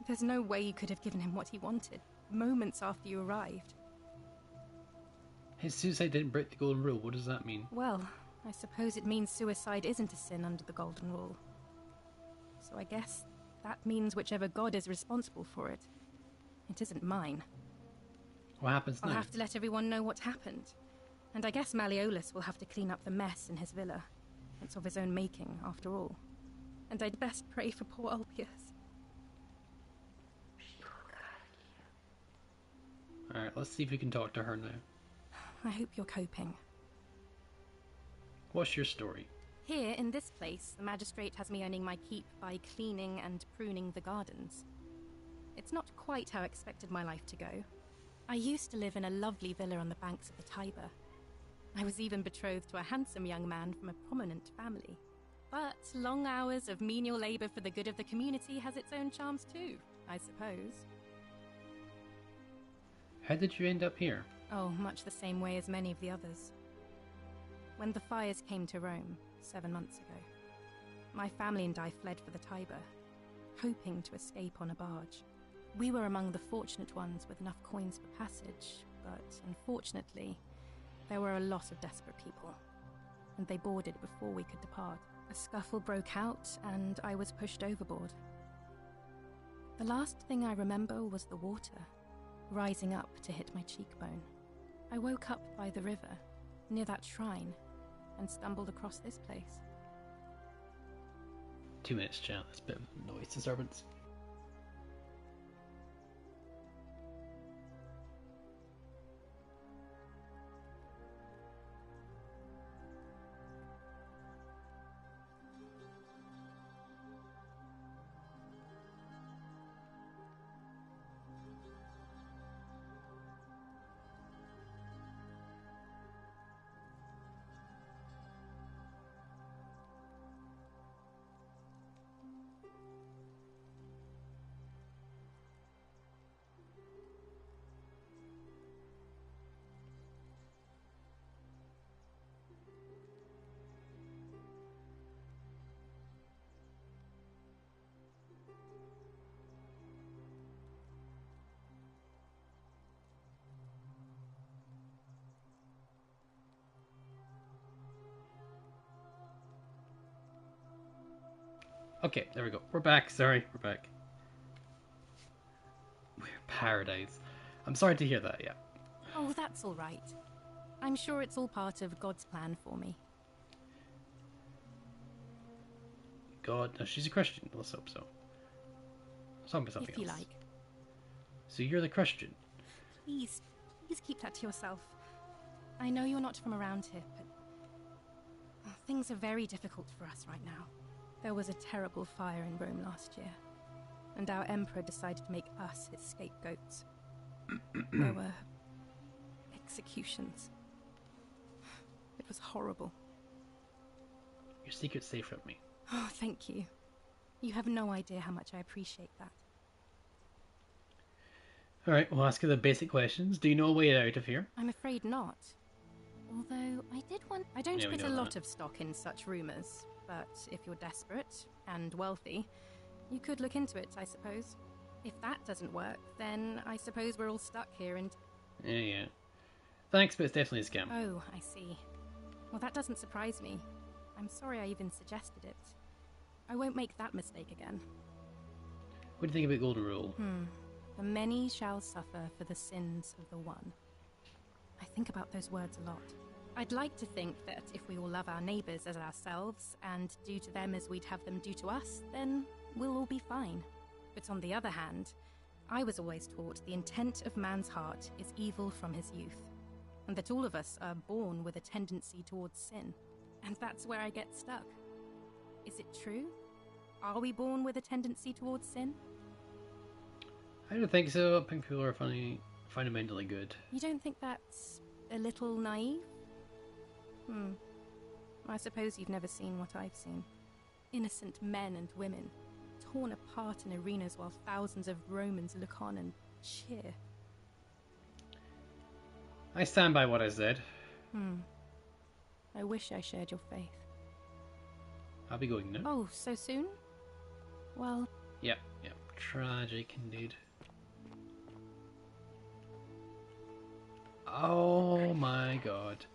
There's no way you could have given him what he wanted, moments after you arrived. His suicide didn't break the golden rule. What does that mean? Well, I suppose it means suicide isn't a sin under the golden rule. So I guess that means whichever god is responsible for it. It isn't mine. What happens now? I'll have to let everyone know what happened. And I guess Malleolus will have to clean up the mess in his villa. It's of his own making, after all. And I'd best pray for poor Ulpius. Alright, let's see if we can talk to her now. I hope you're coping. What's your story? Here, in this place, the magistrate has me earning my keep by cleaning and pruning the gardens. It's not quite how I expected my life to go. I used to live in a lovely villa on the banks of the Tiber. I was even betrothed to a handsome young man from a prominent family. But long hours of menial labor for the good of the community has its own charms too, I suppose. How did you end up here? Oh, much the same way as many of the others. When the fires came to Rome, 7 months ago, my family and I fled for the Tiber, hoping to escape on a barge. We were among the fortunate ones with enough coins for passage, but unfortunately, there were a lot of desperate people, and they boarded before we could depart. A scuffle broke out, and I was pushed overboard. The last thing I remember was the water, rising up to hit my cheekbone. I woke up by the river, near that shrine, and stumbled across this place. 2 minutes, chat. That's a bit of noise disturbance. Okay, there we go. We're back. Sorry, we're back. We're paradise. I'm sorry to hear that, yeah. Oh, that's all right. I'm sure it's all part of God's plan for me. God, no, she's a Christian. Let's hope so. Something If you else. like. So you're the Christian. Please keep that to yourself. I know you're not from around here, but things are very difficult for us right now. There was a terrible fire in Rome last year, and our emperor decided to make us his scapegoats. There were executions. It was horrible. Your secret's safe with me. Oh, thank you. You have no idea how much I appreciate that. Alright, we'll ask you the basic questions. Do you know a way out of here? I'm afraid not. Although, I don't put a lot of stock in such rumours, but if you're desperate and wealthy, you could look into it, I suppose. If that doesn't work, then I suppose we're all stuck here and... Yeah. Thanks, but it's definitely a scam. Oh, I see. Well, that doesn't surprise me. I'm sorry I even suggested it. I won't make that mistake again. What do you think about Golden Rule? The many shall suffer for the sins of the one. I think about those words a lot. I'd like to think that if we all love our neighbours as ourselves and do to them as we'd have them do to us, then we'll all be fine. But on the other hand, I was always taught the intent of man's heart is evil from his youth, and that all of us are born with a tendency towards sin. And that's where I get stuck. Is it true? Are we born with a tendency towards sin? I don't think so. I think people are fundamentally good. You don't think that's a little naive? I suppose you've never seen what I've seen. Innocent men and women, torn apart in arenas while thousands of Romans look on and cheer. I stand by what I said. I wish I shared your faith. I'll be going now. Oh, so soon? Well... Yep. Tragic indeed. Oh my god.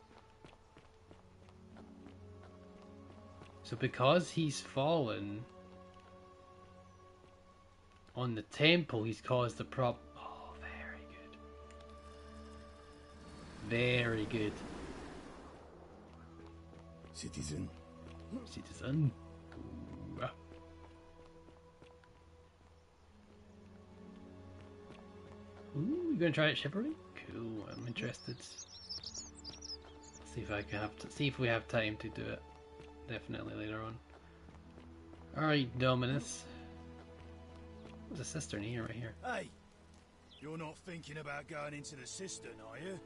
So because he's fallen on the temple, he's caused the prop. Oh, very good. Very good. Citizen. Citizen. Ooh, you gonna try it chivalry? Cool, I'm interested. See if we have time to do it. Definitely later on. Alright, Dominus. There's a cistern here, right here. Hey! You're not thinking about going into the cistern, are you?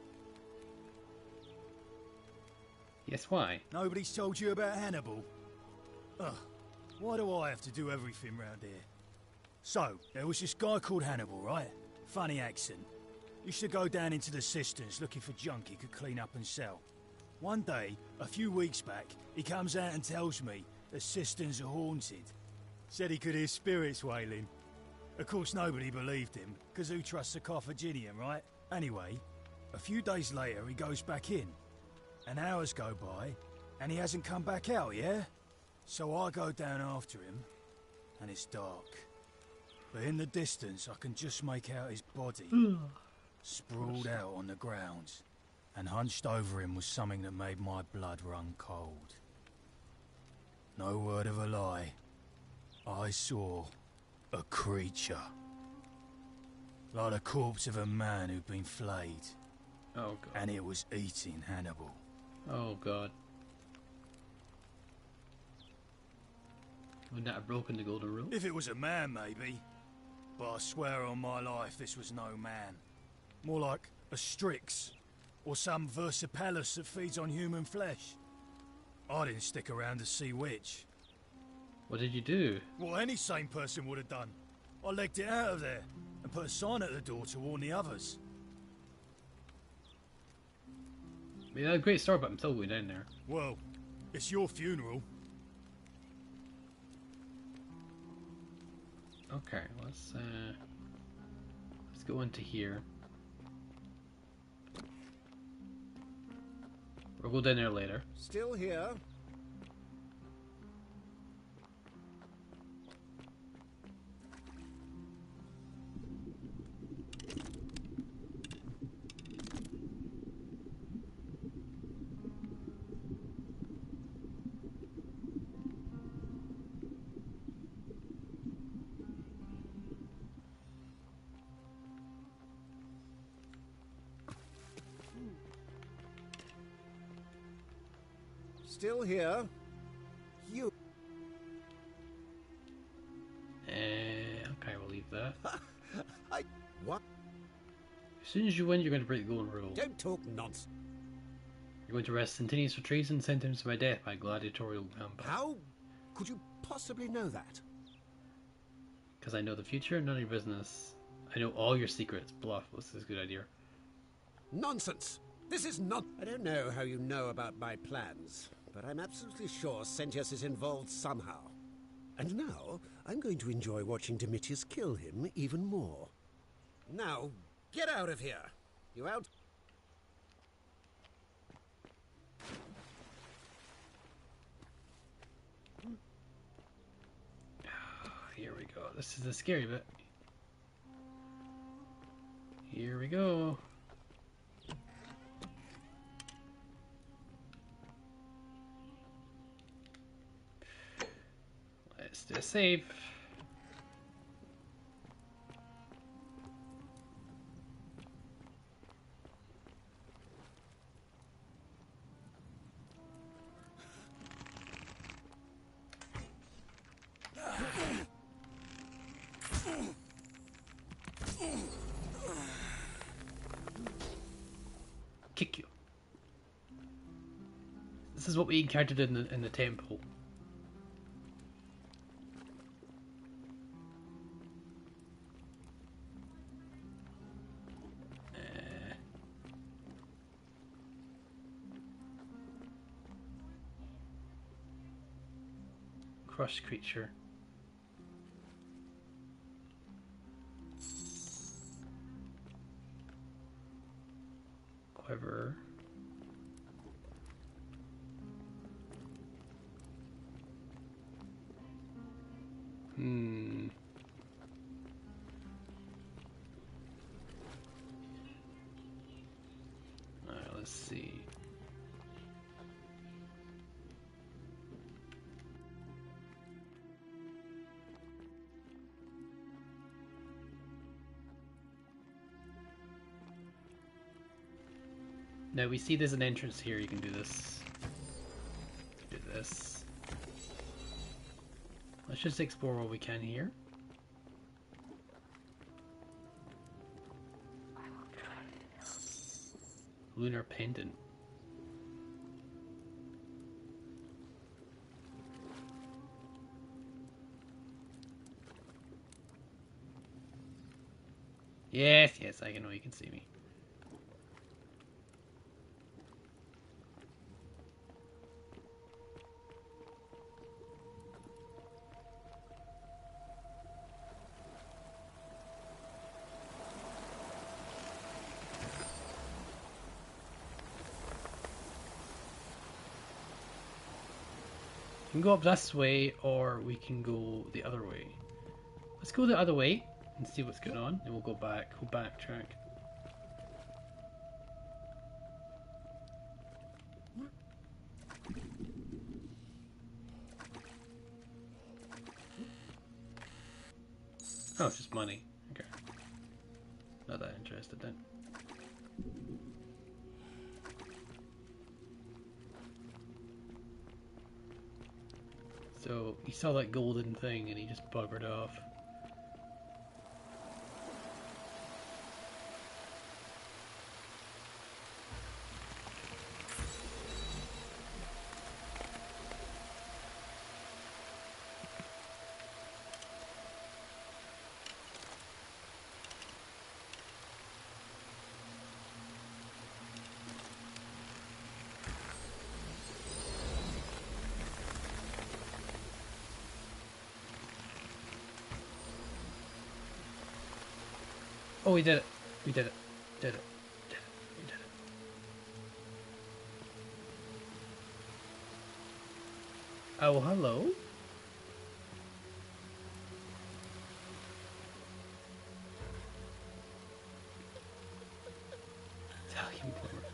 Yes, why? Nobody's told you about Hannibal? Ugh, why do I have to do everything round here? So, there was this guy called Hannibal, right? Funny accent. Used to go down into the cisterns looking for junk he could clean up and sell. One day, a few weeks back, he comes out and tells me the cisterns are haunted. Said he could hear spirits wailing. Of course, nobody believed him, because who trusts a Carthaginian, right? Anyway, a few days later, he goes back in. And hours go by, and he hasn't come back out, yeah? So I go down after him, and it's dark. But in the distance, I can just make out his body, sprawled out on the ground. And hunched over him was something that made my blood run cold. No word of a lie. I saw a creature. Like the corpse of a man who'd been flayed. Oh god. And it was eating Hannibal. Oh god. Wouldn't that have broken the golden rule? If it was a man, maybe. But I swear on my life this was no man. More like a Strix. Or some Versipelus that feeds on human flesh. I didn't stick around to see which. What did you do? What any sane person would have done. I legged it out of there and put a sign at the door to warn the others. We had a great story, but I'm still going down there. Well, it's your funeral. Okay, let's go into here. We'll go down there later. Still here. Still here. You. that. What? As soon as you win, you're going to break the golden rule. Don't talk nonsense. You're going to arrest Centinius for treason, sentenced by death by gladiatorial combat. How could you possibly know that? Because I know the future, none of your business. I know all your secrets. Bluff. This is a good idea. Nonsense! This is not... I don't know how you know about my plans, but I'm absolutely sure Sentius is involved somehow. And now, I'm going to enjoy watching Domitius kill him even more. Now, get out of here! You out? Here we go. This is the scary bit. Here we go. Let's do a save. Kick you. This is what we encountered in the temple. Crushed creature. Quiver. Alright, let's see. Now we see there's an entrance here. You can do this. Do this. Let's just explore what we can here. Lunar pendant. Yes, yes, I know you can see me. We can go up this way, or we can go the other way. Let's go the other way and see what's going on, and we'll go back. We'll backtrack. Oh, it's just money. Okay. Not that interested then. So he saw that golden thing and he just buggered off. Oh, we did it. We did it. Did it. Did it. We did it. Oh, hello? Italian plumber.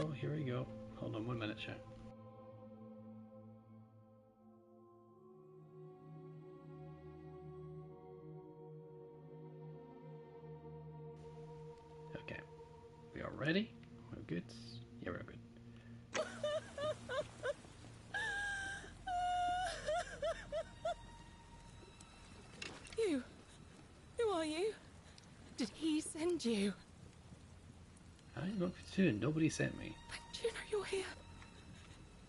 Oh, here we go. Hold on 1 minute, chat. We are ready. We're good. Yeah, we're good. You? Who are you? Did he send you? I don't know. Nobody sent me. Do you know you're here?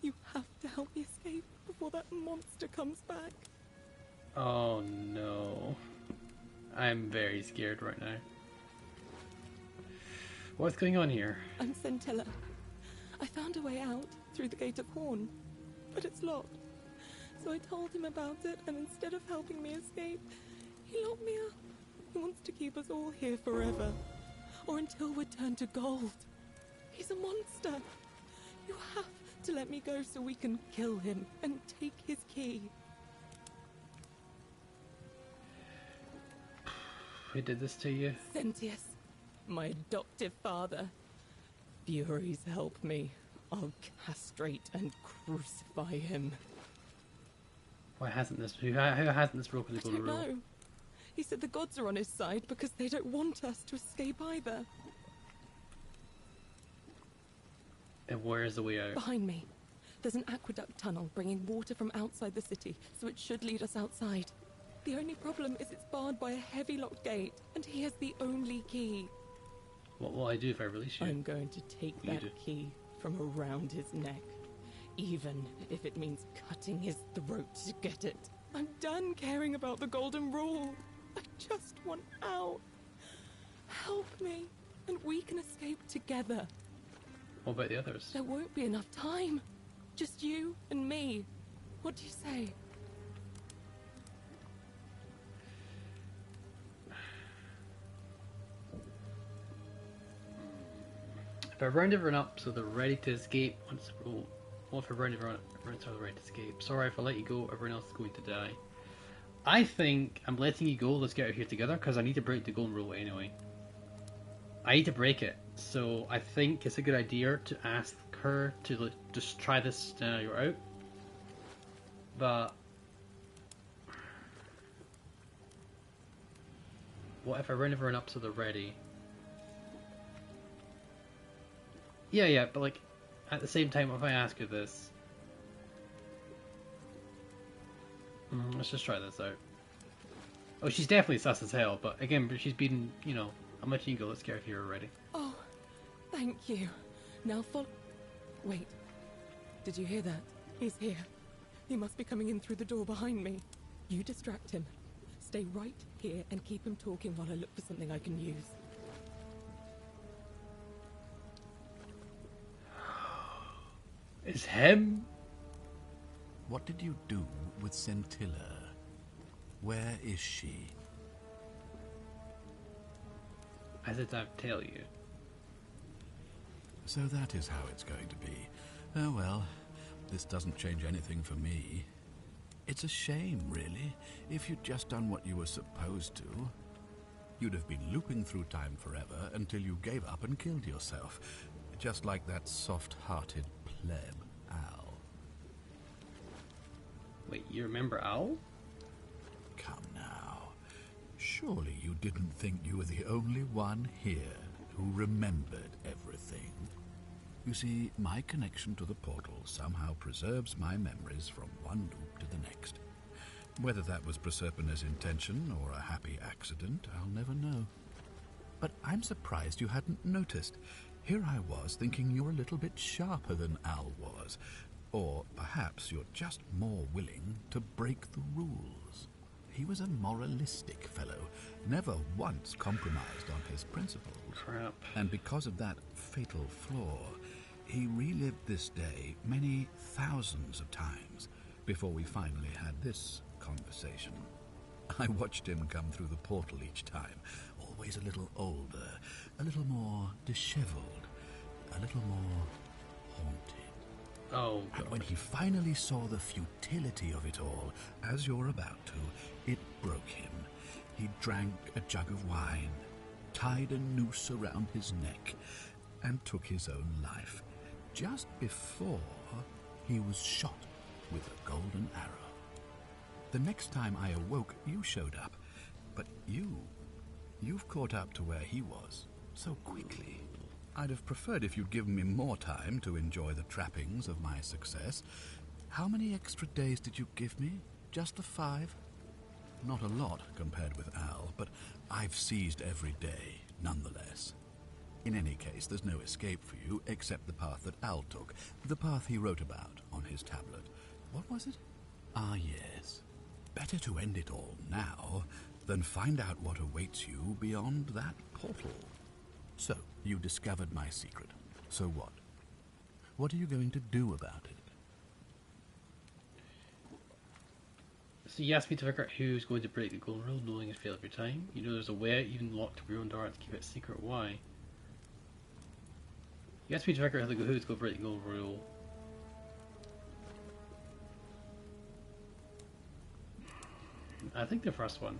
You have to help me escape before that monster comes back. Oh no. I'm very scared right now. What's going on here? I'm Centilla. I found a way out through the Gate of Horn, but it's locked. So I told him about it, and instead of helping me escape, he locked me up. He wants to keep us all here forever, or until we're turned to gold. He's a monster. You have to let me go so we can kill him and take his key. Who did this to you? Sentius, my adoptive father. Furies help me. I'll castrate and crucify him. Why hasn't this? Who hasn't this broken the I golden don't rule? know. He said the gods are on his side because they don't want us to escape either. And where is the way out? Behind me. There's an aqueduct tunnel bringing water from outside the city, so it should lead us outside. The only problem is it's barred by a heavy locked gate, and he has the only key. What will I do if I release you? I'm going to take that key from around his neck, even if it means cutting his throat to get it. I'm done caring about the golden rule. I just want out. Help me, and we can escape together. What about the others? There won't be enough time. Just you and me. What do you say? If I round everyone up so they're ready to escape, once the rule. What if I round everyone up so they're ready to escape? Sorry if I let you go, everyone else is going to die. I think I'm letting you go. Let's get out of here together because I need to break the golden rule anyway. I need to break it, so I think it's a good idea to ask her to just try this now you're out. But what if I round everyone up so they're ready? Yeah, but like at the same time, if I ask her this, let's just try this out. Oh, she's definitely sus as hell, but again, she's been, you know, I'm letting you go. Let's get out of here already. Oh, thank you. Now Wait. Did you hear that? He's here. He must be coming in through the door behind me. You distract him. Stay right here and keep him talking while I look for something I can use. It's him? What did you do with Centilla? Where is she? I said I'd tell you. So that is how it's going to be. Oh well, this doesn't change anything for me. It's a shame, really. If you'd just done what you were supposed to, you'd have been looping through time forever until you gave up and killed yourself. Just like that soft-hearted pleb, Al. Wait, you remember Al? Come now. Surely you didn't think you were the only one here who remembered everything. You see, my connection to the portal somehow preserves my memories from one loop to the next. Whether that was Proserpina's intention or a happy accident, I'll never know. But I'm surprised you hadn't noticed. Here I was thinking you're a little bit sharper than Al was. Or perhaps you're just more willing to break the rules. He was a moralistic fellow, never once compromised on his principles. Crap. And because of that fatal flaw, he relived this day many thousands of times before we finally had this conversation. I watched him come through the portal each time, always a little older, a little more disheveled, a little more haunted. Oh, God. And when he finally saw the futility of it all, as you're about to, it broke him. He drank a jug of wine, tied a noose around his neck, and took his own life, just before he was shot with a golden arrow. The next time I awoke, you showed up, but you've caught up to where he was so quickly. I'd have preferred if you'd given me more time to enjoy the trappings of my success. How many extra days did you give me? Just the 5? Not a lot compared with Al, but I've seized every day, nonetheless. In any case, there's no escape for you except the path that Al took, the path he wrote about on his tablet. What was it? Ah, yes. Better to end it all now than find out what awaits you beyond that portal. So, you discovered my secret. So what? What are you going to do about it? So you asked me to figure out who's going to break the golden rule, knowing it's fail every time. You know there's a way, even locked up your own door, to keep it secret. Why? You asked me to figure out who's going to break the golden rule. I think the first one.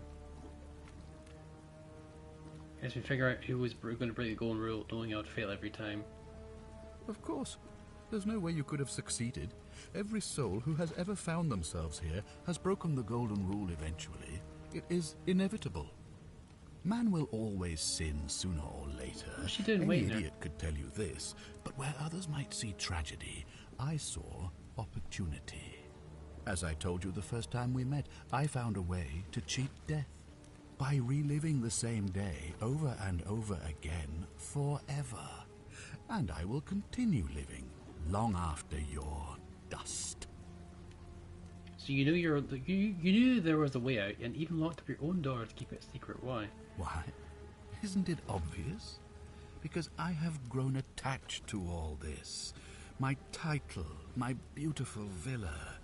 You asked me to figure out who was going to break the golden rule, knowing I would fail every time. Of course. There's no way you could have succeeded. Every soul who has ever found themselves here has broken the golden rule eventually. It is inevitable. Man will always sin sooner or later. What's she doing Any waiting idiot could tell you this, but where others might see tragedy, I saw opportunity. As I told you the first time we met, I found a way to cheat death. By reliving the same day over and over again forever. And I will continue living long after your dust. So you knew you knew there was a way out, and even locked up your own door to keep it secret. Why? Why? Isn't it obvious? Because I have grown attached to all this. My title, my beautiful villa,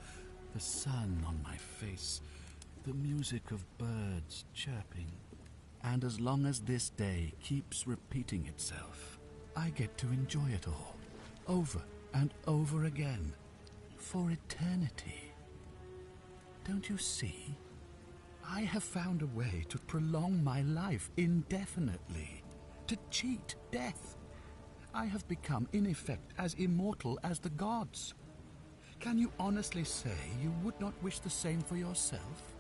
the sun on my face, the music of birds chirping. And as long as this day keeps repeating itself, I get to enjoy it all, over and over again, for eternity. Don't you see? I have found a way to prolong my life indefinitely, to cheat death. I have become, in effect, as immortal as the gods. Can you honestly say you would not wish the same for yourself?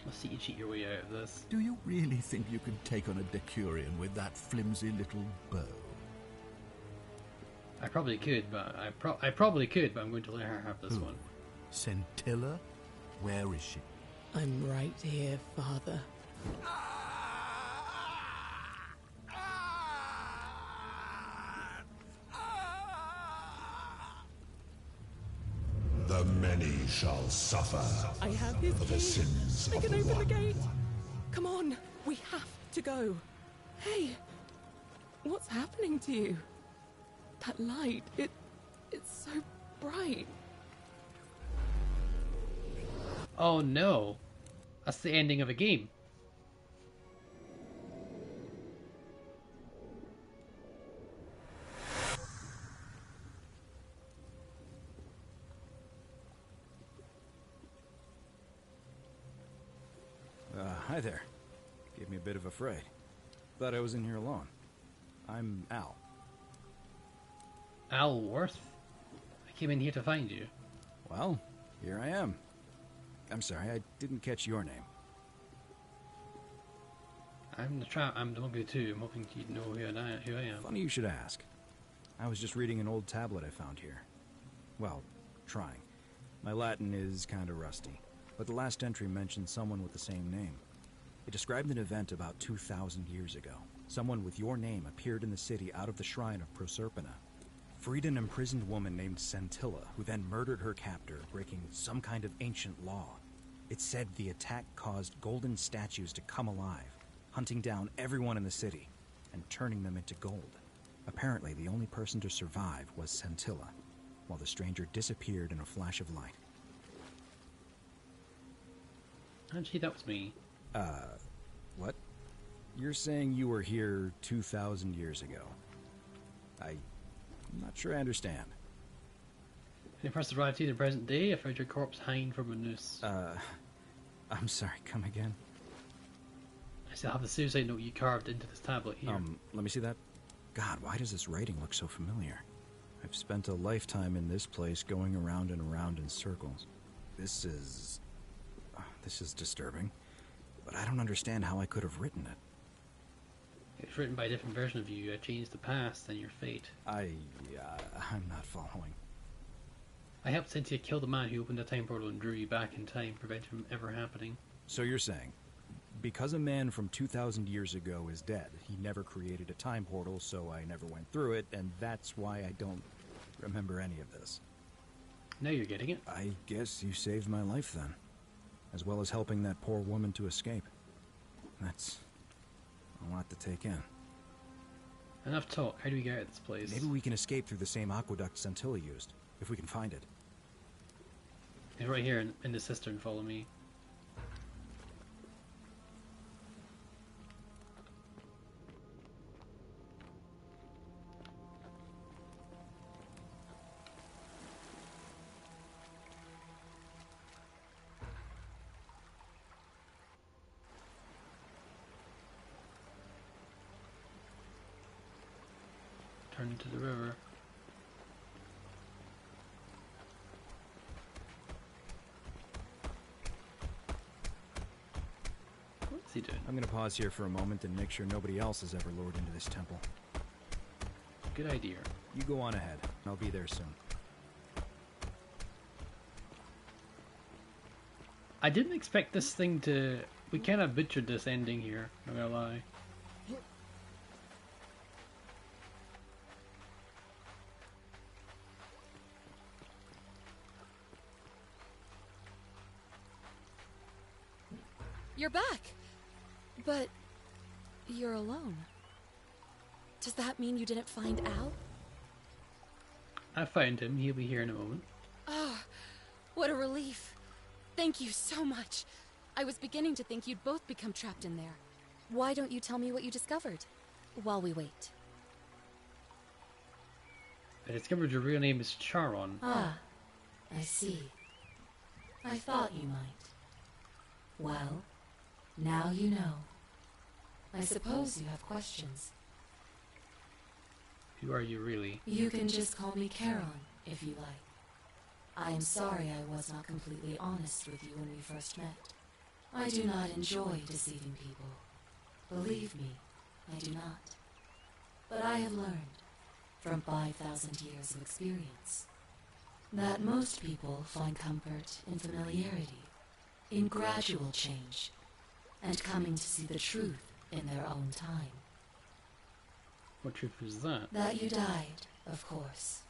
Let's see you cheat your way out of this. Do you really think you can take on a Decurion with that flimsy little bow? I probably could, but I probably could, but I'm going to let her have this one. Scintilla? Where is she? I'm right here, Father. The many shall suffer. I have his for the key. sins I of can the open one. the gate. Come on, we have to go. Hey, what's happening to you? That light, it's so bright. Oh no, that's the ending of a game. Hi there. Gave me a bit of a fright. Thought I was in here alone. I'm Al. Al Worth? I came in here to find you. Well, here I am. I'm sorry, I didn't catch your name. I'm the Monkey too. I'm hoping you know who I am. Funny you should ask. I was just reading an old tablet I found here. Well, trying. My Latin is kind of rusty, but the last entry mentioned someone with the same name. It described an event about 2,000 years ago. Someone with your name appeared in the city out of the shrine of Proserpina. Freed an imprisoned woman named Scintilla, who then murdered her captor, breaking some kind of ancient law. It said the attack caused golden statues to come alive, hunting down everyone in the city and turning them into gold. Apparently, the only person to survive was Scintilla, while the stranger disappeared in a flash of light. Actually, that was me. What? You're saying you were here 2,000 years ago? I'm not sure I understand. Any person arrived in the present day, I found your corpse hanging from a noose. I'm sorry, come again? I still have the suicide note you carved into this tablet here. Let me see that. God, why does this writing look so familiar? I've spent a lifetime in this place going around and around in circles. This is disturbing. But I don't understand how I could have written it. It's written by a different version of you. Change the past and your fate. I'm not following. I helped Cynthia kill the man who opened the time portal and drew you back in time, preventing it from ever happening. So you're saying, because a man from 2,000 years ago is dead, he never created a time portal, so I never went through it, and that's why I don't remember any of this. Now you're getting it. I guess you saved my life then, as well as helping that poor woman to escape. That's a lot to take in. Enough talk. How do we get out of this place? Maybe we can escape through the same aqueduct Centilla used, if we can find it. It's right here in the cistern. Follow me. Turn into the river. What's he doing? I'm gonna pause here for a moment and make sure nobody else has ever lured into this temple. Good idea. You go on ahead. I'll be there soon. I didn't expect this thing to... We kind of butchered this ending here, not gonna lie. You're back! But you're alone. Does that mean you didn't find Al? I found him. He'll be here in a moment. Oh, what a relief. Thank you so much. I was beginning to think you'd both become trapped in there. Why don't you tell me what you discovered while we wait? I discovered your real name is Charon. Ah, I see. I thought you might. Well, now you know. I suppose you have questions. Who are you really? You can just call me Charon, if you like. I am sorry I was not completely honest with you when we first met. I do not enjoy deceiving people. Believe me, I do not. But I have learned, from 5,000 years of experience, that most people find comfort in familiarity, in gradual change, and coming to see the truth in their own time. What truth is that? That you died, of course.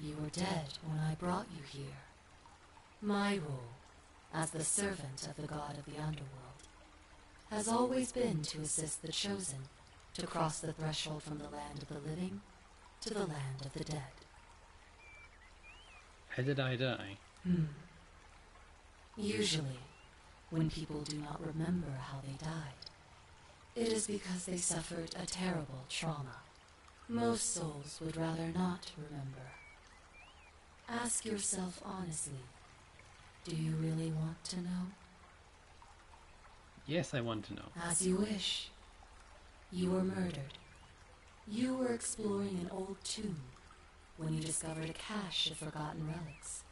You were dead when I brought you here. My role, as the servant of the god of the underworld, has always been to assist the chosen to cross the threshold from the land of the living to the land of the dead. How did I die? Usually, when people do not remember how they died, it is because they suffered a terrible trauma. Most souls would rather not remember. Ask yourself honestly, do you really want to know? Yes, I want to know. As you wish. You were murdered. You were exploring an old tomb when you discovered a cache of forgotten relics,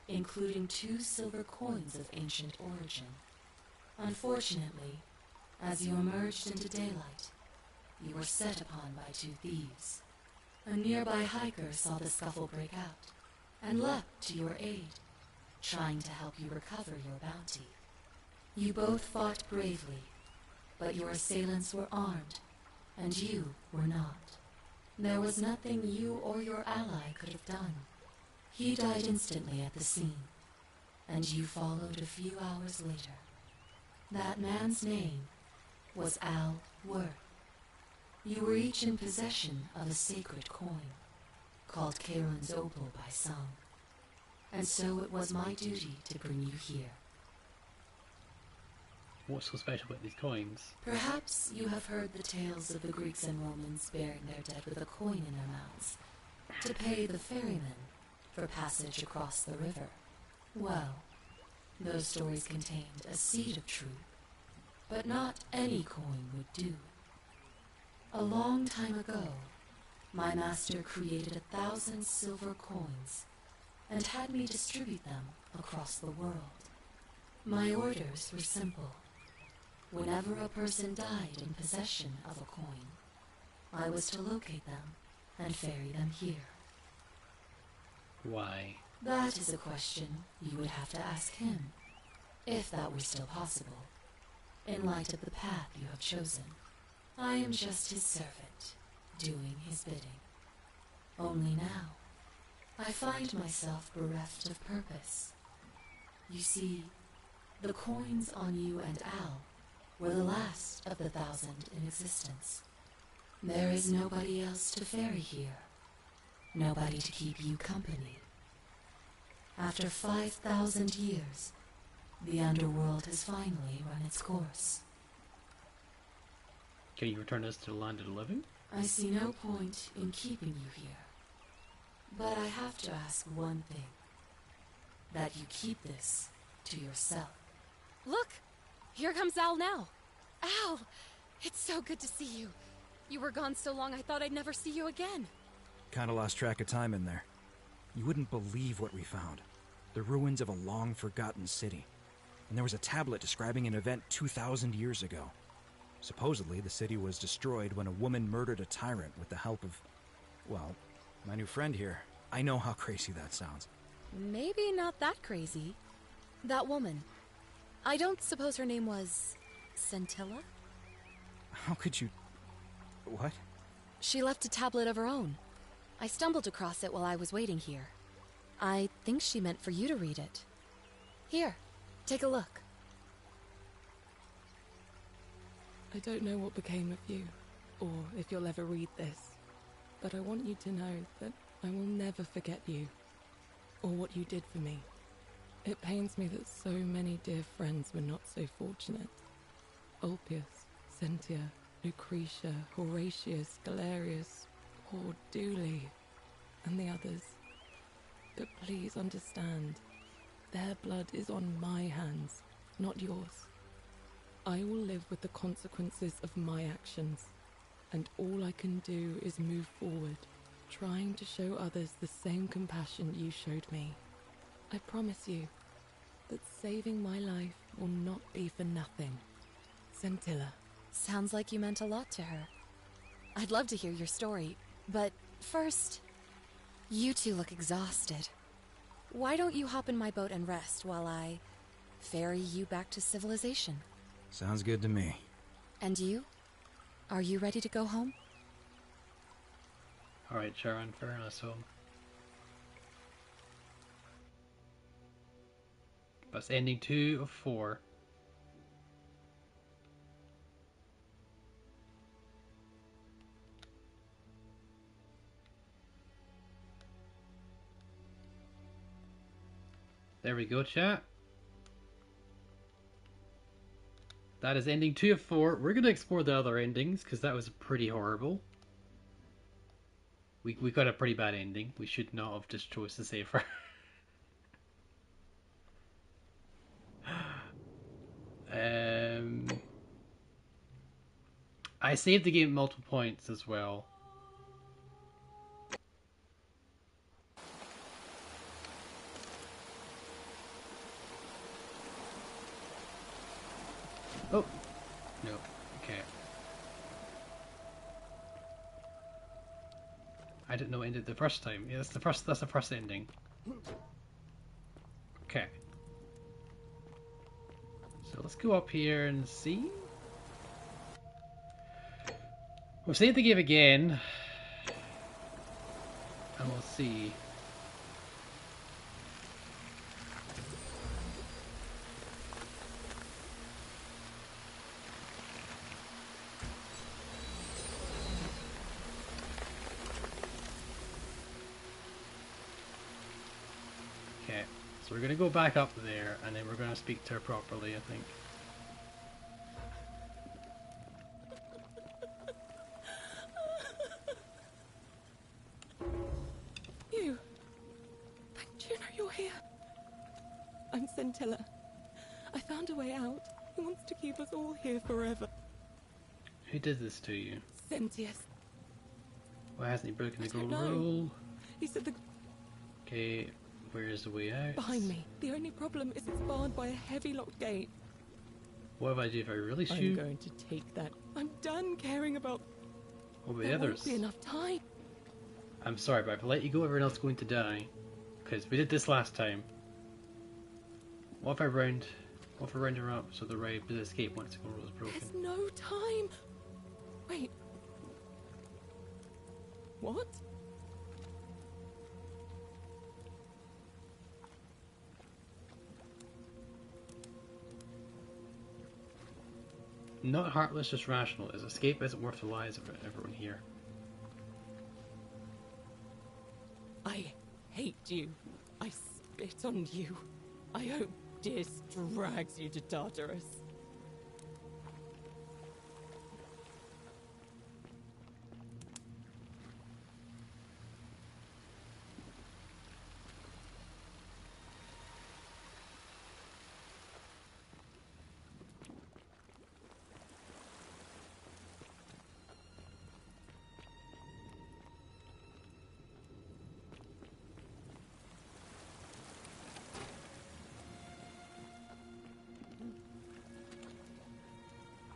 including 2 silver coins of ancient origin. Unfortunately, as you emerged into daylight, you were set upon by 2 thieves. A nearby hiker saw the scuffle break out and leapt to your aid, trying to help you recover your bounty. You both fought bravely, but your assailants were armed, and you were not. There was nothing you or your ally could have done. He died instantly at the scene, and you followed a few hours later. That man's name was Al Worth. You were each in possession of a sacred coin, called Charon's Opal by some, and so it was my duty to bring you here. What's so special about these coins? Perhaps you have heard the tales of the Greeks and Romans burying their dead with a coin in their mouths to pay the ferryman for passage across the river. Well, those stories contained a seed of truth, but not any coin would do. A long time ago, my master created 1,000 silver coins and had me distribute them across the world. My orders were simple. Whenever a person died in possession of a coin, I was to locate them and ferry them here. Why? That is a question you would have to ask him, if that were still possible, in light of the path you have chosen. I am just his servant, doing his bidding. Only now, I find myself bereft of purpose. You see, the coins on you and Al were the last of the 1,000 in existence. There is nobody else to ferry here, nobody to keep you company. After 5,000 years, the underworld has finally run its course. Can you return us to the land of the living? I see no point in keeping you here. But I have to ask one thing. That you keep this to yourself. Look! Here comes Al now. Al! It's so good to see you. You were gone so long I thought I'd never see you again. Kinda lost track of time in there. You wouldn't believe what we found. The ruins of a long-forgotten city. And there was a tablet describing an event 2,000 years ago. Supposedly, the city was destroyed when a woman murdered a tyrant with the help of, well, my new friend here. I know how crazy that sounds. Maybe not that crazy. That woman. I don't suppose her name was... Scintilla? How could you... What? She left a tablet of her own. I stumbled across it while I was waiting here. I think she meant for you to read it. Here, take a look. I don't know what became of you, or if you'll ever read this, but I want you to know that I will never forget you, or what you did for me. It pains me that so many dear friends were not so fortunate. Ulpius, Sentia, Lucretia, Horatius, Galerius, poor Dooley, and the others. But please understand, their blood is on my hands, not yours. I will live with the consequences of my actions, and all I can do is move forward, trying to show others the same compassion you showed me. I promise you that saving my life will not be for nothing. Scintilla. Sounds like you meant a lot to her. I'd love to hear your story, but first, you two look exhausted. Why don't you hop in my boat and rest while I ferry you back to civilization? Sounds good to me. And you? Are you ready to go home? Alright, Sharon, fair enough, home. That's ending 2 of 4. There we go, chat. That is ending 2 of 4. We're going to explore the other endings, because that was pretty horrible. We got a pretty bad ending. We should not have just chose to save her. I saved the game at multiple points as well. Oh, no, okay. I didn't know it ended the first time. Yeah, that's the first ending. Okay. So let's go up here and see. We'll save the game again. And we'll see. Okay, so we're going to go back up there, and then we're going to speak to her properly, I think. You! Thank Juno you're here. I'm Scintilla. I found a way out. He wants to keep us all here forever. Who did this to you? Sentius. Why hasn't he broken the golden No. rule? He said the... Okay, where is the way out? Behind me. The only problem is it's barred by a heavy locked gate. What if I do if I release I'm you? going to take that. I'm done caring about... What about the There others? won't be enough time. I'm sorry, but if I let you go, everyone else is going to die. Because we did this last time. What if I round her up so the raid will escape once the control is broken? There's no time. Wait. What? Not heartless, just rational. As escape isn't worth the lives of everyone here. I hate you. I spit on you. I hope Dis drags you to Tartarus.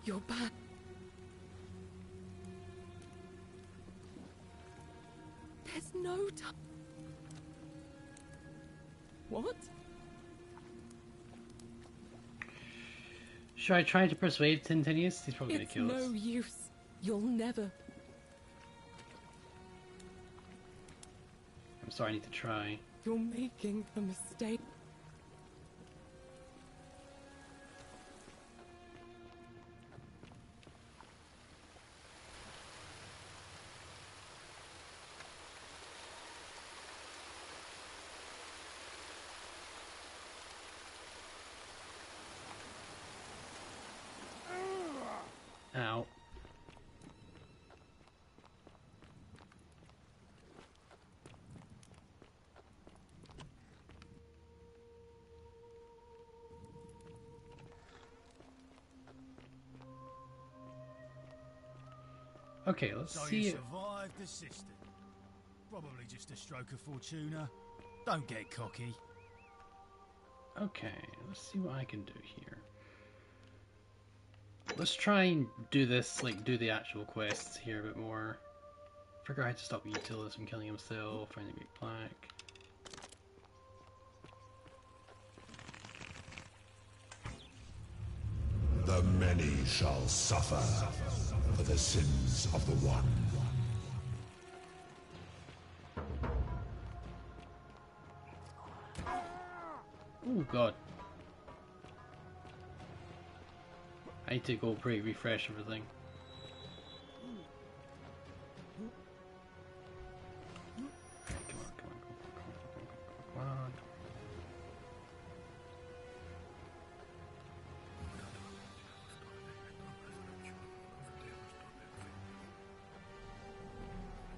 You're back. There's no time. What? Should I try to persuade Tintinius? He's probably going to kill us. It's no use. You'll never. I'm sorry, I need to try. You're making a mistake. Ow. Okay, let's so see. You survived the system. Probably just a stroke of fortuna. Don't get cocky. Okay, let's see what I can do here. Let's try and do this, like, do the actual quests here a bit more. Figure out how to stop Utilis from killing himself, find the great plaque. The many shall suffer for the sins of the one. Oh god. I need to go refresh everything. Come on.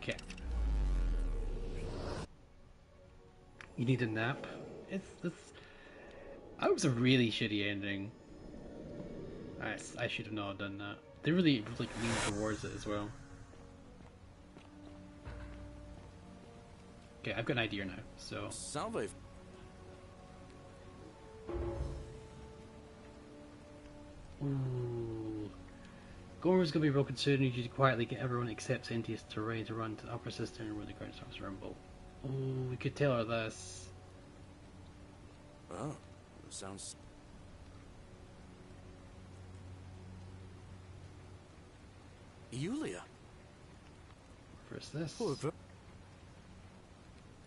Okay. You need a nap? That was a really shitty ending. I should have not done that. They really like lean towards it as well. Okay, I've got an idea now. So Salve. Ooh. Gore's gonna be broken soon. You should quietly get everyone except Sentius to ready to run to the upper cistern where the ground starts to rumble. Oh, we could tell her this. Oh, sounds. Yulia. Where's this?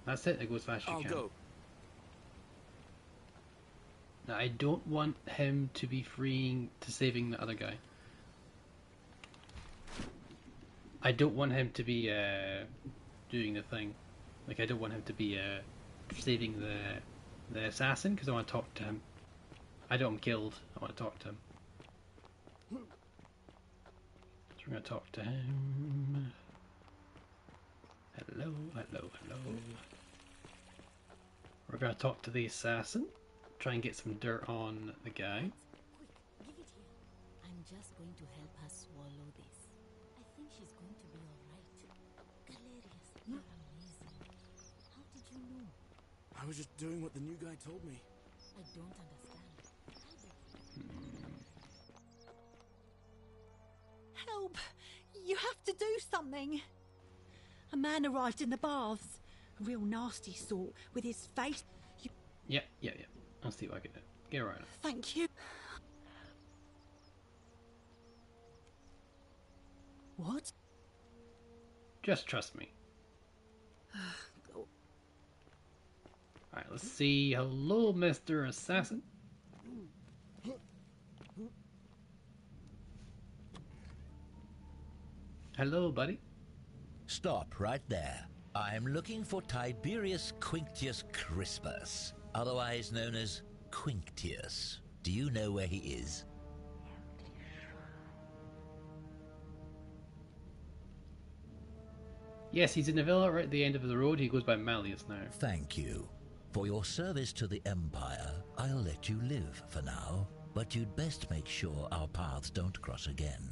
That's it. It goes fast as you can. Go. Now, I don't want him to be saving the other guy. I don't want him to be doing the thing. Like, I don't want him to be saving the assassin, because I want to talk to him. I don't want him killed. I want to talk to him. So we're going to talk to him. Hello. We're going to talk to the assassin. Try and get some dirt on the guy. Quick, give it here. I'm just going to help her swallow this. I think she's going to be alright. Galerius, you're amazing. How did you know? I was just doing what the new guy told me. I don't understand. How did you? Help! You have to do something. A man arrived in the baths. A real nasty sort, with his face... Yeah. I'll see what I can do. Get right on. Thank you. What? Just trust me. Alright, let's see. Hello, Mr. Assassin. Hello, buddy. Stop right there. I'm looking for Tiberius Quinctius Crispus, otherwise known as Quinctius. Do you know where he is? Yes, he's in the villa right at the end of the road. He goes by Malleus now. Thank you. For your service to the Empire, I'll let you live for now, but you'd best make sure our paths don't cross again.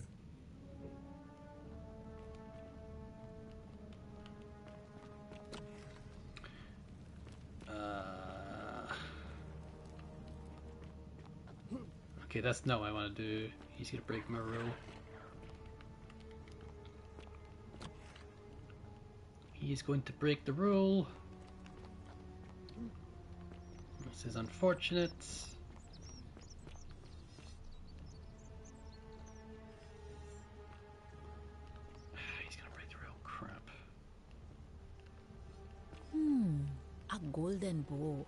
Okay, that's not what I want to do. He's gonna break my rule. He's going to break the rule. This is unfortunate. He's gonna break the rule. Crap. A golden bow,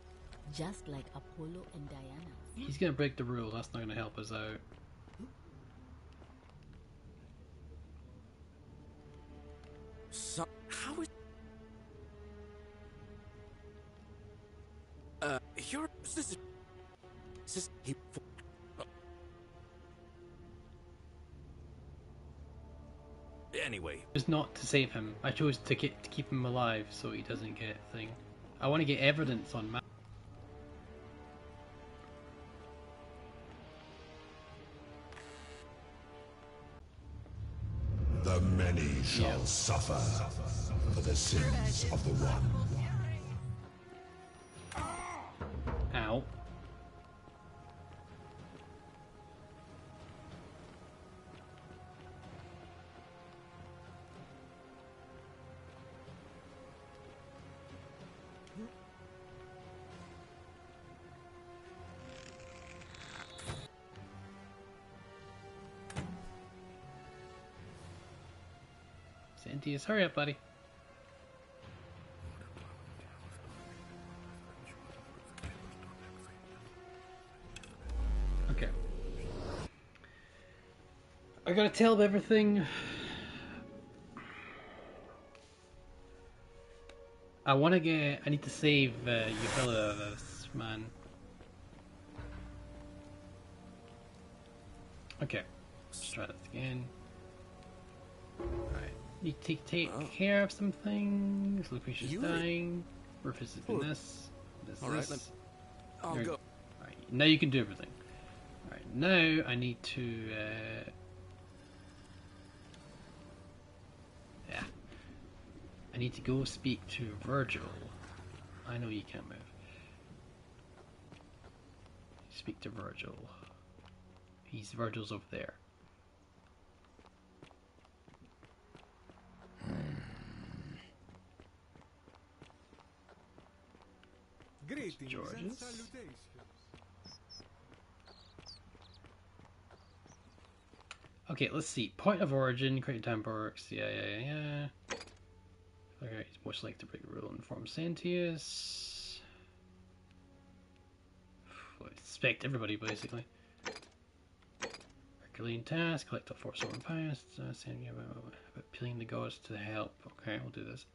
just like Apollo and Diana. He's gonna break the rule. That's not gonna help us out. So, how is... Your sister... He... Anyway. It was not to save him. I chose to keep him alive so he doesn't get a thing. I want to get evidence on Matt. The many shall suffer for the sins of the one. Ow. Santius, hurry up, buddy. Okay. I gotta tell him everything. I need to save Euphilius, man. Okay. Let's try this again. Alright. You take care of some things. Lucretia's dying. Rufus is doing this. Alright, I'll go. Alright, now you can do everything. Alright, now I need to yeah. I need to go speak to Virgil. I know you can't move. Speak to Virgil. Virgil's over there. Greetings Georges. and salutations. Okay, let's see. Point of origin, create time works. Yeah. Okay, he's most likely to break the rule and inform Santius. Well, I suspect everybody, basically. Herculean task, collect all 4 stolen past. Santius about appealing the gods to help. Okay, we'll do this.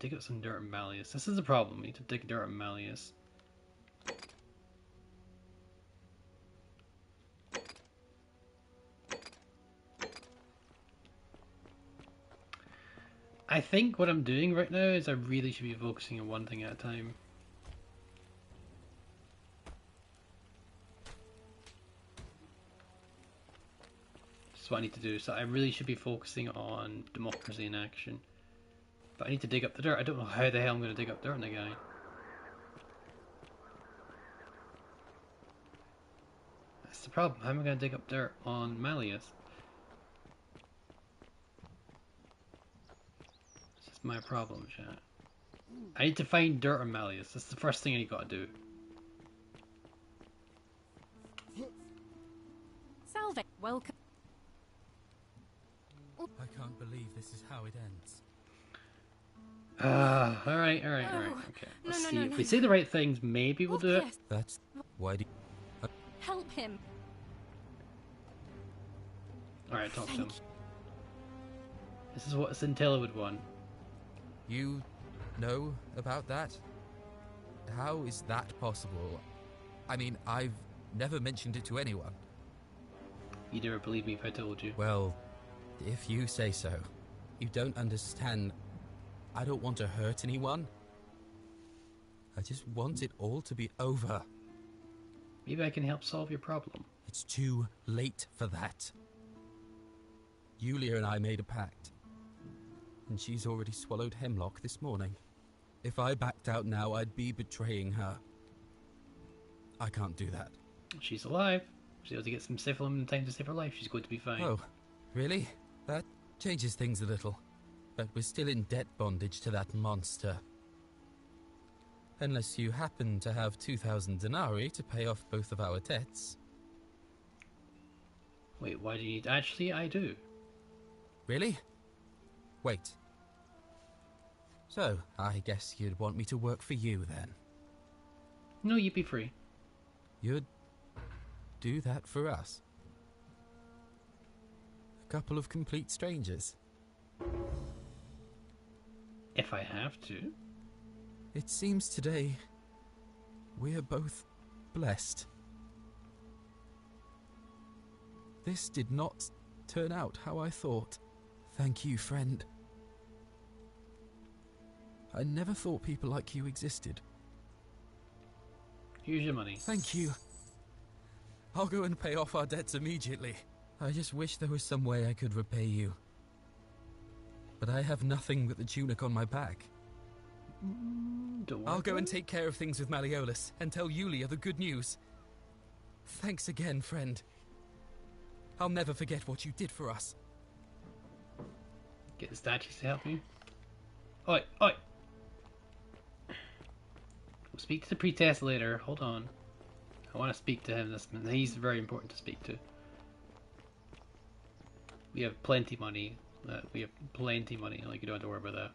Dig up some dirt in Malleus. This is the problem. We need to dig dirt in Malleus. I think what I'm doing right now is I really should be focusing on one thing at a time. That's what I need to do. So I really should be focusing on democracy in action. But I need to dig up the dirt. I don't know how the hell I'm going to dig up dirt on the guy. That's the problem. How am I going to dig up dirt on Malleus? This is my problem, chat. I need to find dirt on Malleus. That's the first thing I got to do. Salve, welcome. I can't believe this is how it ends. Alright. Okay. Let's see. If we say the right things, maybe we'll do it. That's why do you... Help him. Alright, talk to him. This is what Scintilla would want. You know about that? How is that possible? I mean, I've never mentioned it to anyone. You'd never believe me if I told you. Well, if you say so. You don't understand. I don't want to hurt anyone. I just want it all to be over. Maybe I can help solve your problem. It's too late for that. Yulia and I made a pact. And she's already swallowed hemlock this morning. If I backed out now, I'd be betraying her. I can't do that. She's alive. She's able to get some syphilim in time to save her life. She's going to be fine. Oh, really? That changes things a little. But we're still in debt bondage to that monster. Unless you happen to have 2,000 denarii to pay off both of our debts. Wait, why do you need... Actually, I do. Really? Wait. So, I guess you'd want me to work for you then? No, you'd be free. You'd do that for us? A couple of complete strangers? If I have to. It seems today we're both blessed. This did not turn out how I thought. Thank you, friend. I never thought people like you existed. Here's your money. Thank you. I'll go and pay off our debts immediately. I just wish there was some way I could repay you. But I have nothing but the tunic on my back. I'll go and take care of things with Malleolus and tell Yulia the good news. Thanks again, friend. I'll never forget what you did for us. Get the statues to help you. Oi! We'll speak to the priestess later. Hold on. I want to speak to him. He's very important to speak to. We have plenty money. We have plenty money. Like, you don't have to worry about that.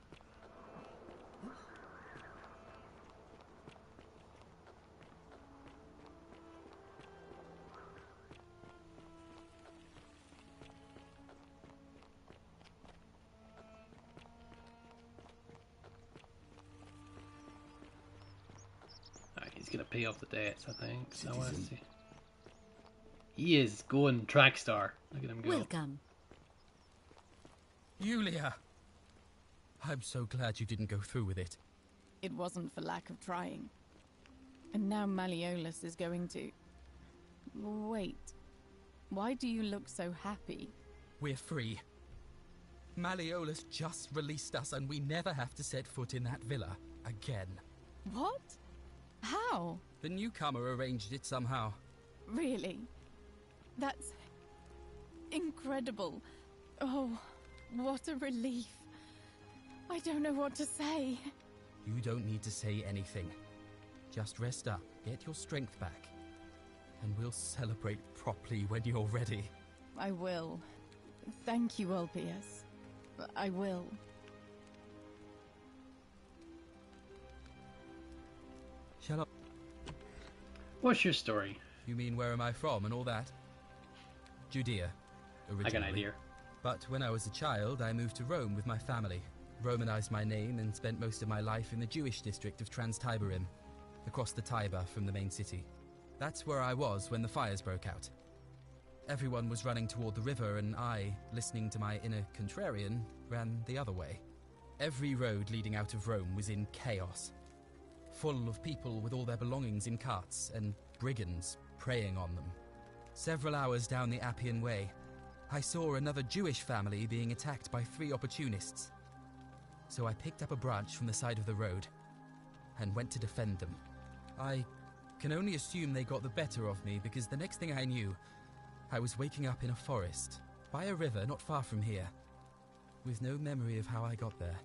He's gonna pay off the debts, I think. So I want to see. He is going track star. Look at him go. Welcome. Yulia! I'm so glad you didn't go through with it. It wasn't for lack of trying. And now Malleolus is going to... Wait. Why do you look so happy? We're free. Malleolus just released us and we never have to set foot in that villa again. What? How? The newcomer arranged it somehow. Really? That's... incredible. Oh, what a relief. I don't know what to say. You don't need to say anything. Just rest up, get your strength back, and we'll celebrate properly when you're ready. I will. Thank you, Ulpius. I will. Shall I? What's your story? You mean where am I from and all that? Judea, originally. I got an idea. But when I was a child, I moved to Rome with my family, Romanized my name, and spent most of my life in the Jewish district of Trans-Tiberim, across the Tiber from the main city. That's where I was when the fires broke out. Everyone was running toward the river, and I, listening to my inner contrarian, ran the other way. Every road leading out of Rome was in chaos, full of people with all their belongings in carts, and brigands preying on them. Several hours down the Appian Way, I saw another Jewish family being attacked by 3 opportunists. So I picked up a branch from the side of the road and went to defend them. I can only assume they got the better of me because the next thing I knew, I was waking up in a forest, by a river not far from here, with no memory of how I got there.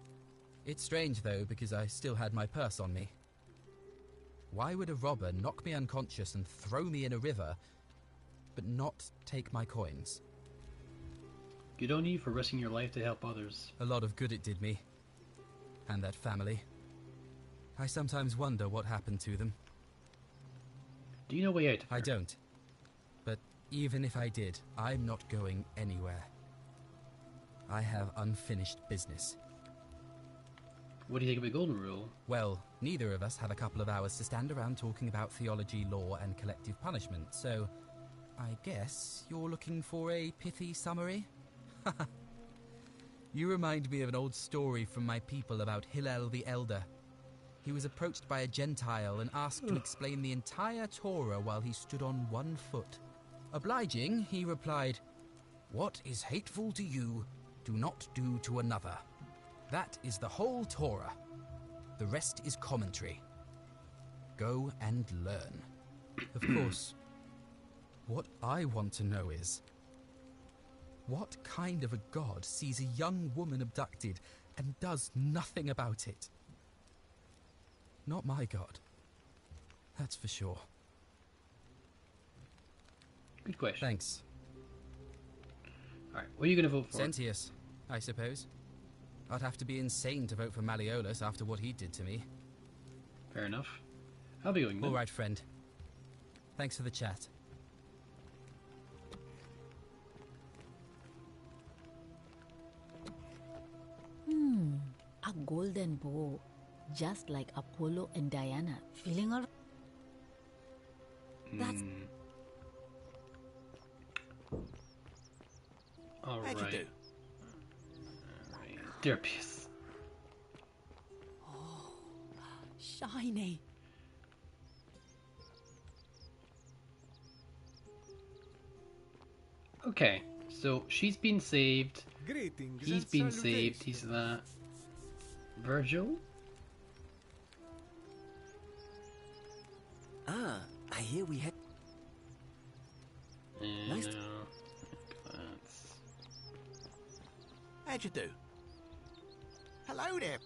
It's strange though, because I still had my purse on me. Why would a robber knock me unconscious and throw me in a river, but not take my coins? Good on you for risking your life to help others. A lot of good it did me. And that family. I sometimes wonder what happened to them. Do you know way out? I don't. But even if I did, I'm not going anywhere. I have unfinished business. What do you think of the golden rule? Well, neither of us have a couple of hours to stand around talking about theology, law, and collective punishment, so I guess you're looking for a pithy summary? You remind me of an old story from my people about Hillel the Elder. He was approached by a Gentile and asked to explain the entire Torah while he stood on one foot. Obliging, he replied, "What is hateful to you, do not do to another." That is the whole Torah. The rest is commentary. Go and learn. Of course, what I want to know is, what kind of a god sees a young woman abducted and does nothing about it? Not my god. That's for sure. Good question. Thanks. Alright, what are you going to vote for? Sentius, I suppose. I'd have to be insane to vote for Malleolus after what he did to me. Fair enough. I'll be going then. All right, friend. Thanks for the chat. A golden bow, just like Apollo and Diana. Feeling all... That's... All How'd right. you do? Dear piece. Oh, shiny. Okay, so she's been saved. Greetings He's and been saved. He's that. Virgil? Ah, I hear we had... Nice to... How'd you do? Hello there.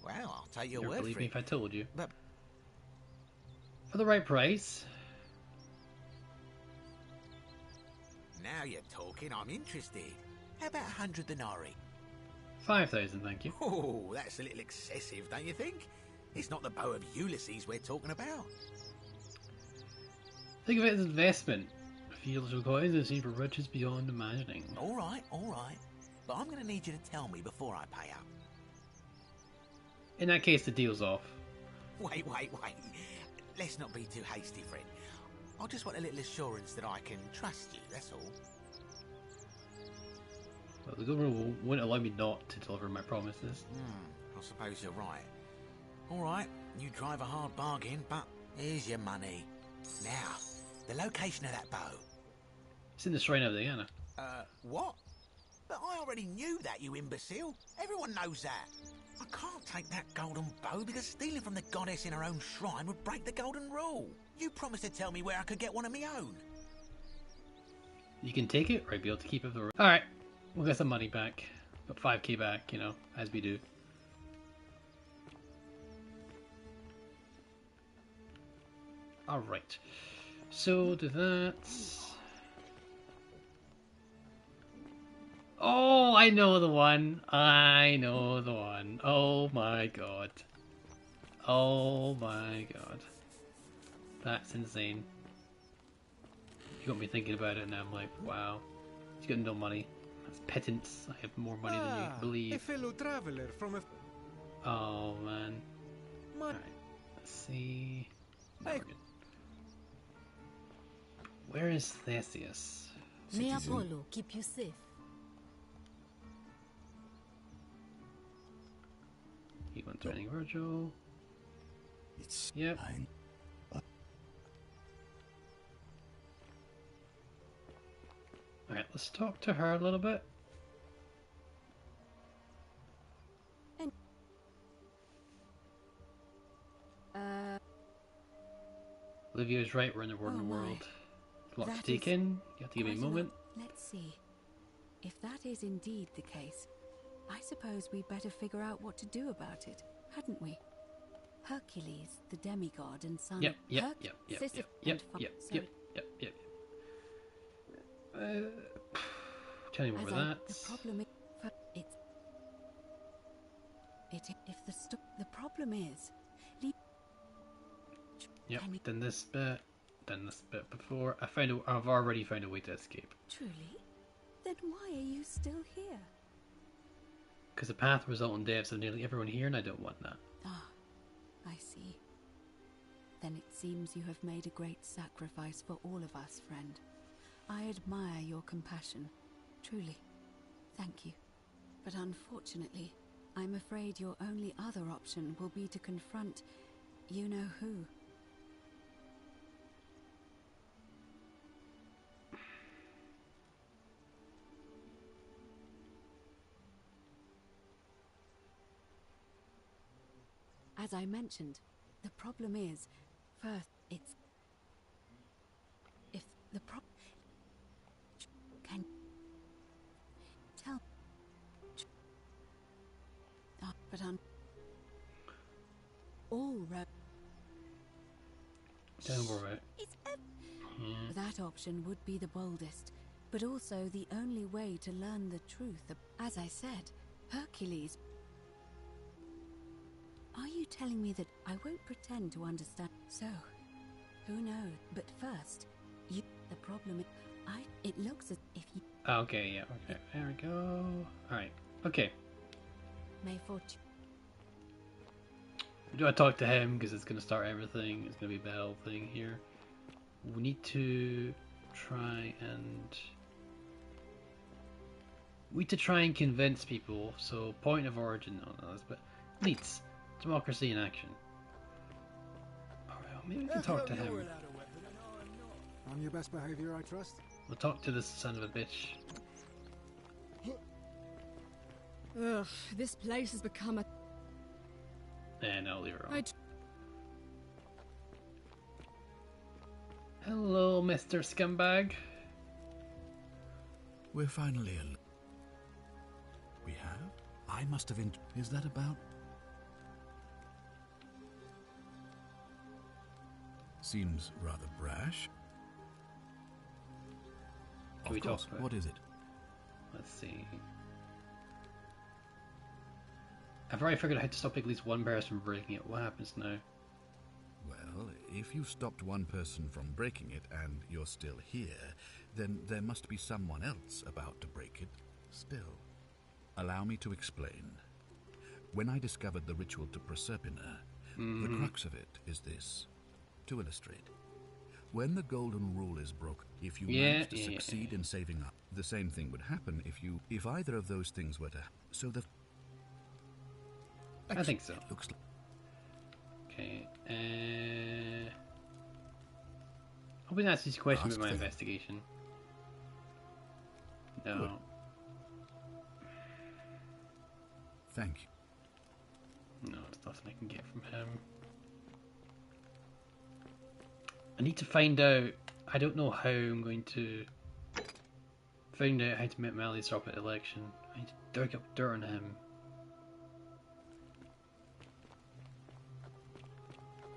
Well, I'll take your You'll word believe for me it. if I told you. But For the right price. now you're talking, I'm interested. How about 100 denarii? 5,000, thank you. Oh, that's a little excessive, don't you think? It's not the bow of Ulysses we're talking about. Think of it as investment. Fields of coins and seen for riches beyond imagining. All right. But I'm going to need you to tell me before I pay up. In that case, the deal's off. Wait. Let's not be too hasty, friend. I just want a little assurance that I can trust you, that's all. Well, the government wouldn't allow me not to deliver my promises. I suppose you're right. All right, you drive a hard bargain, but here's your money. Now, the location of that bow. It's in the Shrine of Diana. What? But I already knew that, you imbecile. Everyone knows that. I can't take that golden bow because stealing from the goddess in her own shrine would break the golden rule. You promised to tell me where I could get one of my own. You can take it, or I'd be able to keep it for the... Alright, we'll get some money back. Got 5k back, you know, as we do. Alright. So, do that... Oh, I know the one. Oh my god. Oh my god. That's insane. You got me thinking about it and I'm like, wow. He's got no money. That's pittance. I have more money than you A believe. fellow traveler from a... Oh man. Alright, let's see. No, we're good. Where is Theseus? May Apollo keep you safe. He went training Virgil. It's yep. Alright, let's talk to her a little bit. Olivia's right, we're in the modern world. A lot to take in. You have to give me a moment. Let's see. If that is indeed the case, I suppose we'd better figure out what to do about it, hadn't we? Hercules, the demigod and son Yep. Tell me more about that. The problem is, the problem is, Yep. Done this bit before. I've already found a way to escape. Truly? Then why are you still here? Because the path result in deaths of nearly everyone here, and I don't want that. Ah, I see. Then it seems you have made a great sacrifice for all of us, friend. I admire your compassion. Truly. Thank you. But unfortunately, I'm afraid your only other option will be to confront you-know-who. As I mentioned, the problem is, first, it's... If the problem... Can... Tell... but all road... Don't worry. That option would be the boldest, but also the only way to learn the truth. As I said, Hercules... Are you telling me that I won't pretend to understand? So, who knows? But first, the problem is, it looks as if you... Okay, yeah, okay. There we go. Alright, okay. May fortune... Do I talk to him? Because it's going to start everything. It's going to be a battle thing here. We need to try and... convince people. So, point of origin on this, but... Leads. Democracy in action. Alright, well, maybe we can talk to him. On your best behavior, I trust? We'll talk to this son of a bitch. Ugh, this place has become a... No, leave her on. Hello, Mr. Scumbag. We're finally alone. We have? I must have... Is that about... Seems rather brash. Can we talk about it? What is it? Let's see. I've already figured out how to stop at least one person from breaking it. What happens now? Well, if you stopped one person from breaking it and you're still here, then there must be someone else about to break it still. Allow me to explain. When I discovered the ritual to Proserpina, the crux of it is this. To illustrate, when the golden rule is broken, if you manage to succeed in saving up, the same thing would happen if either of those things were to happen. So the... I think so. It looks like... Okay, I'll be asked this question with my investigation. No. Good. Thank you. No, it's nothing I can get from him. I need to find out. I don't know how I'm going to find out how to make Mally stop at election. I need to dig up dirt on him.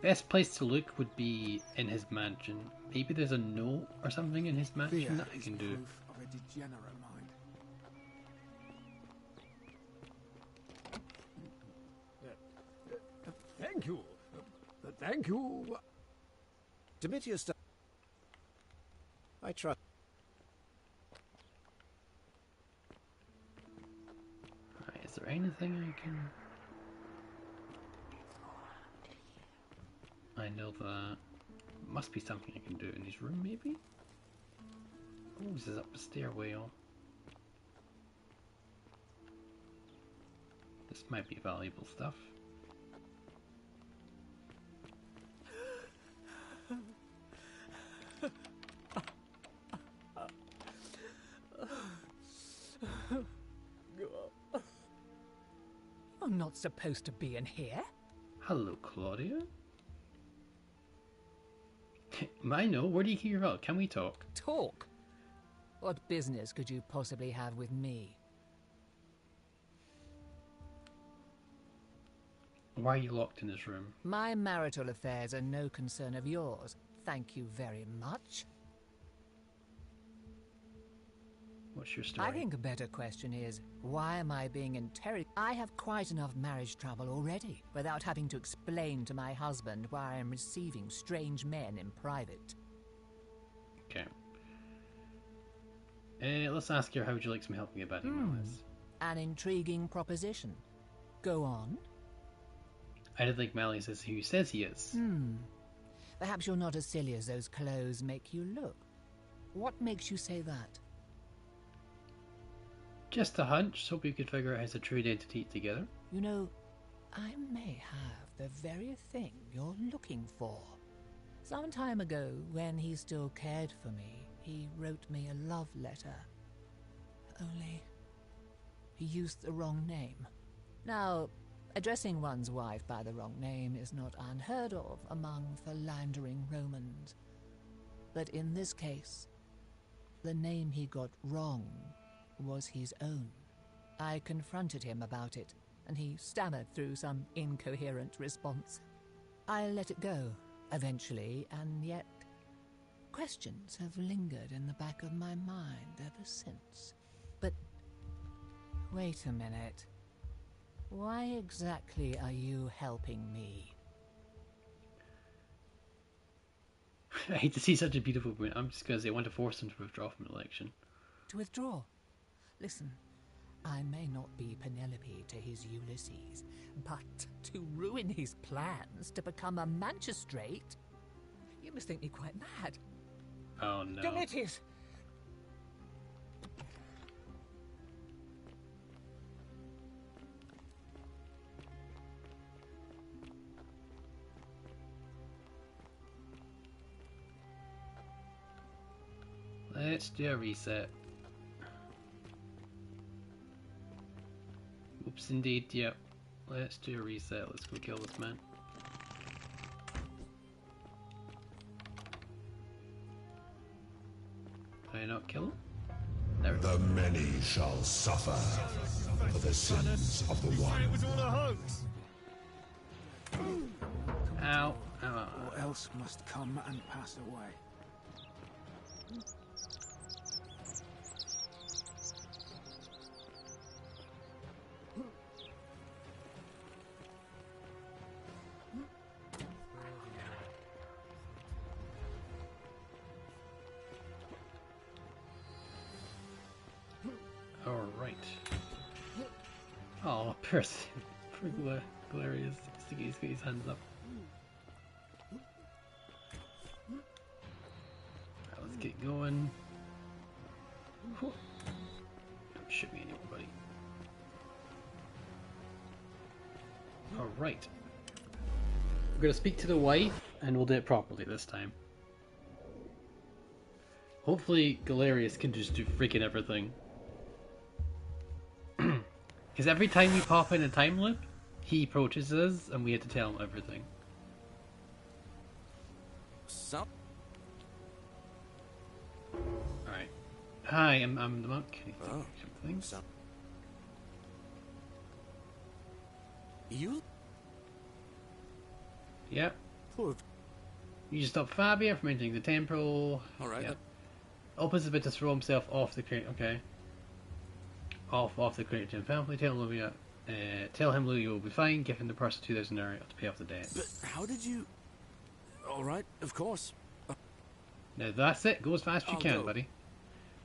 Best place to look would be in his mansion. Maybe there's a note or something in his mansion that I can do. Proof of a degenerate mind. Thank you. Thank you. Demetrius, I trust. Right, is there anything I can... I know that. Must be something I can do in his room, maybe? Oh, this is up the stairwell. This might be valuable stuff. I'm not supposed to be in here. Hello, Claudia. I know. Where do you keep your vault? Can we talk? Talk? What business could you possibly have with me? Why are you locked in this room? My marital affairs are no concern of yours. Thank you very much. What's your story? I think a better question is, why am I being interrogated? I have quite enough marriage trouble already, without having to explain to my husband why I am receiving strange men in private. Okay. Let's ask her, how would you like some help me about Malleus? An intriguing proposition. Go on. I don't think Malleus is who he says he is. Perhaps you're not as silly as those clothes make you look. What makes you say that? Just a hunch. Hope you could figure out his true identity together. You know, I may have the very thing you're looking for. Some time ago, when he still cared for me, he wrote me a love letter. Only, he used the wrong name. Now, addressing one's wife by the wrong name is not unheard of among philandering Romans. But in this case, the name he got wrong was his own. I confronted him about it, and he stammered through some incoherent response. I let it go, eventually, and yet questions have lingered in the back of my mind ever since. But wait a minute. Why exactly are you helping me? I hate to see such a beautiful woman. I'm just going to say I want to force him to withdraw from the election. To withdraw? Listen, I may not be Penelope to his Ulysses, but to ruin his plans to become a magistrate? You must think me quite mad. Oh no. Domitius! Let's do a reset. Oops, indeed, yep. Let's do a reset. Let's go kill this man. Did I not kill him? There we go. The many shall suffer for the sins of the one. It was all a hoax. Ow. Ow. What else must come and pass away? Alright. Oh, Percy. Poor Galerius. He's got his hands up. Right, let's get going. Don't shoot me anymore, buddy. Alright. We're going to speak to the wife, and we'll do it properly this time. Hopefully Galerius can just do freaking everything. Because every time we pop in a time loop, he approaches us and we have to tell him everything. Sup? Alright. Hi, I'm the monk. Oh, things? sup? You? Yep. Poor. You just stop Fabia from entering the temple. Alright. Yep. Opens a bit to throw himself off the crate. Okay. Off the crate to family. Tell him Louis will be fine. Give him the purse of 2,000 area to pay off the debt. But how did you? Alright, of course. Now that's it. Go as fast as you I'll can, go. buddy.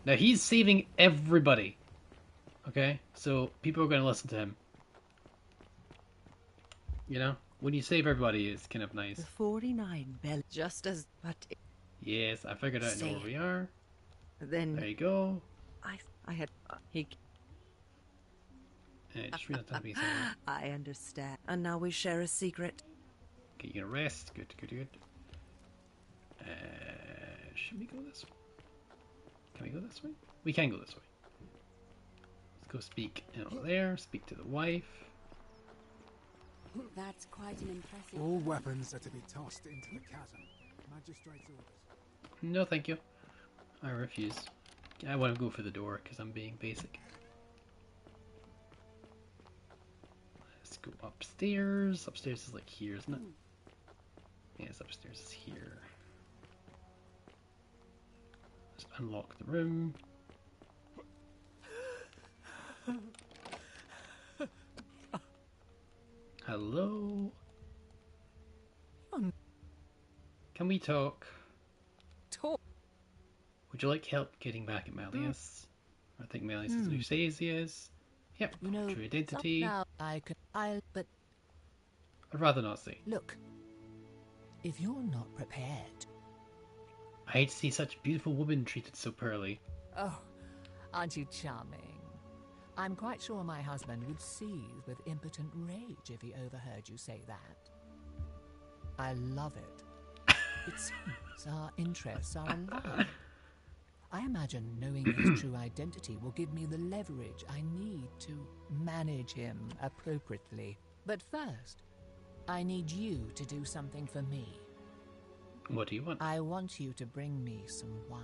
Now he's saving everybody. Okay? So people are going to listen to him. You know? When you save everybody, it's kind of nice. The 49 bell, just as, but Yes, I figured out Say where we are. then There you go. I had he. Just read on top I understand, and now we share a secret. Okay, you're gonna rest. Good, good, good. Should we go this way? Can we go this way? We can go this way. Let's go speak there. Speak to the wife. That's quite an impressive... All weapons are to be tossed into the chasm. Magistrate's orders. No, thank you. I refuse. I want to go for the door because I'm being basic. Let's go upstairs. Upstairs is like here, isn't it? Yes, upstairs is here. Let's unlock the room. Hello? Can we talk? Would you like help getting back at Malleus? I think Malleus is who he says he is. Yep, true identity. Now but I'd rather not say. look, if you're not prepared. I hate to see such a beautiful woman treated so poorly. Oh, aren't you charming? I'm quite sure my husband would seethe with impotent rage if he overheard you say that. I love it. It seems our interests are aligned. I imagine knowing his true identity will give me the leverage I need to manage him appropriately. But first, I need you to do something for me. What do you want? I want you to bring me some wine.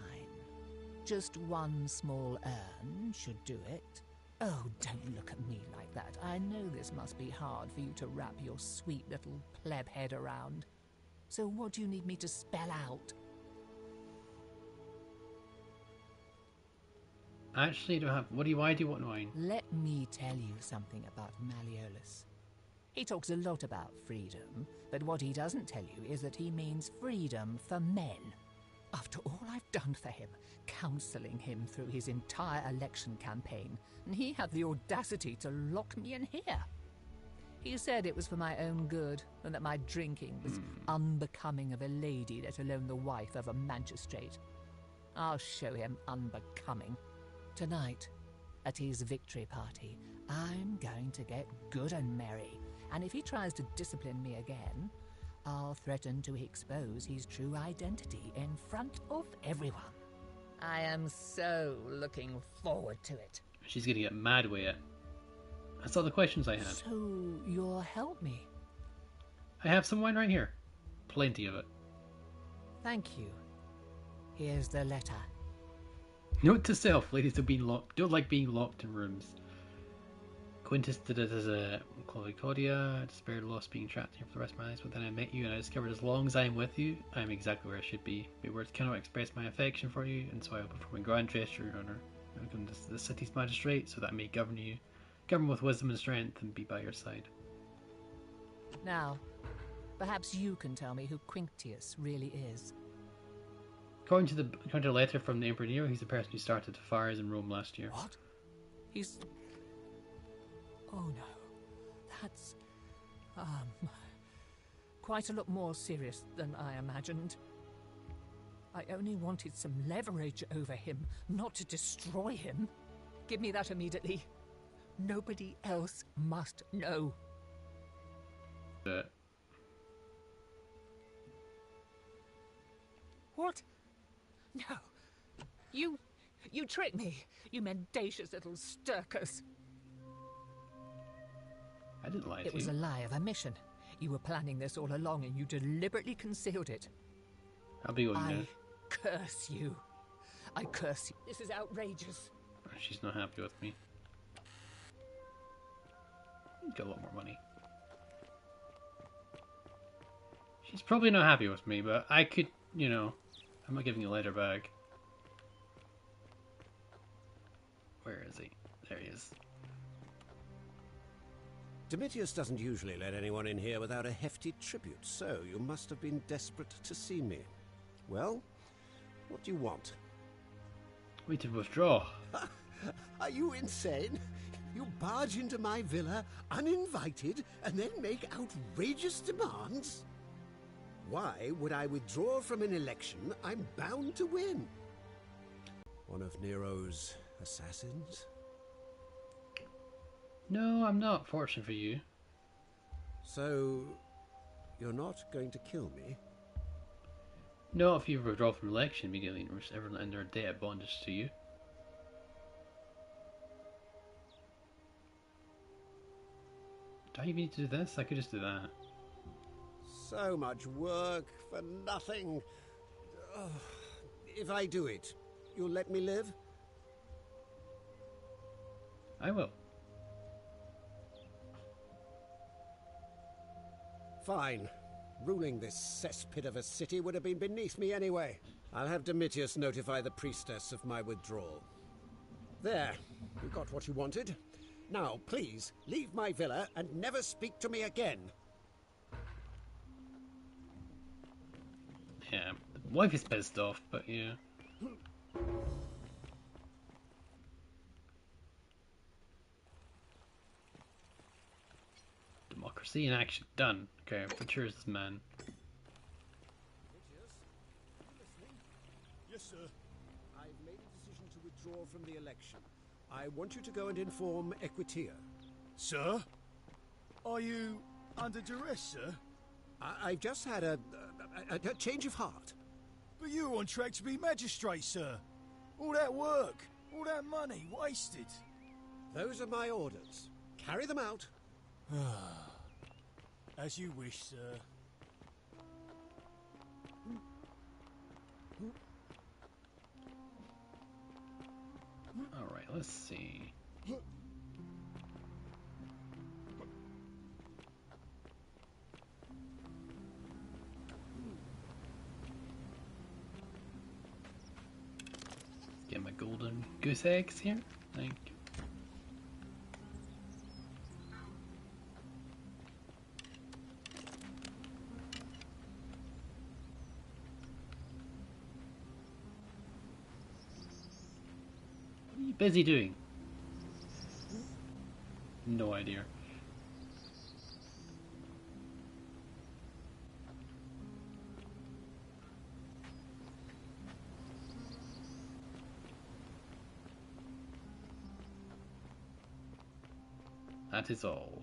Just one small urn should do it. Oh, don't look at me like that. I know this must be hard for you to wrap your sweet little pleb head around. So what do you need me to spell out? Actually, I don't have. Why do you want wine? Let me tell you something about Malleolus. He talks a lot about freedom, but what he doesn't tell you is that he means freedom for men. After all I've done for him, counselling him through his entire election campaign, and he had the audacity to lock me in here. He said it was for my own good, and that my drinking was unbecoming of a lady, let alone the wife of a magistrate. I'll show him unbecoming. Tonight, at his victory party, I'm going to get good and merry, and if he tries to discipline me again, I'll threaten to expose his true identity in front of everyone. I am so looking forward to it. She's gonna get mad with it. That's all the questions I had. So, you'll help me? I have some wine right here. Plenty of it. Thank you. Here's the letter. Note to self, ladies don't like being locked in rooms. Quintus did it as a Claudia, despaired of lost being trapped here for the rest of my life, but then I met you and I discovered as long as I am with you, I am exactly where I should be. My words cannot express my affection for you, and so I will perform a grand gesture, Your Honour. I become the city's magistrate, so that I may govern with wisdom and strength, and be by your side. Now, perhaps you can tell me who Quinctius really is. According to the letter from the Emperor Nero, he's the person who started the fires in Rome last year. What? He's... Oh no. That's... quite a lot more serious than I imagined. I only wanted some leverage over him, not to destroy him. Give me that immediately. Nobody else must know. What? No. You tricked me, you mendacious little stirkers. I didn't lie to you. It was a lie of omission. You were planning this all along and you deliberately concealed it. I'll be going now. I curse you. I curse you. This is outrageous. She's not happy with me. Got a lot more money. She's probably not happy with me, but I could, you know, I'm not giving you a letter back. Where is he? There he is. Domitius doesn't usually let anyone in here without a hefty tribute, so you must have been desperate to see me. Well, what do you want? We to withdraw. Are you insane? You barge into my villa, uninvited, and then make outrageous demands? Why would I withdraw from an election I'm bound to win? One of Nero's assassins? No, I'm not. Fortunate for you. So, you're not going to kill me? No, if you withdraw from election immediately and risk everyone under a debt of bondage to you. Do I even need to do this? I could just do that. So much work for nothing. Oh, If I do it, you'll let me live? I will. Fine. Ruling this cesspit of a city would have been beneath me anyway. I'll have Domitius notify the priestess of my withdrawal. There. You got what you wanted. Now, please, leave my villa and never speak to me again. Yeah, the wife is pissed off, but yeah. Democracy in action. Done. Okay, but cheers this man. Yes, sir. I've made a decision to withdraw from the election. I want you to go and inform Equitia. Sir? Are you under duress, sir? I've just had a change of heart. But you were on track to be magistrate, sir. All that work, all that money, wasted. Those are my orders. Carry them out. As you wish, sir. Alright, let's see. Get my golden goose eggs here. Thank you. What are you busy doing? No idea. That is all.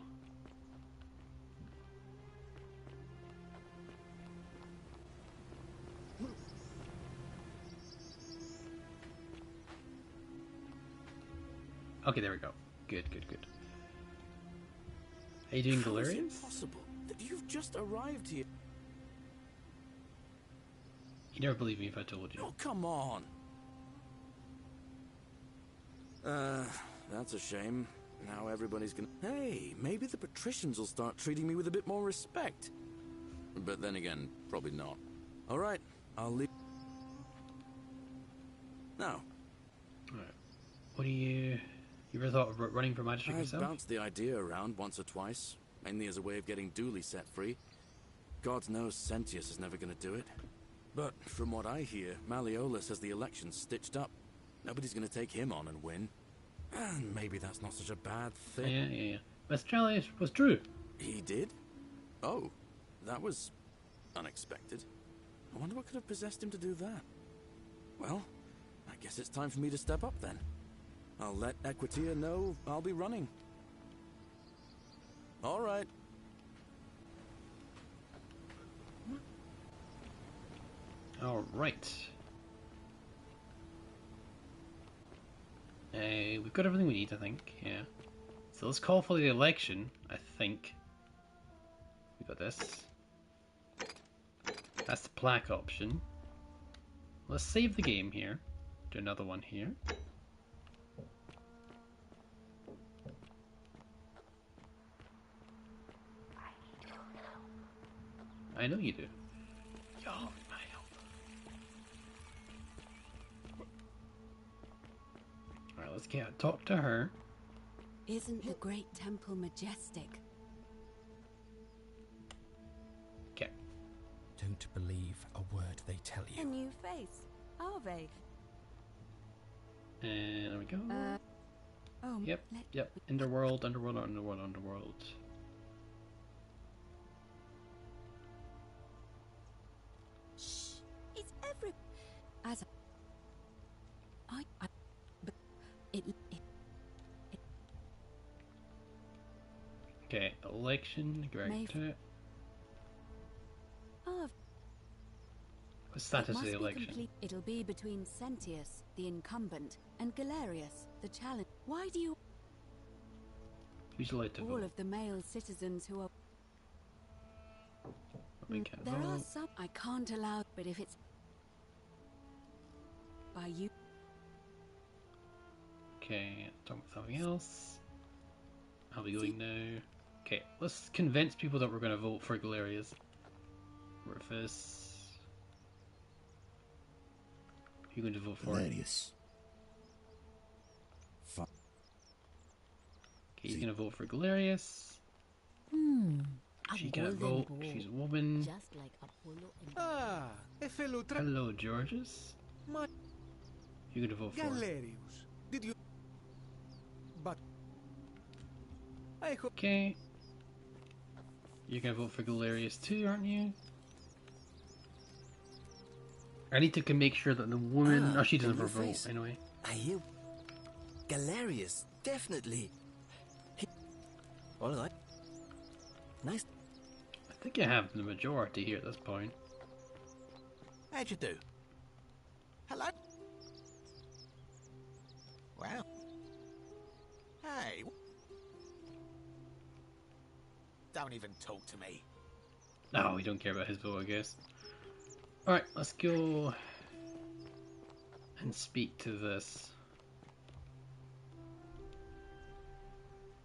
Okay, there we go. Good, good, good. Are you doing How is Galarian? it possible that you've just arrived here? You never believe me if I told you. Oh, come on. That's a shame. Now everybody's gonna... Hey, maybe the patricians will start treating me with a bit more respect. But then again, probably not. Alright, I'll leave... Now. Alright. What do you... You ever thought of running for magistrate I've yourself? bounced the idea around once or twice, mainly as a way of getting Dooley set free. God knows Sentius is never gonna do it. But from what I hear, Malleolus has the election stitched up. Nobody's gonna take him on and win. And maybe that's not such a bad thing. Yeah. Australia was true. He did? Oh, that was unexpected. I wonder what could have possessed him to do that. Well, I guess it's time for me to step up then. I'll let Equitia know I'll be running. All right. All right. We've got everything we need, I think. Yeah. So let's call for the election. I think we got this. That's the plaque option. Let's save the game here. Do another one here. I know you do. Yo, Alright, let's talk to her. Isn't the great temple majestic? Okay. Don't believe a word they tell you. A new face, are they? And there we go. Oh, Yep. Underworld. It's every... As but it Okay, election, director. Oh, What status it of the must be election? It'll be between Sentius, the incumbent, and Galerius, the challenge. Why do you... Who's allowed to All vote? of the male citizens who are... We can't There are vote. some... I can't allow... But if it's... by you. Okay, talk about something else. I'll be going now. Okay, let's convince people that we're going to vote for Galerius. Rufus. Who are you going to vote for? Galerius. Okay, he's going to vote for Galerius. She can't vote. She's a woman. Just like Apollo and a fellow Hello, Georges. My Who are you going to vote for? Galerius. Did you? But I hope. Okay. You're going to vote for Galerius too, aren't you? I need to make sure that the woman... oh, she doesn't have a vote, anyway. I hear... Galerius, definitely. Alright. Nice. I think I have the majority here at this point. How'd you do? Hello? Wow. Hey. Don't even talk to me. No, we don't care about his vote, I guess. Alright, let's go and speak to this.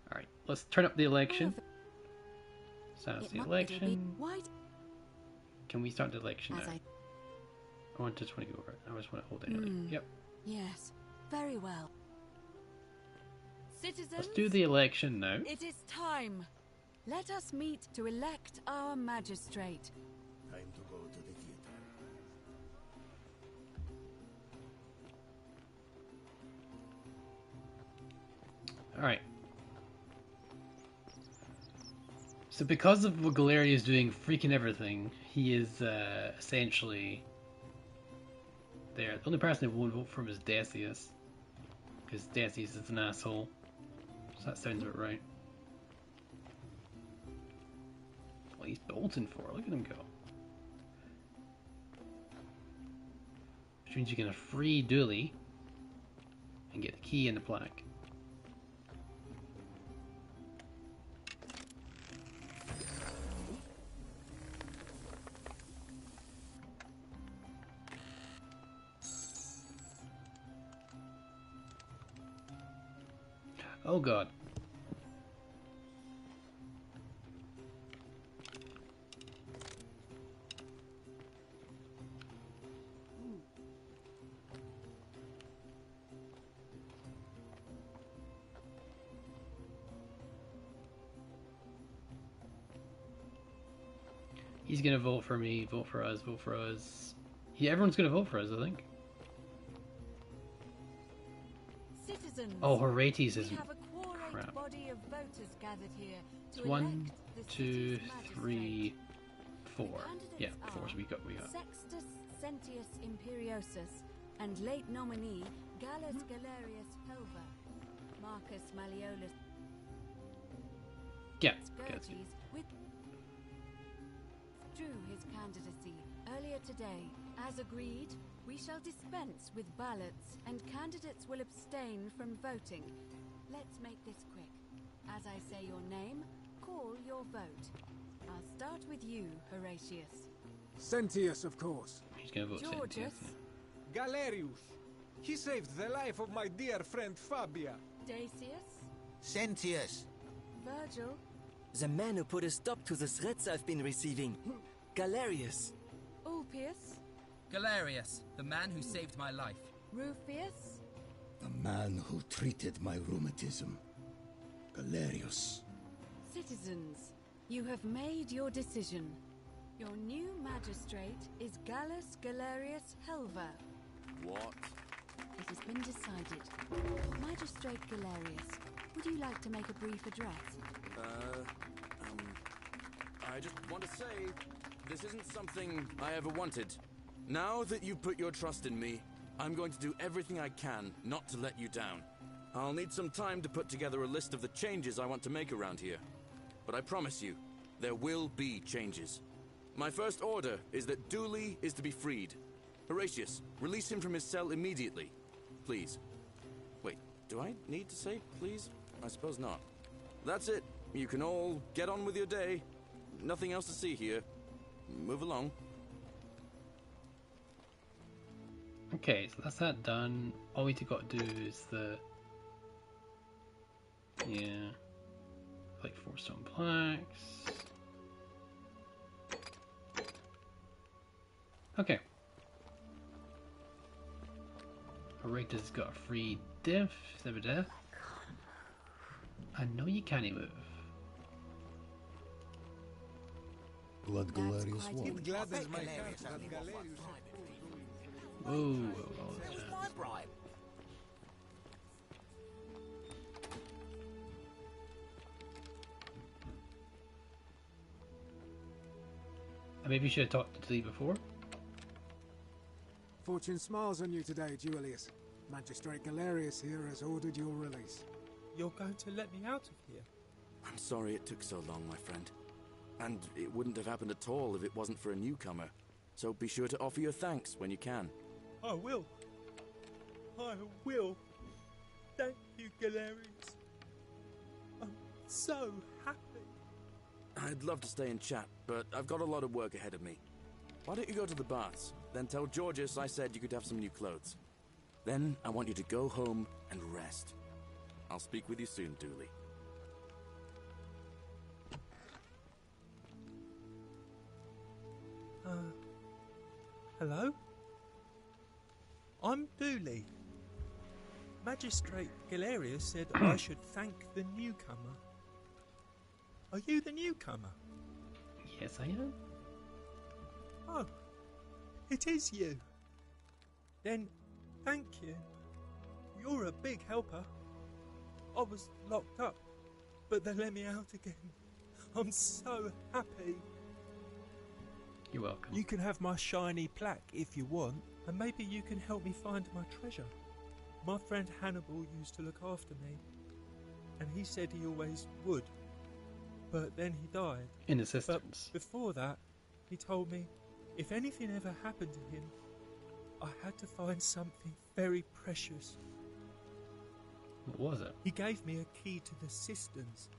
Alright, let's turn up the election. Sounds the election. Can we start the election now? I just want to go over it. I just want to hold it. Yep. Yes, very well. Citizens, let's do the election now. It is time. Let us meet to elect our magistrate. Time to go to the theater. Alright. So because of what Galerius is doing freaking everything, he is essentially there. The only person who won't vote for him is Decius. Because Decius is an asshole. So that sounds about right. What he's bolting for, look at him go. Which means you can free Dooley and get the key and the plaque. Oh god. He's gonna vote for me, vote for us, vote for us. Yeah, everyone's gonna vote for us, I think. Citizens, oh, Horates isn't. Crap. Body of voters gathered here to 1, 2, 3, 4. Yeah, 4. So we got. Sextus Sentius Imperiosus and late nominee Gallus Galerius Helva, Marcus Malleolus. Yeah. Withdrew his candidacy earlier today. As agreed, we shall dispense with ballots, and candidates will abstain from voting. Let's make this quick. As I say your name, call your vote. I'll start with you, Horatius. Sentius, of course. He's gonna vote Georges. Sentius. Galerius. He saved the life of my dear friend Fabia. Decius. Sentius. Virgil. The man who put a stop to the threats I've been receiving. Galerius. Ulpius. Galerius, the man who saved my life. Rufius. The man who treated my rheumatism. Galerius. Citizens, you have made your decision. Your new magistrate is Gallus Galerius Helva. What? It has been decided. Magistrate Galerius, would you like to make a brief address? I just want to say, this isn't something I ever wanted. Now that you've put your trust in me, I'm going to do everything I can not to let you down. I'll need some time to put together a list of the changes I want to make around here. But I promise you, there will be changes. My first order is that Dooley is to be freed. Horatius, release him from his cell immediately. Please. Wait, do I need to say please? I suppose not. That's it. You can all get on with your day. Nothing else to see here. Move along. Okay, so that's that done. All we got to do is the... Yeah. Like 4 stone plaques. Okay. Aracta's got a free diff. I know you can't move. Blood Galerius It won. gladdens my heart that Galerius... Whoa, My bribe. Maybe you should have talked to Lee before. Fortune smiles on you today, Julius. Magistrate Galerius here has ordered your release. You're going to let me out of here? I'm sorry it took so long, my friend. And it wouldn't have happened at all if it wasn't for a newcomer. So be sure to offer your thanks when you can. I will. I will. Thank you, Galerius. I'm so happy. I'd love to stay and chat, but I've got a lot of work ahead of me. Why don't you go to the baths? Then tell Georges I said you could have some new clothes. Then I want you to go home and rest. I'll speak with you soon, Dooley. Hello? I'm Dooley. Magistrate Galerius said I should thank the newcomer. Are you the newcomer? Yes, I am. Oh, it is you. Then, thank you. You're a big helper. I was locked up, but they let me out again. I'm so happy. You're welcome. You can have my shiny plaque if you want, and maybe you can help me find my treasure. My friend Hannibal used to look after me, and he said he always would. But then he died. In assistance. But before that, he told me if anything ever happened to him, I had to find something very precious. What was it? He gave me a key to the cisterns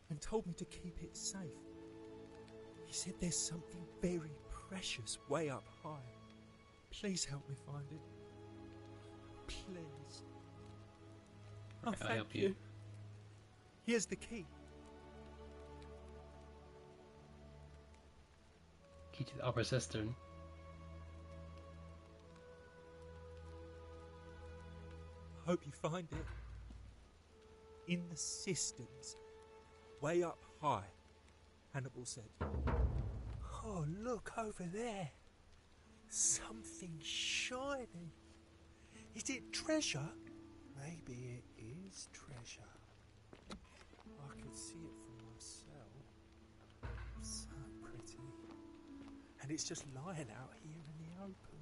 and told me to keep it safe. He said there's something very precious way up high. Please help me find it. Please. Oh, Can I thank help you? Here's the key. Key to the upper cistern. Hope you find it. In the cisterns, way up high, Hannibal said. Oh, look over there. Something shiny. Is it treasure? Maybe it is treasure. I could see it for myself. So pretty. And it's just lying out here in the open.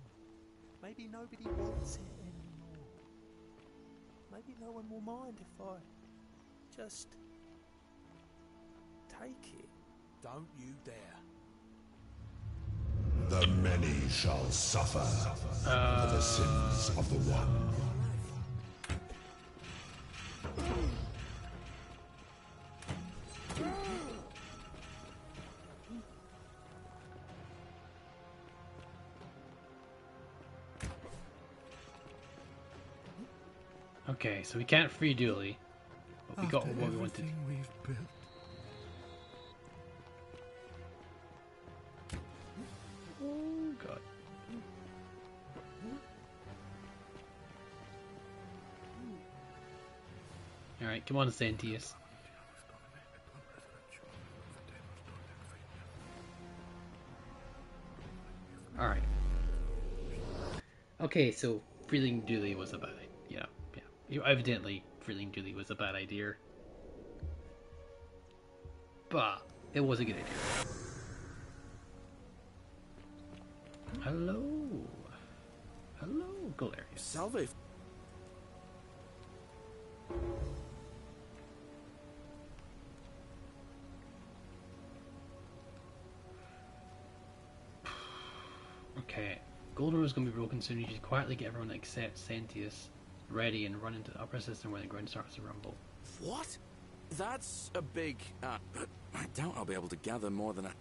Maybe nobody wants it anymore. Maybe no one will mind if I just take it. Don't you dare. The many shall suffer for the sins of the one. Okay, so we can't free Dooley, but we got what we wanted. We've built. Oh god. Alright, come on, Santius. Alright. Okay, so freeing Dooley was a bad idea. Yeah. Evidently, freeing Dooley was a bad idea. But it was a good idea. Hello. Hello, Galerius. Salve. Okay. Goldor is going to be broken soon. You should quietly get everyone except Sentius ready and run into the upper system when the ground starts to rumble. What? That's a big... but I doubt I'll be able to gather more than a...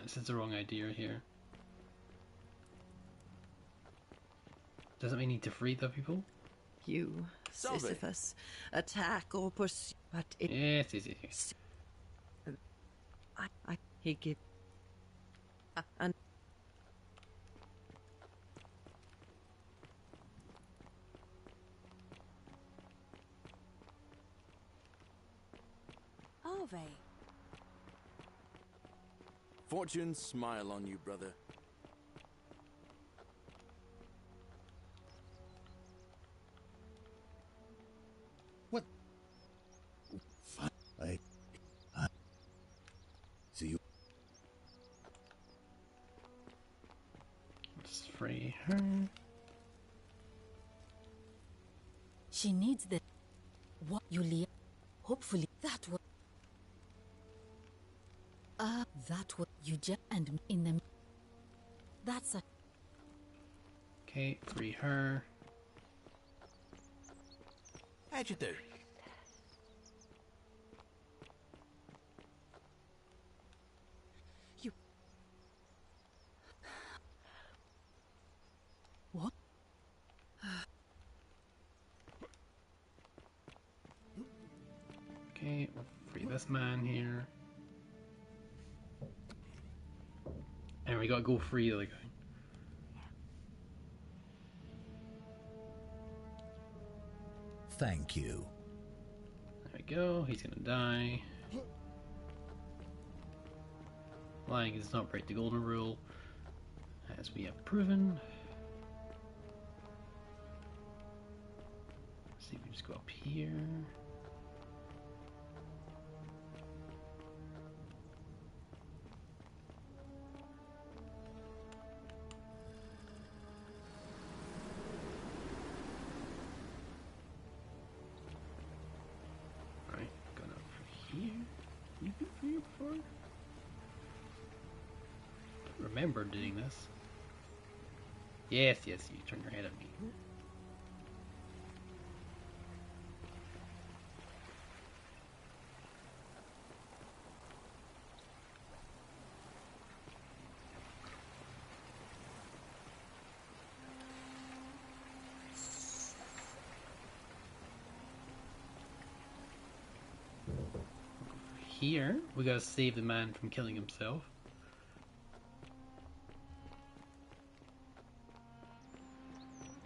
This is the wrong idea here. Doesn't we need to free the people? You, Sisyphus, attack or pursue, but it... Yes. He give... and... Are they? Fortune smile on you, brother. What? I see you. Let's free her. She needs the... What, Yulia? Hopefully that will... that will... You just... And in them... That's a... Okay, free her. How'd you do? You... What? Okay, we'll free this man here. And we gotta go free the other guy. Thank you. There we go, he's gonna die. Lying does not break the golden rule, as we have proven. Let's see if we just go up here. Right, going up here. You've been here before? Don't remember doing this. Yes, you turn your head at me. Here, we gotta save the man from killing himself.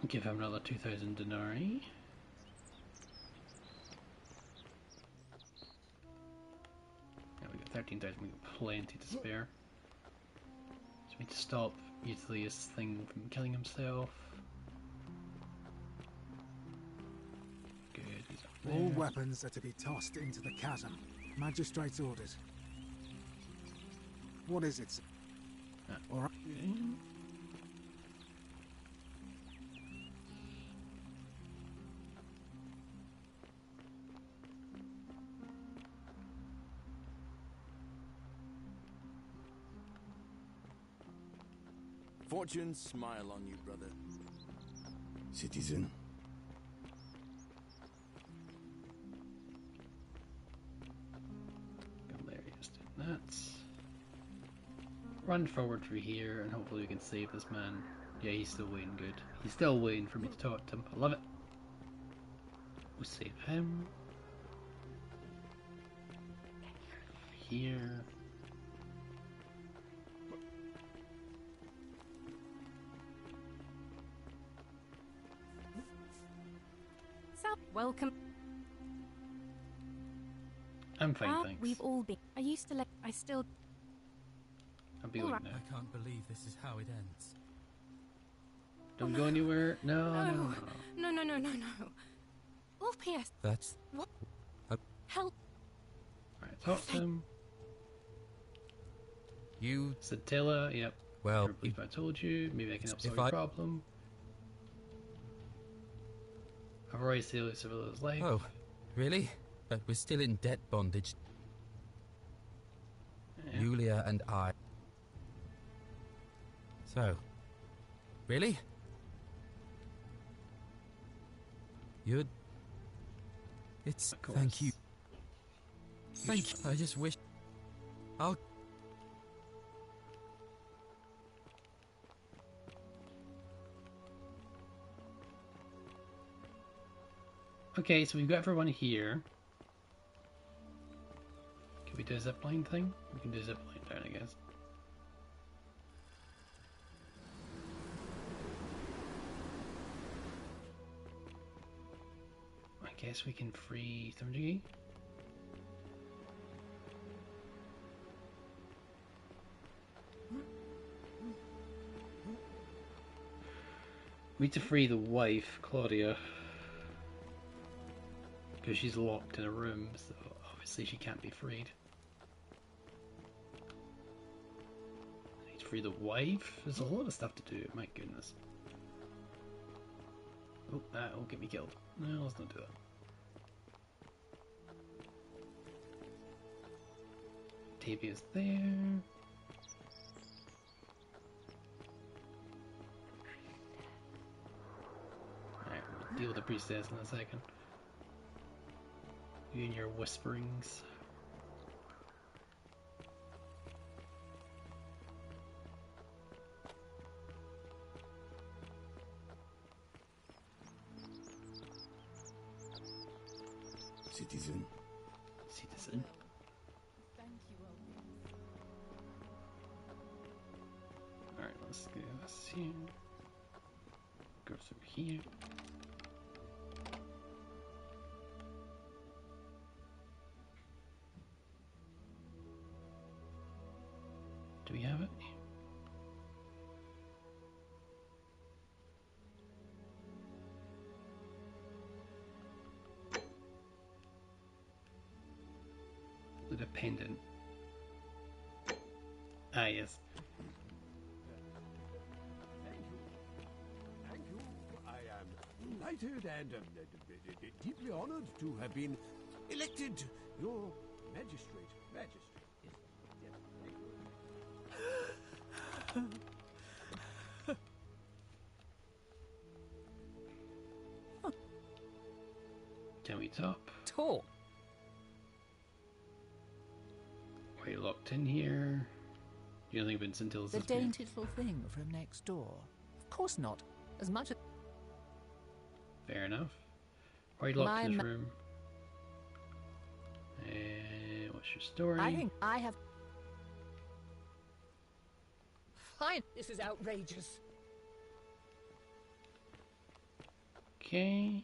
Give him another 2,000 denarii. Yeah, we got 13,000, we got plenty to spare. So we need to stop Euthalius' thing from killing himself. Good, he's up there. All weapons are to be tossed into the chasm. Magistrate's orders. What is it? All right. Fortune smile on you, brother. Citizen. Hilarious doing that. Run forward through here and hopefully we can save this man. Yeah, he's still waiting good. He's still waiting for me to talk to him. I love it. We'll save him. Here. Welcome. I'm fine, thanks. We've all been. I used to let. I still. I'll be like now. I can't believe this is how it ends. Don't go anywhere. No. No. All PS. That's... What? Help. Alright, talk to him. You... Satilla, yep. Well... If I told you, maybe I can help solve if your I... problem. I've already saved Civilla's life. Oh, really? But we're still in debt bondage. Yeah. Yulia and I. So, really? You'd... It's... Thank you. Thank you. I just wish... I'll... Okay, so we've got everyone here. Can we do a zipline thing? We can do a zipline down, I guess. I guess we can free somebody. We need to free the wife, Claudia, because she's locked in a room, so obviously she can't be freed. I need to free the wife? There's a lot of stuff to do, my goodness. Oh, that will get me killed. No, let's not do that. Tavia's there. Alright, we'll deal with the priestess in a second. You and your whisperings. Citizen. Citizen. Thank you, Alright, let's go this here. Go through here. Do we have it? The dependent. Ah, yes. Thank you. I am delighted and deeply honored to have been elected your magistrate. Yes, thank you. Can we top? Talk. Are you locked in here? You don't think Vincent Hill's The dainty little thing from next door. Of course not. As much as... Fair enough. Why are you locked in this My room? What's your story? I think I have... Fine. This is outrageous. Okay.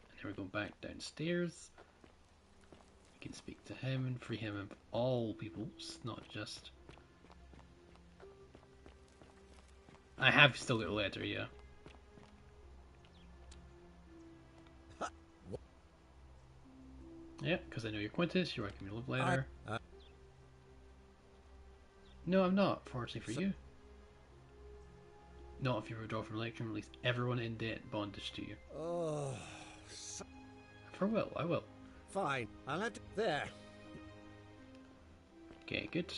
And then we go back downstairs. We can speak to him and free him of all peoples, not just... I have still got a letter, yeah. Yeah, because I know you're Quintus, you're writing me a love letter. No, I'm not, fortunately for you. Not if you withdraw from election, release everyone in debt bondage to you. Oh, For will, I will. fine. I'll have to... There. Okay, good.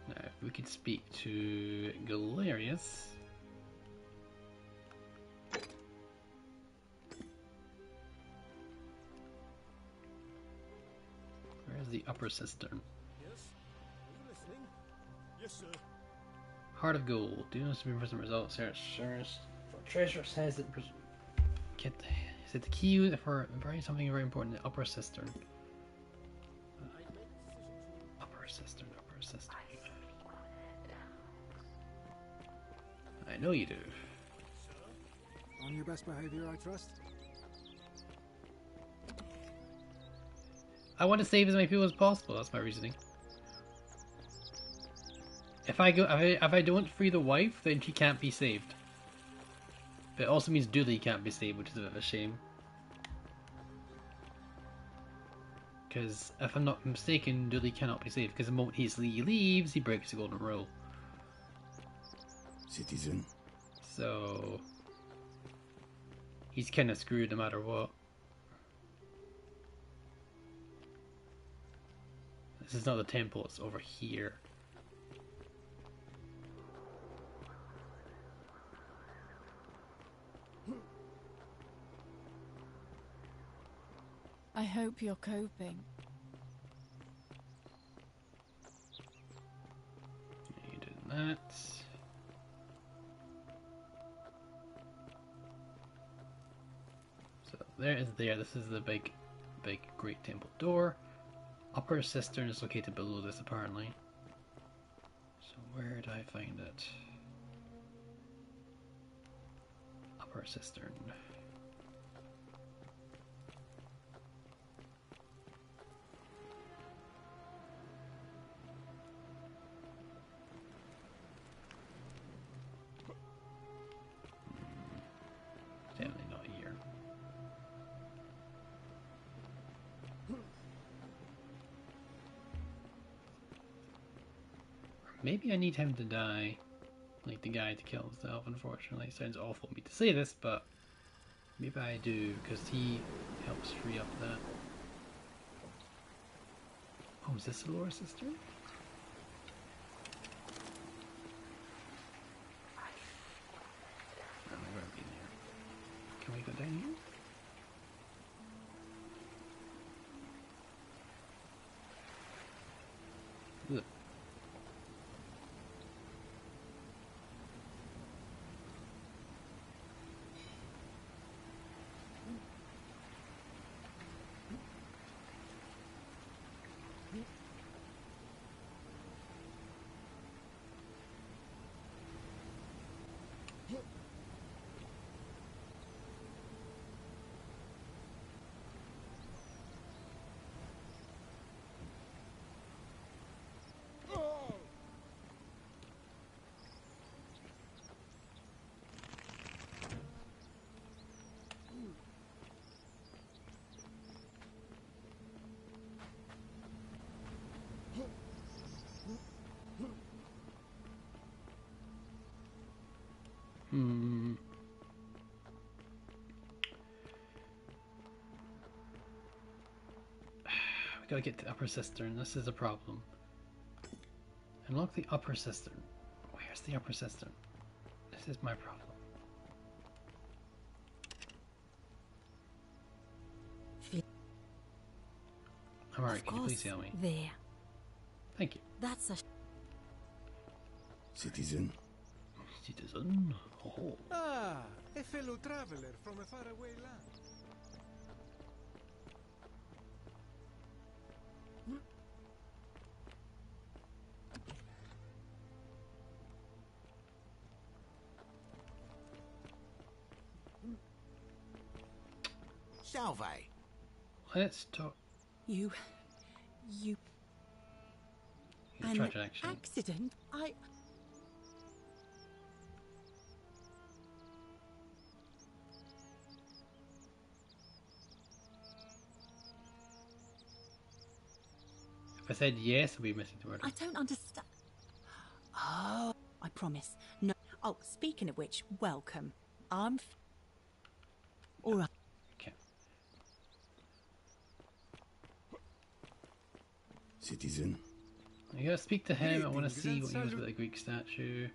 Now, if we could speak to Galerius. Where's the upper cistern? Yes? Are you listening? Yes, sir. Heart of Gold. Do not be present results. Search for treasure says that get is it the key for something very important? The upper cistern. Upper cistern. Upper cistern. I know you do. On your best behavior, I trust. I want to save as many people as possible. That's my reasoning. If I don't free the wife, then she can't be saved. But it also means Dooley can't be saved, which is a bit of a shame. Because if I'm not mistaken, Dooley cannot be saved. Because the moment he leaves, he breaks the golden rule. Citizen. So he's kind of screwed no matter what. This is not the temple, it's over here. I hope you're coping. You did that. This is the big great temple door. Upper cistern is located below this, apparently. So where do I find it? Upper cistern. Definitely not here. Maybe I need him to die, like the guy to kill himself. Unfortunately, it sounds awful of me to say this, but maybe I do, because he helps free up that. Oh, is this the lower cistern? Can we go down here? Look. We gotta get to the upper cistern. This is a problem. Unlock the upper cistern. Where's the upper cistern? This is my problem. I'm alright, can you please tell me? There. Thank you. That's a... Citizen. Citizen? Oh. Ah, a fellow traveler from a faraway land. Salve. Let's talk. You... An accident? If I said yes, we'd be missing the word. I don't understand. Oh, I promise. No. Oh, speaking of which, welcome. I'm... All right. Okay. Citizen. I gotta speak to him. I want to see what he was with the Greek statue.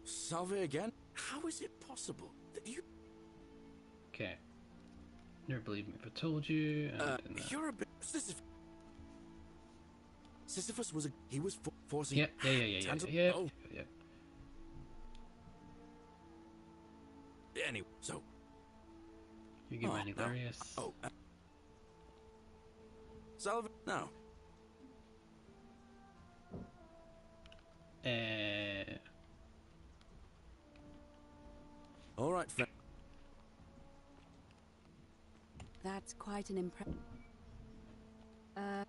Salve again? How is it possible that you... Okay. Never believed me if I told you. You're a bit... Sisyphus was a... He was forcing... Yeah. Oh. Yeah. Anyway, so... You give me Hilarious. Oh. Salve... No. All right, friend. That's quite an impression. Oh.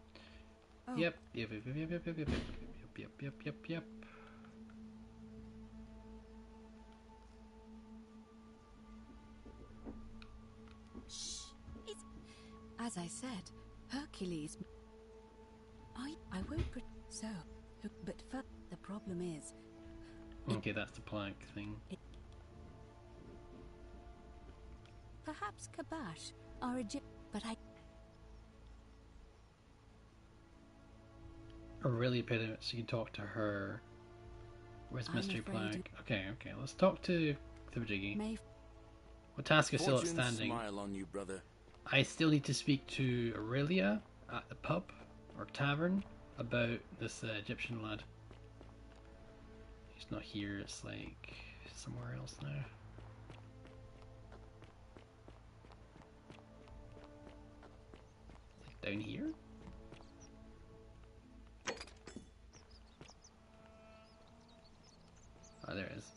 Yep. As I said, Hercules. I won't. So, but the problem is. Okay, that's the plank thing. Perhaps Kabash are Egypt, but I. Aurelia Pediment, so you can talk to her. Where's Mystery Plank? Okay, let's talk to Thibajigi. What task is still outstanding? Smile on you, brother. I still need to speak to Aurelia at the pub, or tavern about this Egyptian lad. He's not here, it's like somewhere else now. Like down here? Oh, there it is.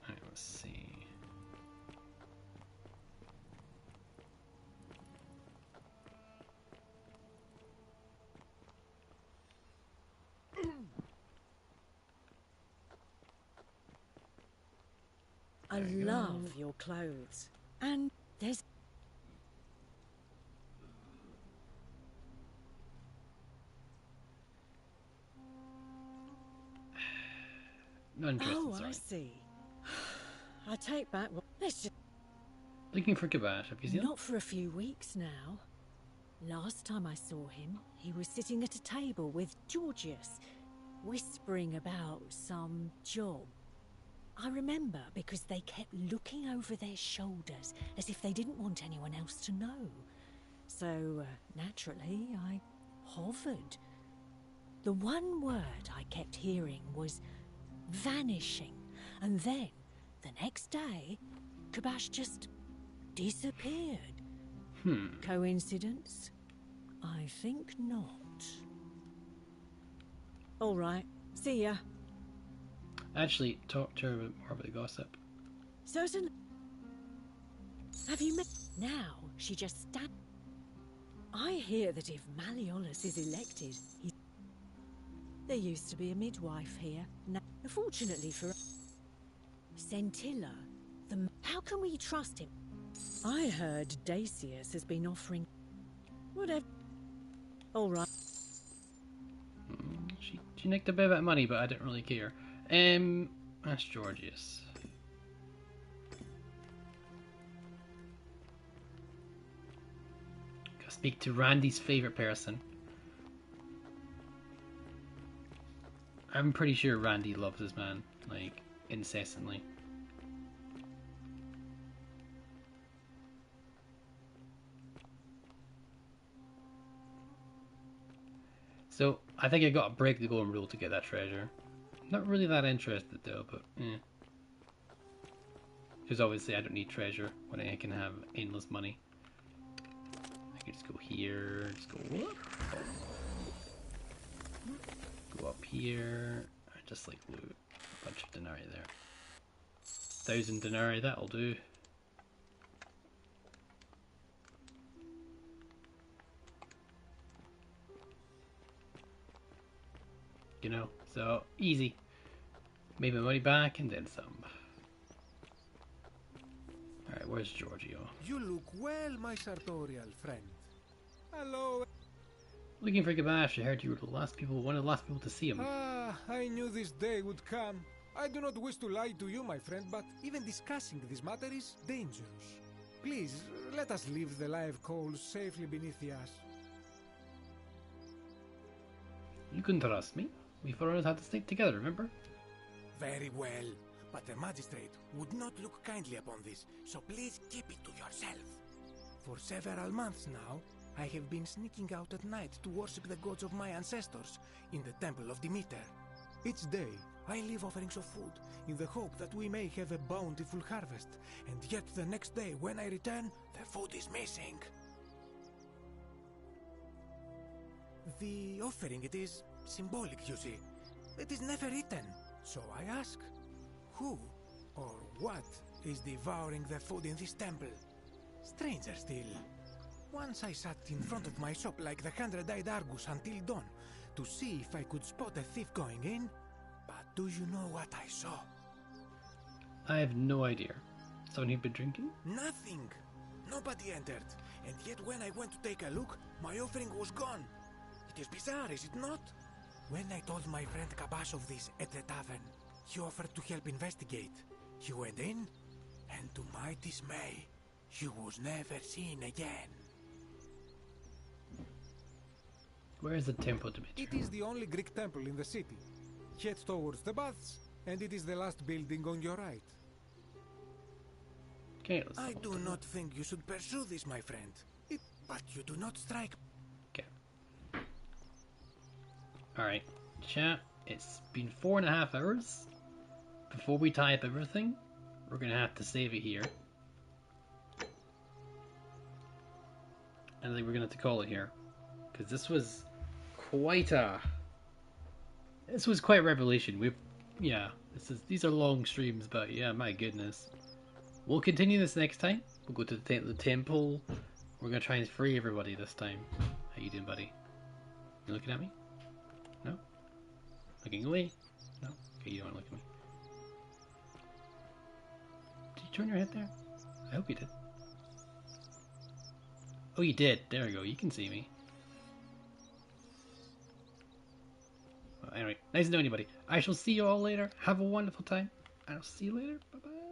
Alright, let's see. I love your clothes. And there's... Not interested, oh, sorry. I see. I take back what... Let's just... Looking for Kabash, have you seen him? Not for a few weeks now. Last time I saw him, he was sitting at a table with Georgius, whispering about some job. I remember because they kept looking over their shoulders as if they didn't want anyone else to know. So, naturally, I hovered. The one word I kept hearing was vanishing, and then, the next day, Kabash just disappeared. Coincidence? I think not. All right, see ya. Actually, talk to her a bit more about the gossip. Certainly. Have you met? Now she just stand. I hear that if Malleolus is elected, he. There used to be a midwife here. Now, fortunately for Centilla, the. How can we trust him? I heard Dacius has been offering. Whatever. All right. She nicked a bit of money, but I didn't really care. That's Georgius. Go speak to Randy's favorite person. I'm pretty sure Randy loves this man, like, incessantly. So, I think I got to break the golden rule to get that treasure. Not really that interested though, but eh. Because obviously I don't need treasure when I can have endless money. I can just go here, just go up. Go up here, and just like loot a bunch of denarii there. 1,000 denarii, that'll do. You know, so easy. Made my money back and then some. Alright, where's Giorgio? You look well, my sartorial friend. Hello. Looking for Gabash. I heard you were the last people, one of the last people to see him. Ah, I knew this day would come. I do not wish to lie to you, my friend, but even discussing this matter is dangerous. Please, let us leave the live coals safely beneath the ash. You can trust me. We foreigners had to stick together, remember? Very well, but the magistrate would not look kindly upon this, so please keep it to yourself. For several months now, I have been sneaking out at night to worship the gods of my ancestors in the temple of Demeter. Each day, I leave offerings of food in the hope that we may have a bountiful harvest, and yet the next day when I return, the food is missing. The offering, it is symbolic, you see. It is never eaten. So I ask, who or what is devouring the food in this temple? Stranger still. Once I sat in front of my shop like the 100-eyed Argus until dawn to see if I could spot a thief going in. But do you know what I saw? I have no idea. Someone who'd been drinking? Nothing. Nobody entered. And yet when I went to take a look, my offering was gone. It is bizarre, is it not? When I told my friend Kabash of this at the tavern, he offered to help investigate. He went in, and to my dismay, he was never seen again. Where is the temple, Dimitri? It is the only Greek temple in the city. head towards the baths, and it is the last building on your right. Okay, I do not think you should pursue this, my friend. But you do not strike. Okay. Alright, chat. It's been 4.5 hours. Before we tie up everything, we're gonna have to save it here. And then we're gonna have to call it here. Because this was quite a... This was quite a revelation. These are long streams, but yeah, my goodness. We'll continue this next time. We'll go to the temple. We're gonna try and free everybody this time. How you doing, buddy? You looking at me? No? Looking away? No? Okay, you don't want to look at me. Did you turn your head there? I hope you did. Oh, you did. There we go. You can see me. Well, anyway, nice to know anybody. I shall see you all later. Have a wonderful time. I'll see you later. Bye-bye.